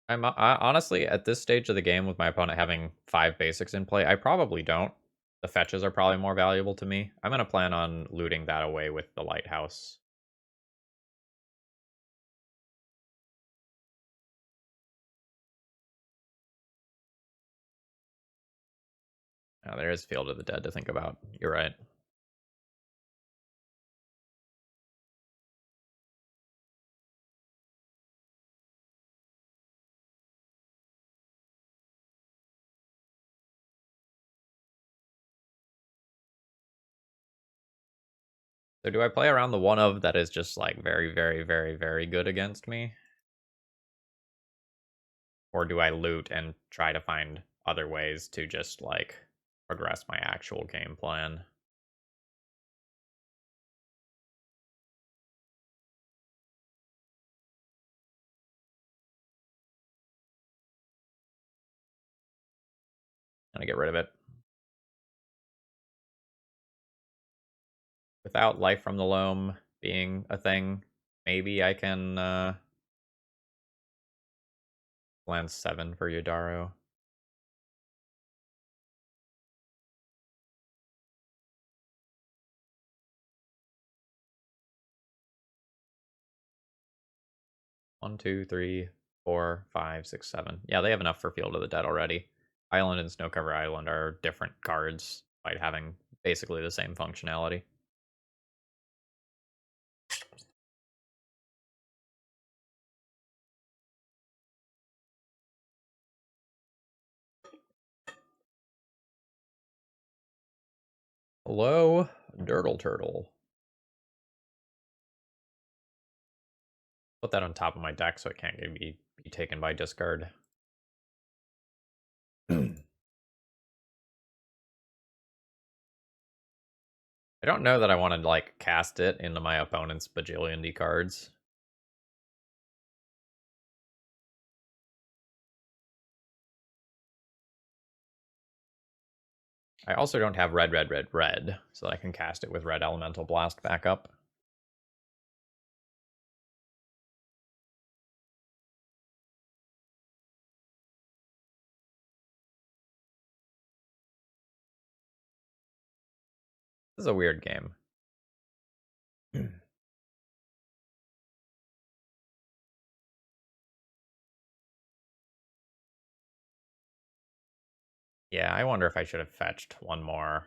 Honestly, at this stage of the game, with my opponent having 5 basics in play, I probably don't. The fetches are probably more valuable to me. I'm going to plan on looting that away with the Lighthouse. Oh, there is Field of the Dead to think about. You're right. So do I play around the one of that is just, like, very, very, very, very good against me? Or do I loot and try to find other ways to just, like, progress my actual game plan? Gonna get rid of it. Without Life from the Loam being a thing, maybe I can land 7 for Yidaro. One, two, three, 4, 5, 6, 7. Yeah, they have enough for Field of the Dead already. Island and Snowcover Island are different cards, despite having basically the same functionality. Hello, Dirtle Turtle. Put that on top of my deck so it can't be taken by discard. I don't know that I want to like cast it into my opponent's bajillion D cards. I also don't have red, so that I can cast it with red elemental blast back up. This is a weird game. Yeah, I wonder if I should have fetched one more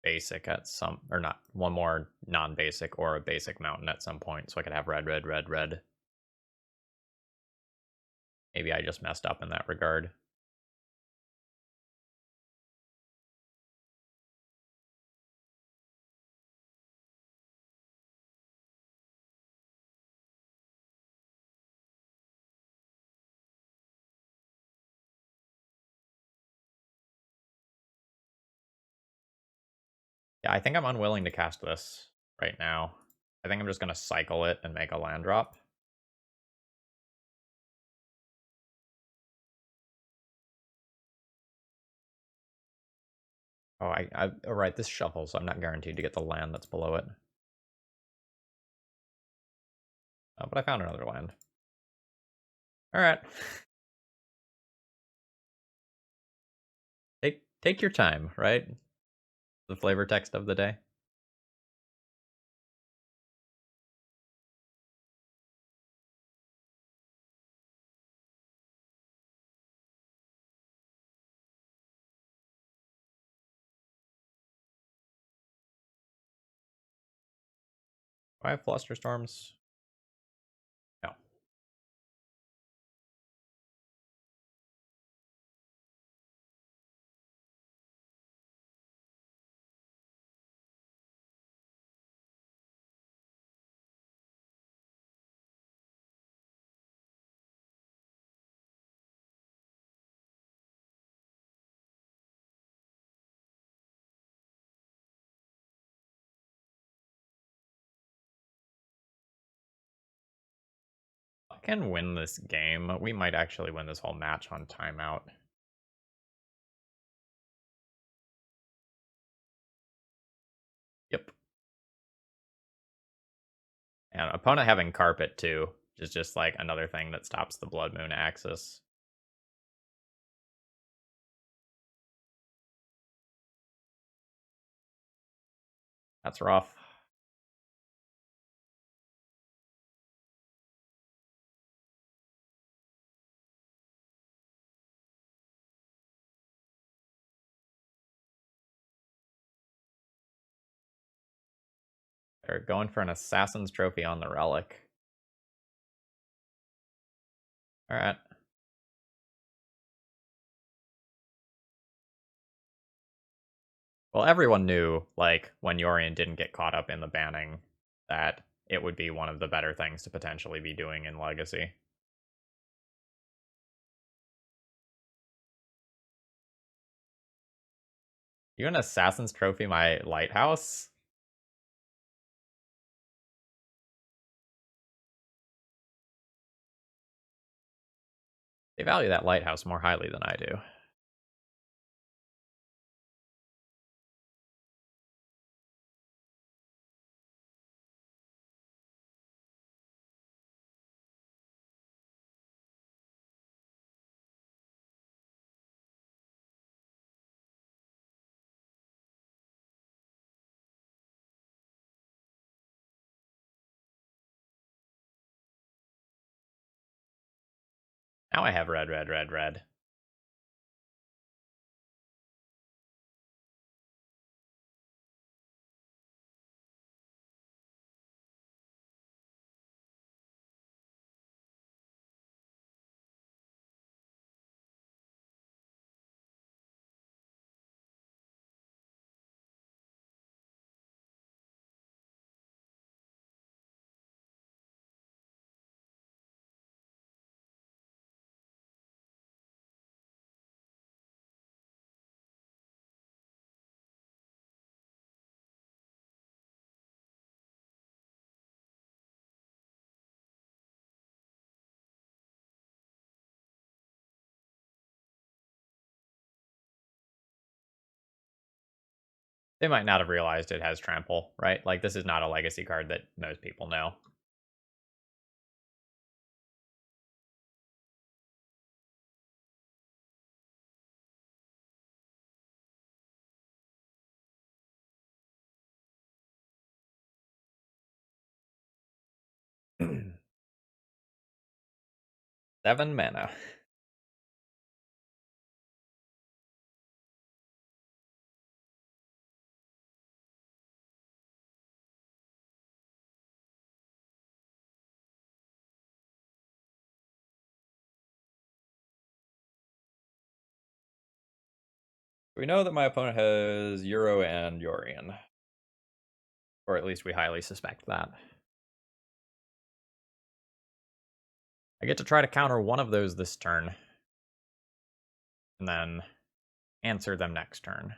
basic at some, or not, one more non-basic or a basic mountain at some point so I could have red. Maybe I just messed up in that regard. Yeah, I think I'm unwilling to cast this right now. I think I'm just going to cycle it and make a land drop. Oh, oh, right, this shuffles, so I'm not guaranteed to get the land that's below it. Oh, but I found another land. All right. Take your time, right? The flavor text of the day. Do I have Flusterstorms? No. I can win this game. We might actually win this whole match on timeout. Yep. And opponent having carpet too is just like another thing that stops the Blood Moon axis. That's rough. They're going for an Assassin's Trophy on the Relic. All right. Well, everyone knew, like, when Yorion didn't get caught up in the banning, that it would be one of the better things to potentially be doing in Legacy. You an Assassin's Trophy my Lighthouse? They value that Lighthouse more highly than I do. Now I have red. They might not have realized it has trample, right? Like, this is not a legacy card that most people know. Seven mana. We know that my opponent has Euro and Yorian. Or at least we highly suspect that. I get to try to counter one of those this turn. And then answer them next turn.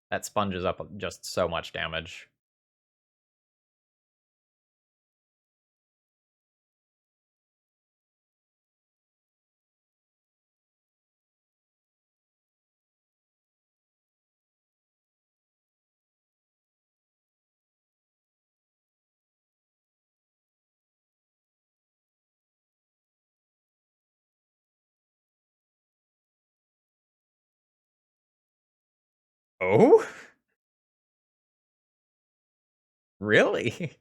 That sponges up just so much damage. Oh? Really?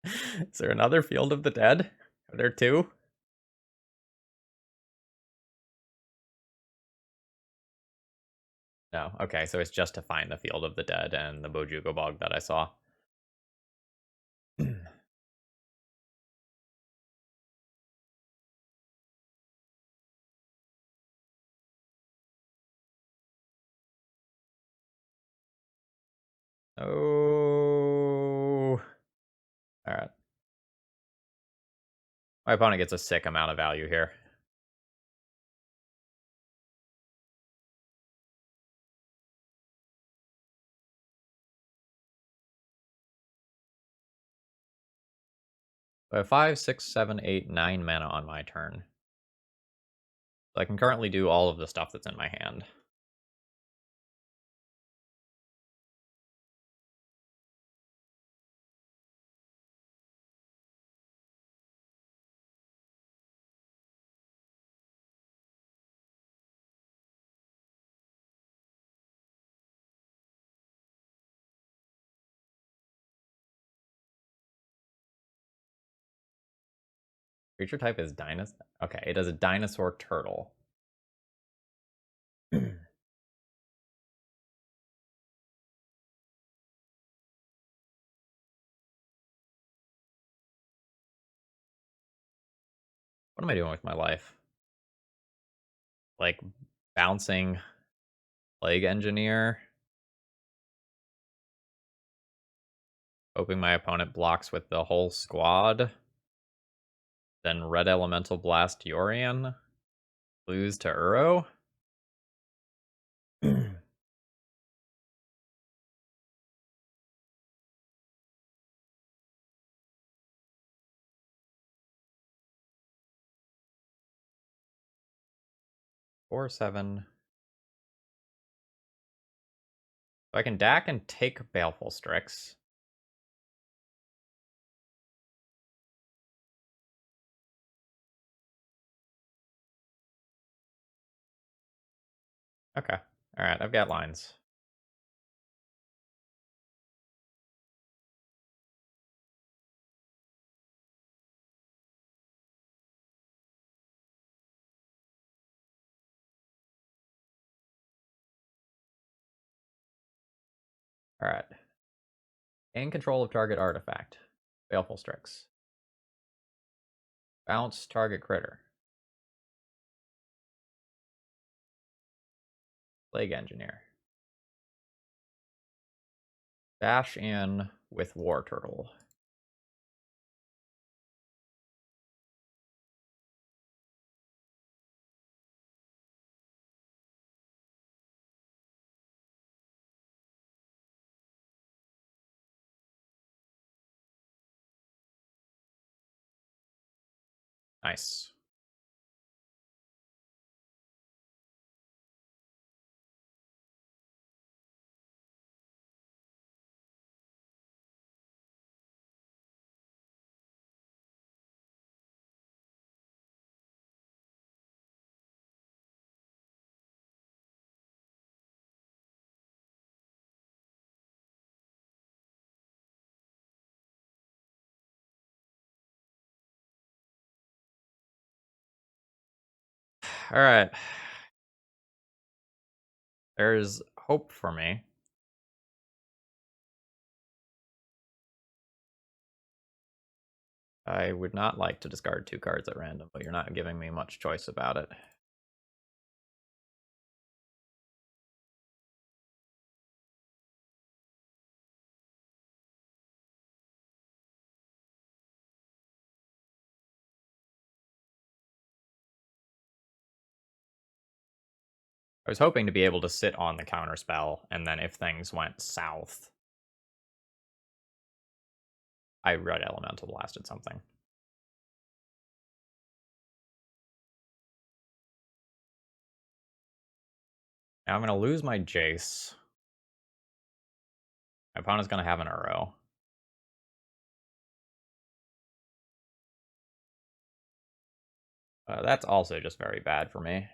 Is there another Field of the Dead? Are there two? No. Okay, so it's just to find the Field of the Dead and the Bojugo Bog that I saw. Oh. Alright. My opponent gets a sick amount of value here. I have 5, 6, 7, 8, 9 mana on my turn. So I can currently do all of the stuff that's in my hand. Creature type is dinosaur. Okay, it is a dinosaur turtle. What am I doing with my life? Like, bouncing Plague Engineer? Hoping my opponent blocks with the whole squad? Then Red Elemental Blast Yorian? Lose to Uro? 4, 7. So I can DAC and take Baleful Strix. Okay. Alright, I've got lines. Alright. Gain control of target artifact. Baleful Strix. Bounce target critter. Plague Engineer. Bash in with War Turtle. Nice. All right. There's hope for me. I would not like to discard 2 cards at random, but you're not giving me much choice about it. I was hoping to be able to sit on the counter spell, and then if things went south, I Red Elemental blasted something. Now I'm going to lose my Jace. My opponent's going to have an Uro. That's also just very bad for me.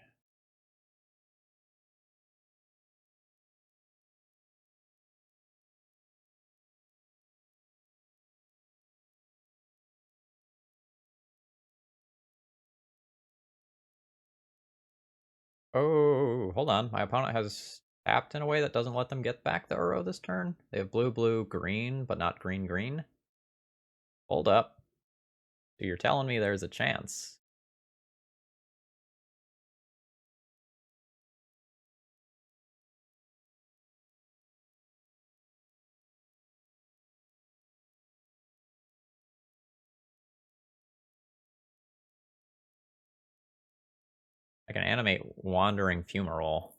Oh, hold on. My opponent has tapped in a way that doesn't let them get back the Uro this turn. They have blue, blue, green, but not green, green. Hold up. So you're telling me there's a chance. I can animate Wandering Fumarole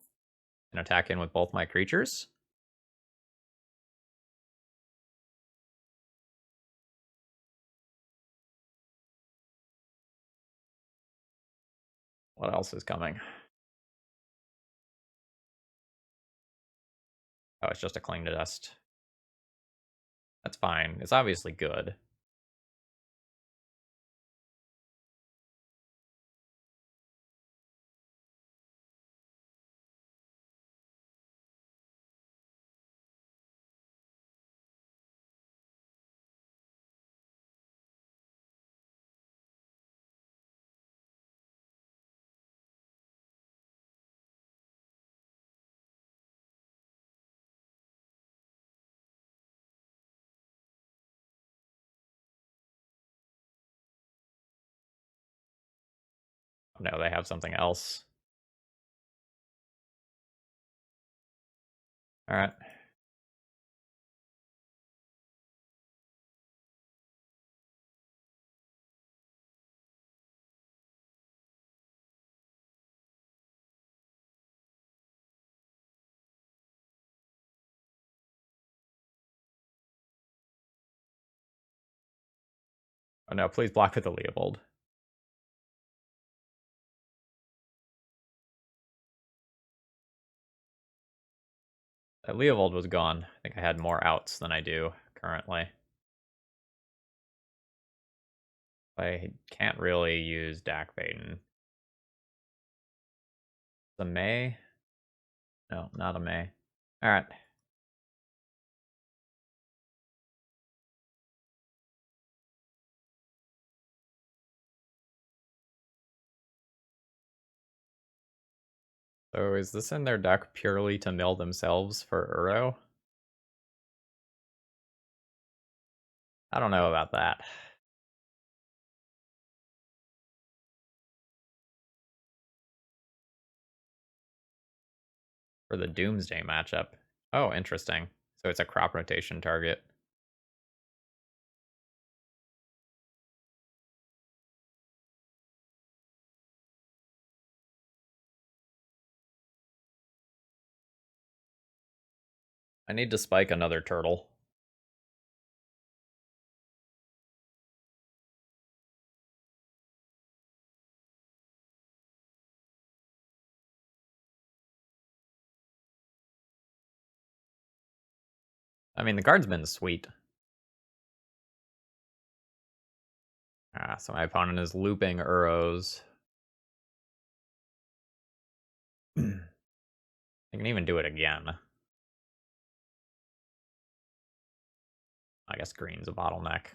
and attack in with both my creatures. What else is coming? Oh, it's just a Cling to Dust. That's fine. It's obviously good. No, they have something else. All right. Oh no, please block with the Leovold. That Leovold was gone. I think I had more outs than I do currently. I can't really use Dak Baden. The May? No, not a May. Alright. So is this in their deck purely to mill themselves for Uro? I don't know about that. For the Doomsday matchup. Oh, interesting. So it's a crop rotation target. I need to spike another turtle. I mean, the card's been sweet. So my opponent is looping Uros. I can even do it again. I guess green's a bottleneck.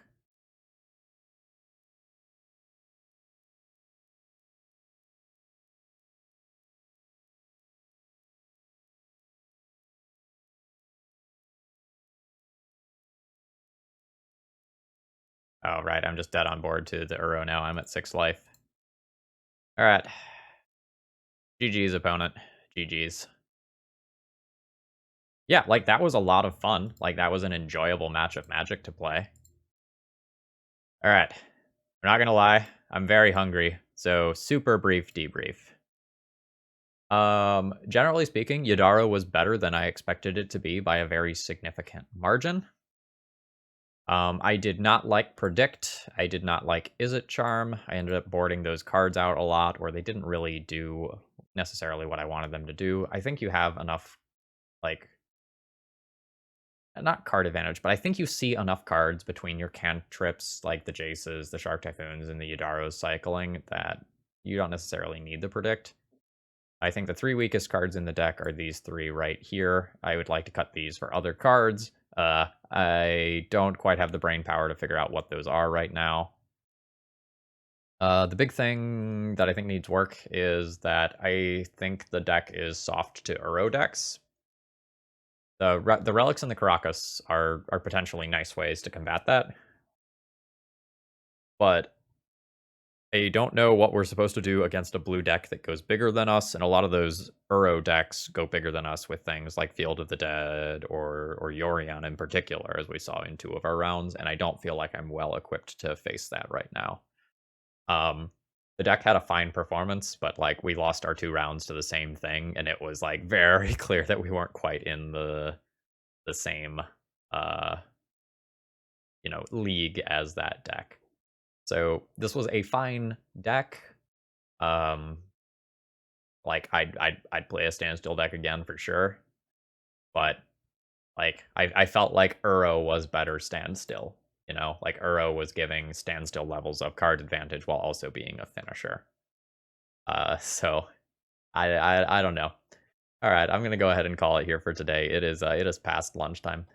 Oh, right, I'm just dead on board to the Uro now. I'm at 6 life. Alright. GG's, opponent. GG's. Yeah, like, that was a lot of fun. Like, that was an enjoyable match of Magic to play. Alright. I'm not gonna lie, I'm very hungry, so super brief debrief. Generally speaking, Yidaro was better than I expected it to be by a very significant margin. I did not like Predict. I did not like Is It Charm. I ended up boarding those cards out a lot, or they didn't really do necessarily what I wanted them to do. I think you have enough, like, not card advantage, but I think you see enough cards between your cantrips, like the Jaces, the Shark Typhoons, and the Yidaros cycling that you don't necessarily need the Predict. I think the 3 weakest cards in the deck are these 3 right here. I would like to cut these for other cards. I don't quite have the brain power to figure out what those are right now. The big thing that I think needs work is that I think the deck is soft to Uro decks. The Relics and the Caracas are potentially nice ways to combat that. But I don't know what we're supposed to do against a blue deck that goes bigger than us, and a lot of those Uro decks go bigger than us with things like Field of the Dead or Yorion in particular, as we saw in 2 of our rounds, and I don't feel like I'm well equipped to face that right now. The deck had a fine performance, but like we lost our 2 rounds to the same thing, and it was like very clear that we weren't quite in the same league as that deck. So this was a fine deck. Like I'd play a Standstill deck again for sure, but like I felt like Uro was better Standstill. Like Uro was giving Standstill levels of card advantage while also being a finisher. So I don't know. All right, I'm gonna go ahead and call it here for today. It is past lunchtime.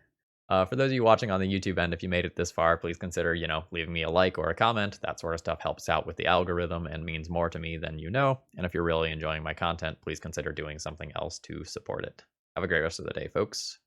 For those of you watching on the YouTube end, if you made it this far, please consider, leaving me a like or a comment. That sort of stuff helps out with the algorithm and means more to me than you know. And if you're really enjoying my content, please consider doing something else to support it. Have a great rest of the day, folks.